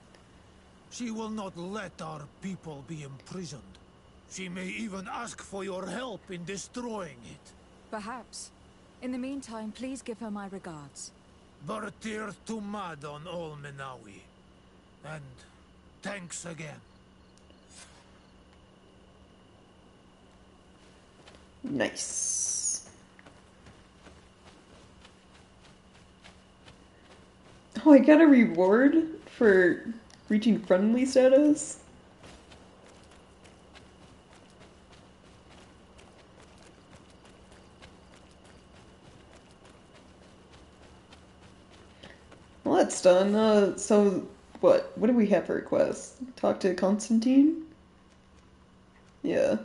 She will not let our people be imprisoned. She may even ask for your help in destroying it. Perhaps. In the meantime, please give her my regards. Bertir Tumad on Olmenawi. And thanks again. Nice. Oh, I got a reward for reaching friendly status? Well, that's done. So, what? What do we have for a quest? Talk to Constantine? Yeah.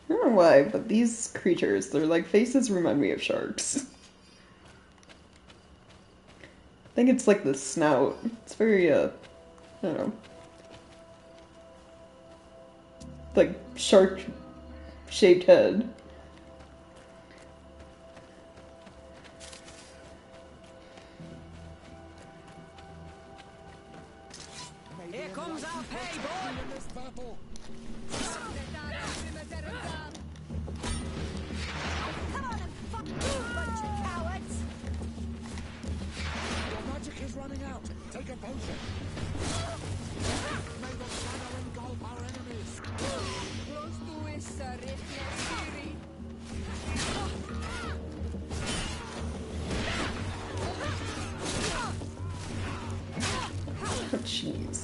I don't know why, but these creatures, their like faces remind me of sharks. I think it's like the snout. It's very, I don't know. Like shark-shaped head. Here comes our pay, boy! Come on and fuck you, bunch of cowards! Your magic is running out. Take a potion. May the shadow engulf our enemies. Oh, jeez.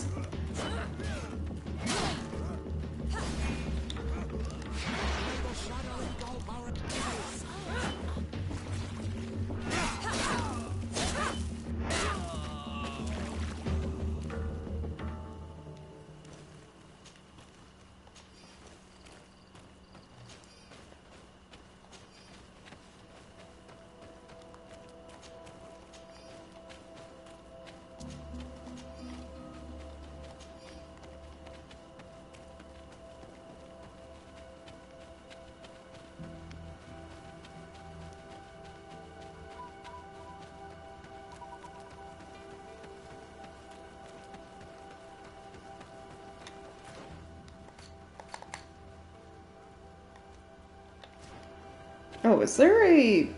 Oh, is there a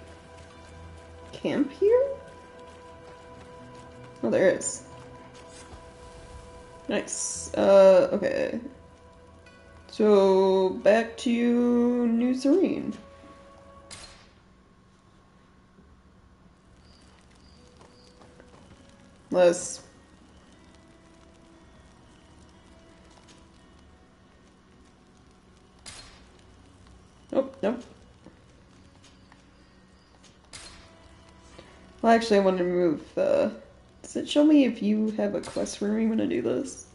camp here? Oh, there is. Nice. Okay. So, back to New Serene. Let's... Nope, nope. Well, actually, I want to move, does it show me if you have a quest for me when I do this?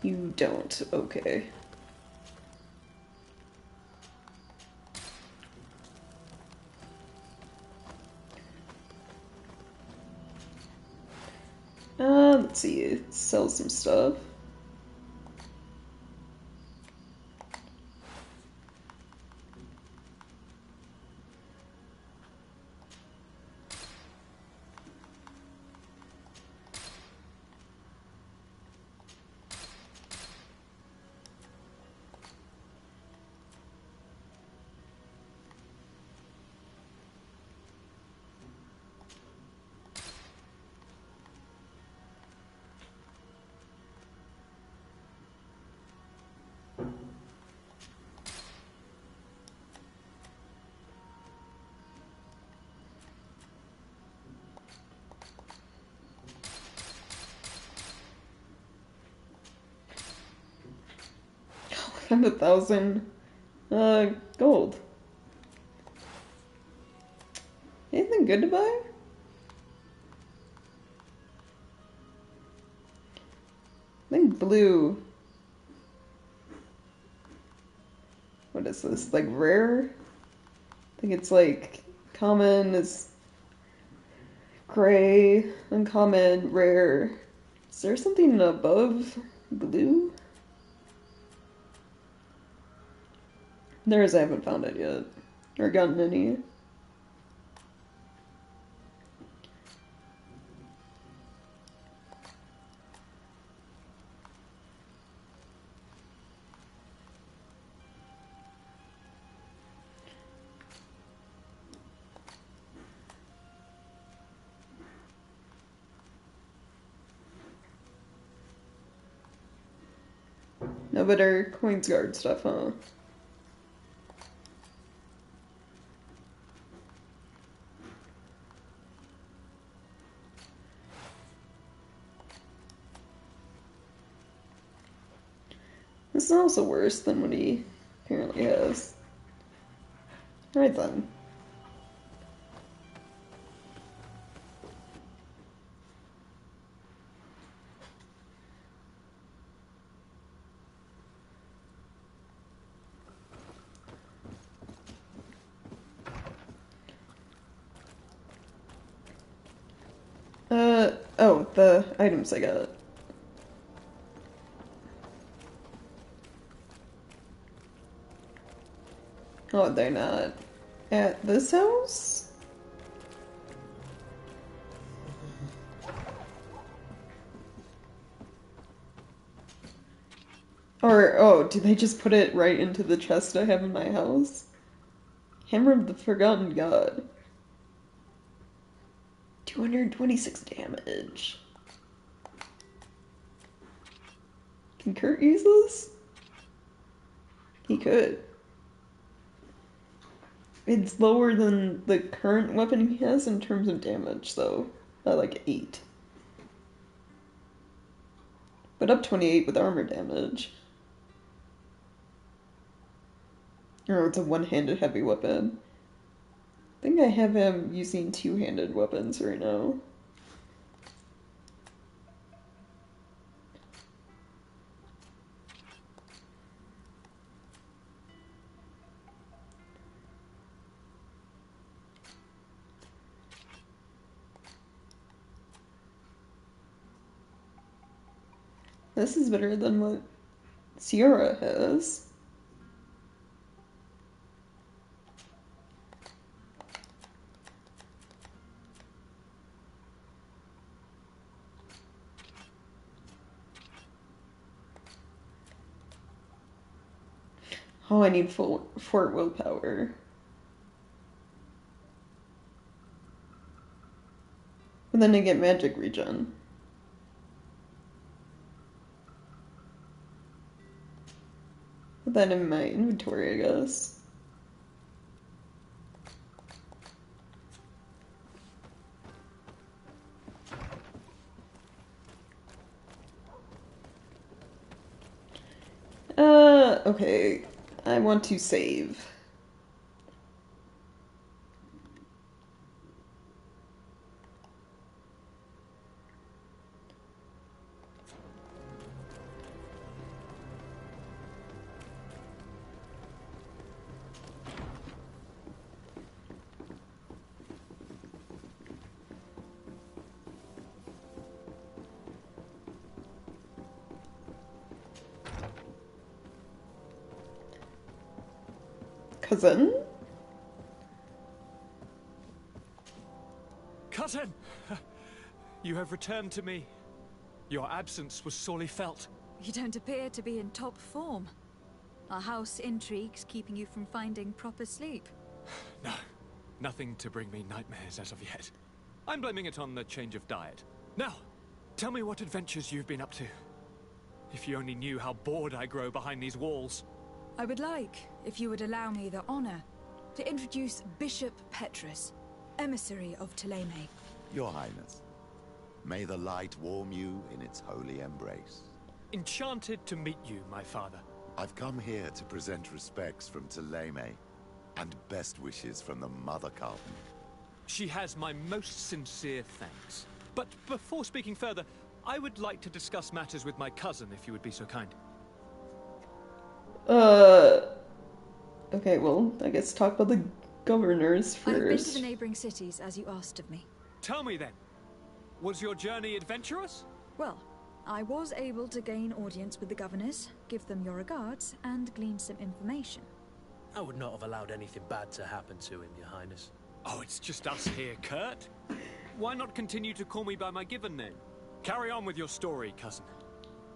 You don't. Okay. Let's see. Sell some stuff. And 1,000 gold. Anything good to buy? I think blue. is this? Like rare? I think it's like common is gray, uncommon, rare. Is there something above blue? There is, I haven't found it yet. Or gotten any. No better coins guard stuff, huh? This is also worse than what he apparently has. Alright then. Oh, the items I got. Oh, they're not at this house? Or, oh, did they just put it right into the chest I have in my house? Hammer of the Forgotten God. 226 damage. Can Kurt use this? He could. It's lower than the current weapon he has in terms of damage, though. By like 8. But up 28 with armor damage. Oh, it's a one-handed heavy weapon. I think I have him using two-handed weapons right now. This is better than what Sierra has. Oh, I need full fort willpower. And then I get magic regen. Put that in my inventory, I guess. Okay. I want to save. Cousin? Cousin! You have returned to me. Your absence was sorely felt. You don't appear to be in top form. Are house intrigues keeping you from finding proper sleep? No, nothing to bring me nightmares as of yet. I'm blaming it on the change of diet. Now, tell me what adventures you've been up to. If you only knew how bored I grow behind these walls. I would like, if you would allow me the honor, to introduce Bishop Petrus, emissary of Ptolemy. Your Highness, may the light warm you in its holy embrace. Enchanted to meet you, my father. I've come here to present respects from Ptolemy, and best wishes from the Mother Carton. She has my most sincere thanks. But before speaking further, I would like to discuss matters with my cousin, if you would be so kind. Okay, well, I guess talk about the governors I've been to first. the neighboring cities, as you asked of me. Tell me then, was your journey adventurous? Well, I was able to gain audience with the governors, give them your regards, and glean some information. I would not have allowed anything bad to happen to him, Your Highness. Oh, it's just us here, Kurt. Why not continue to call me by my given name? Carry on with your story, cousin.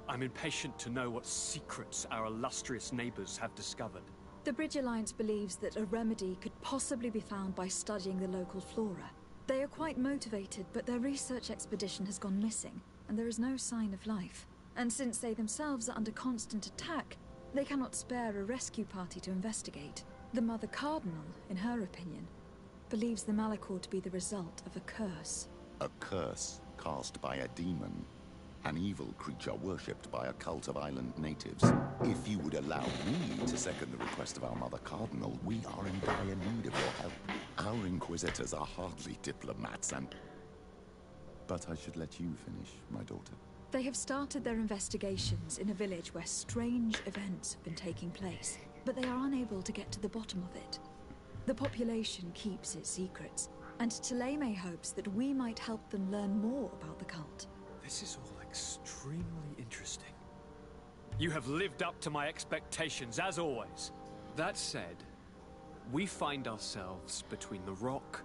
I'm impatient to know what secrets our illustrious neighbors have discovered. The Bridge Alliance believes that a remedy could possibly be found by studying the local flora. They are quite motivated, but their research expedition has gone missing, and there is no sign of life. And since they themselves are under constant attack, they cannot spare a rescue party to investigate. The Mother Cardinal, in her opinion, believes the Malachor to be the result of a curse. A curse cast by a demon. An evil creature worshipped by a cult of island natives. If you would allow me to second the request of our Mother Cardinal, we are in dire need of your help. Our Inquisitors are hardly diplomats and... But I should let you finish, my daughter. They have started their investigations in a village where strange events have been taking place, but they are unable to get to the bottom of it. The population keeps its secrets, and Taleme hopes that we might help them learn more about the cult. This is all extremely interesting. You have lived up to my expectations, as always. That said, we find ourselves between the rock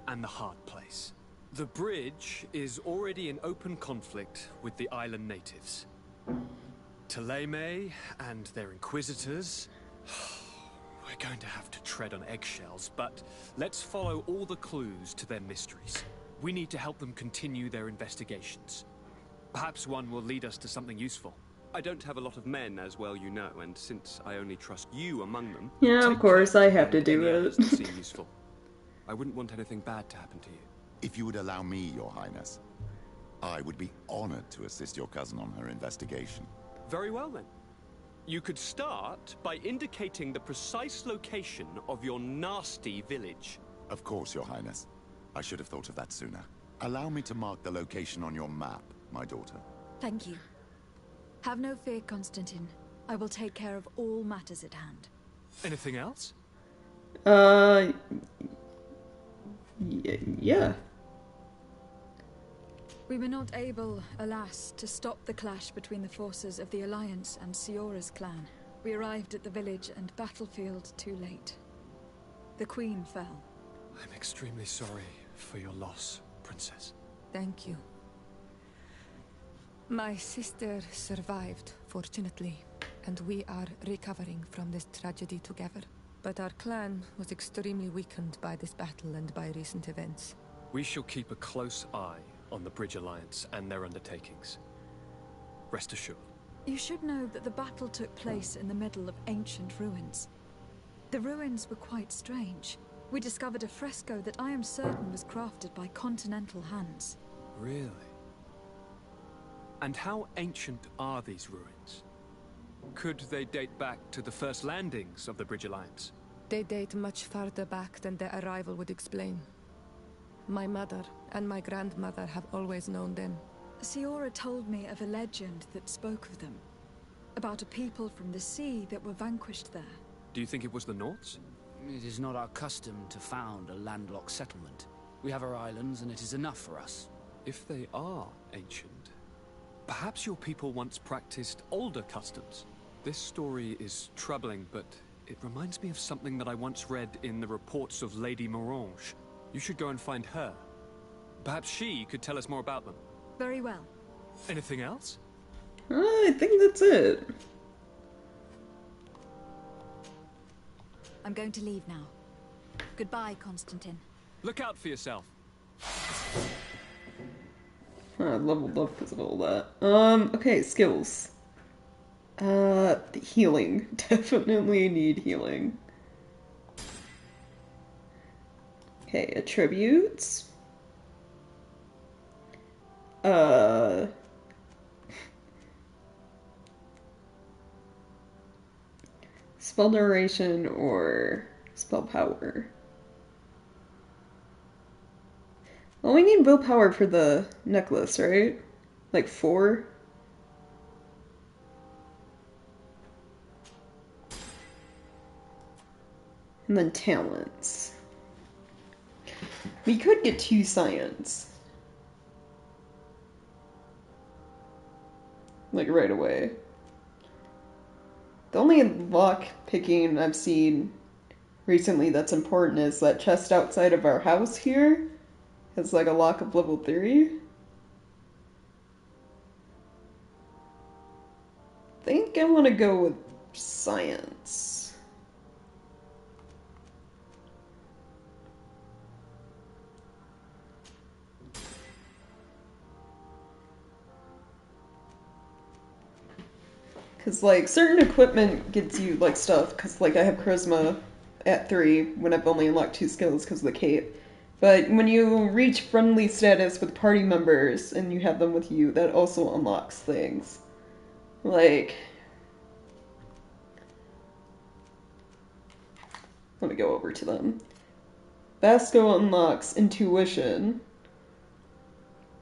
and the hard place. The bridge is already in open conflict with the island natives. Taleme and their inquisitors... We're going to have to tread on eggshells, but let's follow all the clues to their mysteries. We need to help them continue their investigations. Perhaps one will lead us to something useful. I don't have a lot of men, as well you know, and since I only trust you among them... Yeah, of course, I have to do it. Seem useful. I wouldn't want anything bad to happen to you. If you would allow me, Your Highness, I would be honored to assist your cousin on her investigation. Very well, then. You could start by indicating the precise location of your nasty village. Of course, Your Highness. I should have thought of that sooner. Allow me to mark the location on your map, my daughter. Thank you. Have no fear, Constantine. I will take care of all matters at hand. Anything else? Yeah. We were not able, alas, to stop the clash between the forces of the Alliance and Siora's clan. We arrived at the village and battlefield too late. The Queen fell. I'm extremely sorry for your loss, Princess. Thank you. My sister survived, fortunately, and we are recovering from this tragedy together. But our clan was extremely weakened by this battle and by recent events. We shall keep a close eye on the Bridge Alliance and their undertakings. Rest assured. You should know that the battle took place in the middle of ancient ruins. The ruins were quite strange. We discovered a fresco that I am certain was crafted by continental hands. Really? And how ancient are these ruins? Could they date back to the first landings of the Bridge Alliance? They date much farther back than their arrival would explain. My mother and my grandmother have always known them. Siora told me of a legend that spoke of them. About a people from the sea that were vanquished there. Do you think it was the Nauts? It is not our custom to found a landlocked settlement. We have our islands, and it is enough for us. If they are ancient, perhaps your people once practiced older customs. This story is troubling, but it reminds me of something that I once read in the reports of Lady Morange. You should go and find her. Perhaps she could tell us more about them. Very well. Anything else? I think that's it. I'm going to leave now. Goodbye, Constantine. Look out for yourself. I leveled up because of all that. Okay, skills. Healing. Definitely need healing. Okay, attributes. Spell duration or spell power. Well, we need willpower for the necklace, right? Like 4? And then talents. We could get 2 science. Like right away. The only lock picking I've seen recently that's important is that chest outside of our house here has like a lock of level 3. I think I want to go with science. Because, like, certain equipment gives you, like, stuff. Because, like, I have charisma at 3 when I've only unlocked 2 skills because of the cape. But when you reach friendly status with party members and you have them with you, that also unlocks things. Like... Let me go over to them. Vasco unlocks intuition.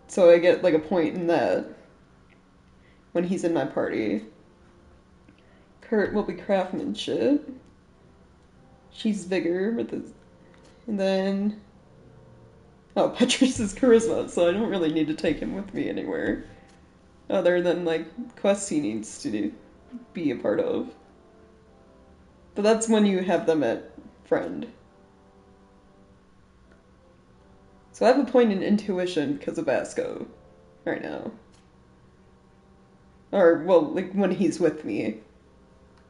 So I get, like, a point in that when he's in my party. Kurt will be craftsmanship. She's vigor with the... And then... Oh, Petrus is charisma, so I don't really need to take him with me anywhere. Other than, like, quests he needs to be a part of. But that's when you have them at friend. So I have a point in intuition because of Vasco right now. Or, well, like, when he's with me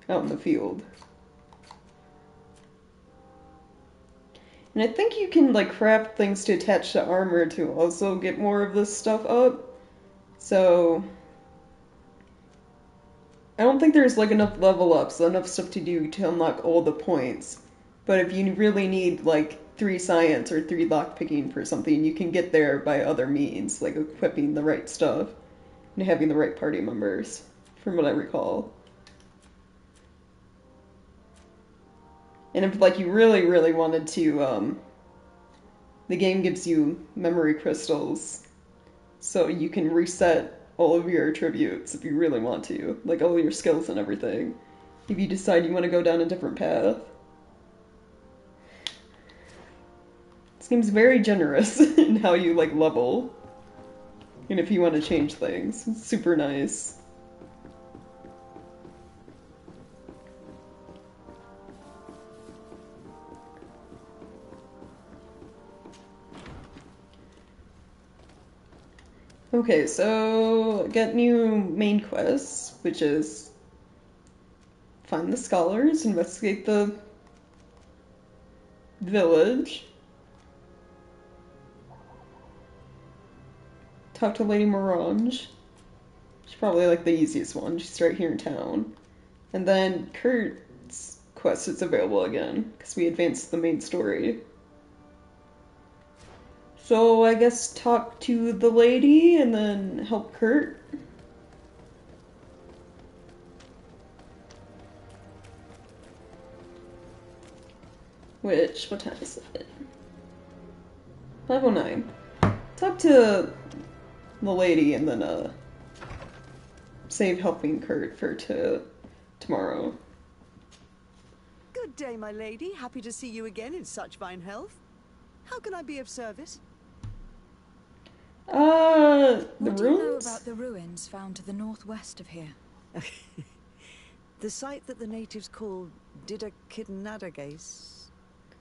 out in the field. And I think you can, like, craft things to attach to armor to also get more of this stuff up. So... I don't think there's, like, enough level ups, enough stuff to do to unlock all the points. But if you really need, like, 3 science or 3 lockpicking for something, you can get there by other means, like equipping the right stuff and having the right party members, from what I recall. And if, like, you really, really wanted to, the game gives you memory crystals, so you can reset all of your attributes if you really want to, like all your skills and everything, if you decide you want to go down a different path. It seems very generous in how you, like, level, and if you want to change things. It's super nice. Okay, so get new main quests, which is find the scholars, investigate the village, talk to Lady Morange. She's probably, like, the easiest one. She's right here in town. And then Kurt's quest is available again, because we advanced the main story. So I guess talk to the lady and then help Kurt. Which, what time is it? 5:09. Talk to the lady and then save helping Kurt for tomorrow. Good day, my lady. Happy to see you again in such fine health. How can I be of service? What The do you know ruins? about the ruins found to the northwest of here? The site that the natives call Didakidnadagase.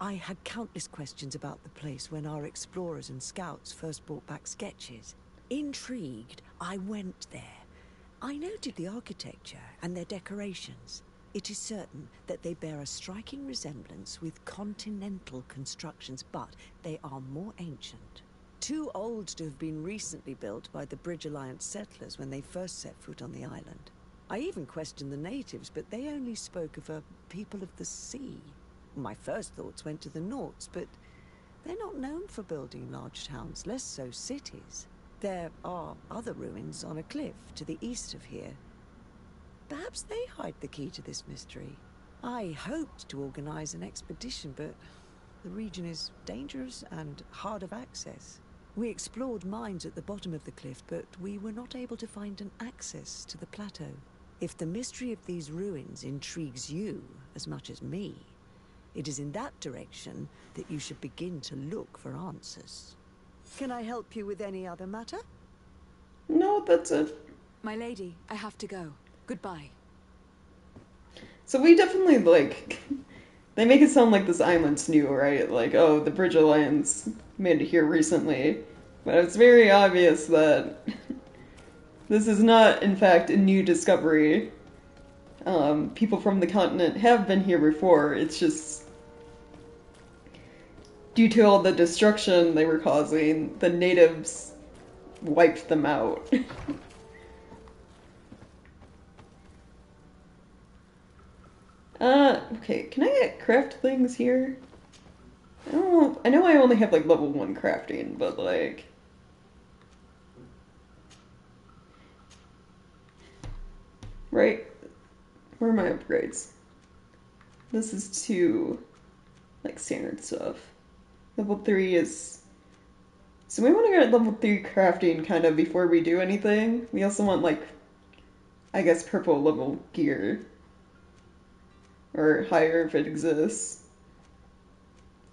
I had countless questions about the place when our explorers and scouts first brought back sketches. Intrigued, I went there. I noted the architecture and their decorations. It is certain that they bear a striking resemblance with continental constructions, but they are more ancient. Too old to have been recently built by the Bridge Alliance settlers when they first set foot on the island. I even questioned the natives, but they only spoke of a people of the sea. My first thoughts went to the Nauts, but they're not known for building large towns, less so cities. There are other ruins on a cliff to the east of here. Perhaps they hide the key to this mystery. I hoped to organize an expedition, but the region is dangerous and hard of access. We explored mines at the bottom of the cliff, but we were not able to find an access to the plateau. If the mystery of these ruins intrigues you as much as me, It is in that direction that you should begin to look for answers. Can I help you with any other matter? No, that's it. My lady, I have to go. Goodbye. So we definitely, like, they make it sound like this island's new, right? Like, oh, the Bridge Alliance made it here recently. But it's very obvious that this is not, in fact, a new discovery. People from the continent have been here before. It's just, due to all the destruction they were causing, the natives wiped them out. Okay, can I craft things here? I don't know, I know I only have like level 1 crafting, but like... Right, where are my upgrades? This is to, like, standard stuff. Level 3 is... So we want to get level 3 crafting kind of before we do anything. We also want, like, I guess purple level gear. Or higher if it exists.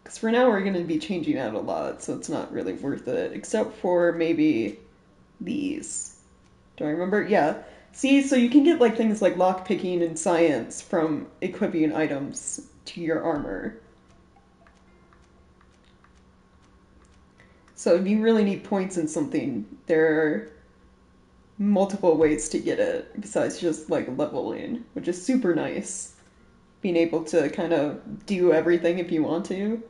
Because for now we're going to be changing out a lot, so it's not really worth it. Except for maybe these. Do I remember? Yeah. See, so you can get like things like lockpicking and science from equipping items to your armor. So if you really need points in something, there are multiple ways to get it besides just like leveling, which is super nice. Being able to kind of do everything if you want to.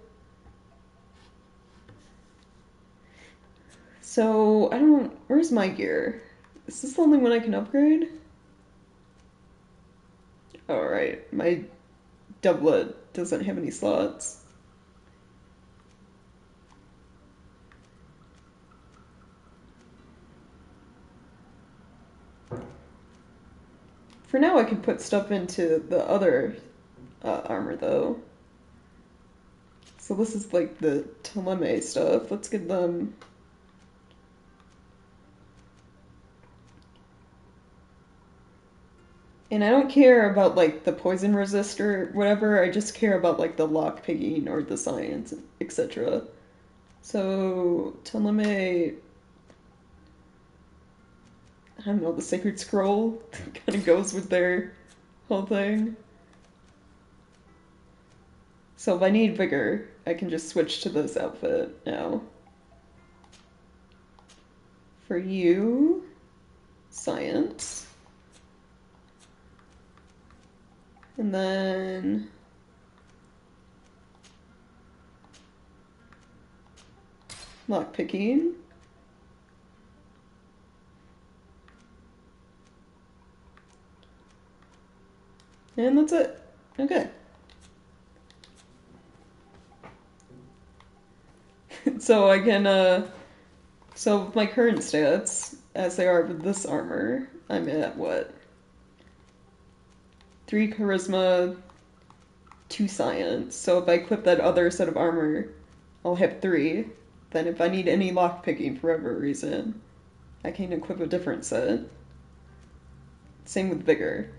So, I don't... Where's my gear? Is this the only one I can upgrade? Alright, my doublet doesn't have any slots. For now I can put stuff into the other armor though. So this is like the Teleme stuff. Let's get them... And I don't care about like the poison resist or whatever, I just care about like the lockpicking or the science, etc. So, Teleme... I don't know, the Sacred Scroll kind of goes with their whole thing. So if I need vigor, I can just switch to this outfit now. For you, science. And then... lockpicking. And that's it. Okay. So I can, so with my current stats, as they are with this armor, I'm at what? 3 charisma, 2 science. So if I equip that other set of armor, I'll have 3. Then if I need any lockpicking for whatever reason, I can equip a different set. Same with vigor.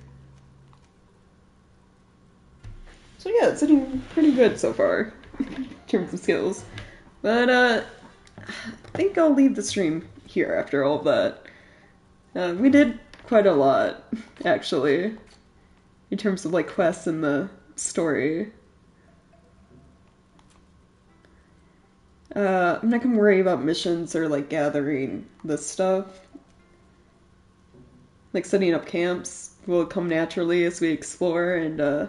So yeah, it's sitting pretty good so far, in terms of skills. But, I think I'll leave the stream here after all of that. We did quite a lot, actually, in terms of, like, quests and the story. I'm not gonna worry about missions or, like, gathering this stuff. Like, setting up camps will come naturally as we explore, and,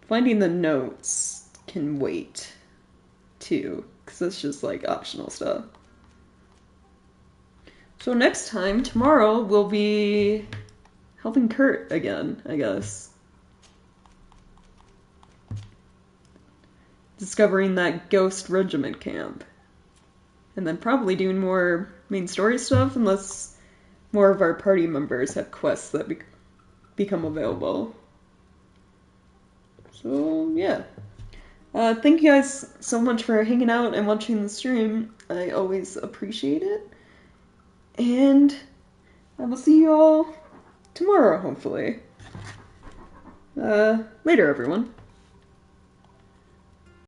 finding the notes can wait, too, because it's just, like, optional stuff. So next time, tomorrow, we'll be helping Kurt again, I guess. Discovering that ghost regiment camp. And then probably doing more main story stuff, unless more of our party members have quests that become available. So, yeah. Thank you guys so much for hanging out and watching the stream. I always appreciate it. And I will see you all tomorrow, hopefully. Later, everyone.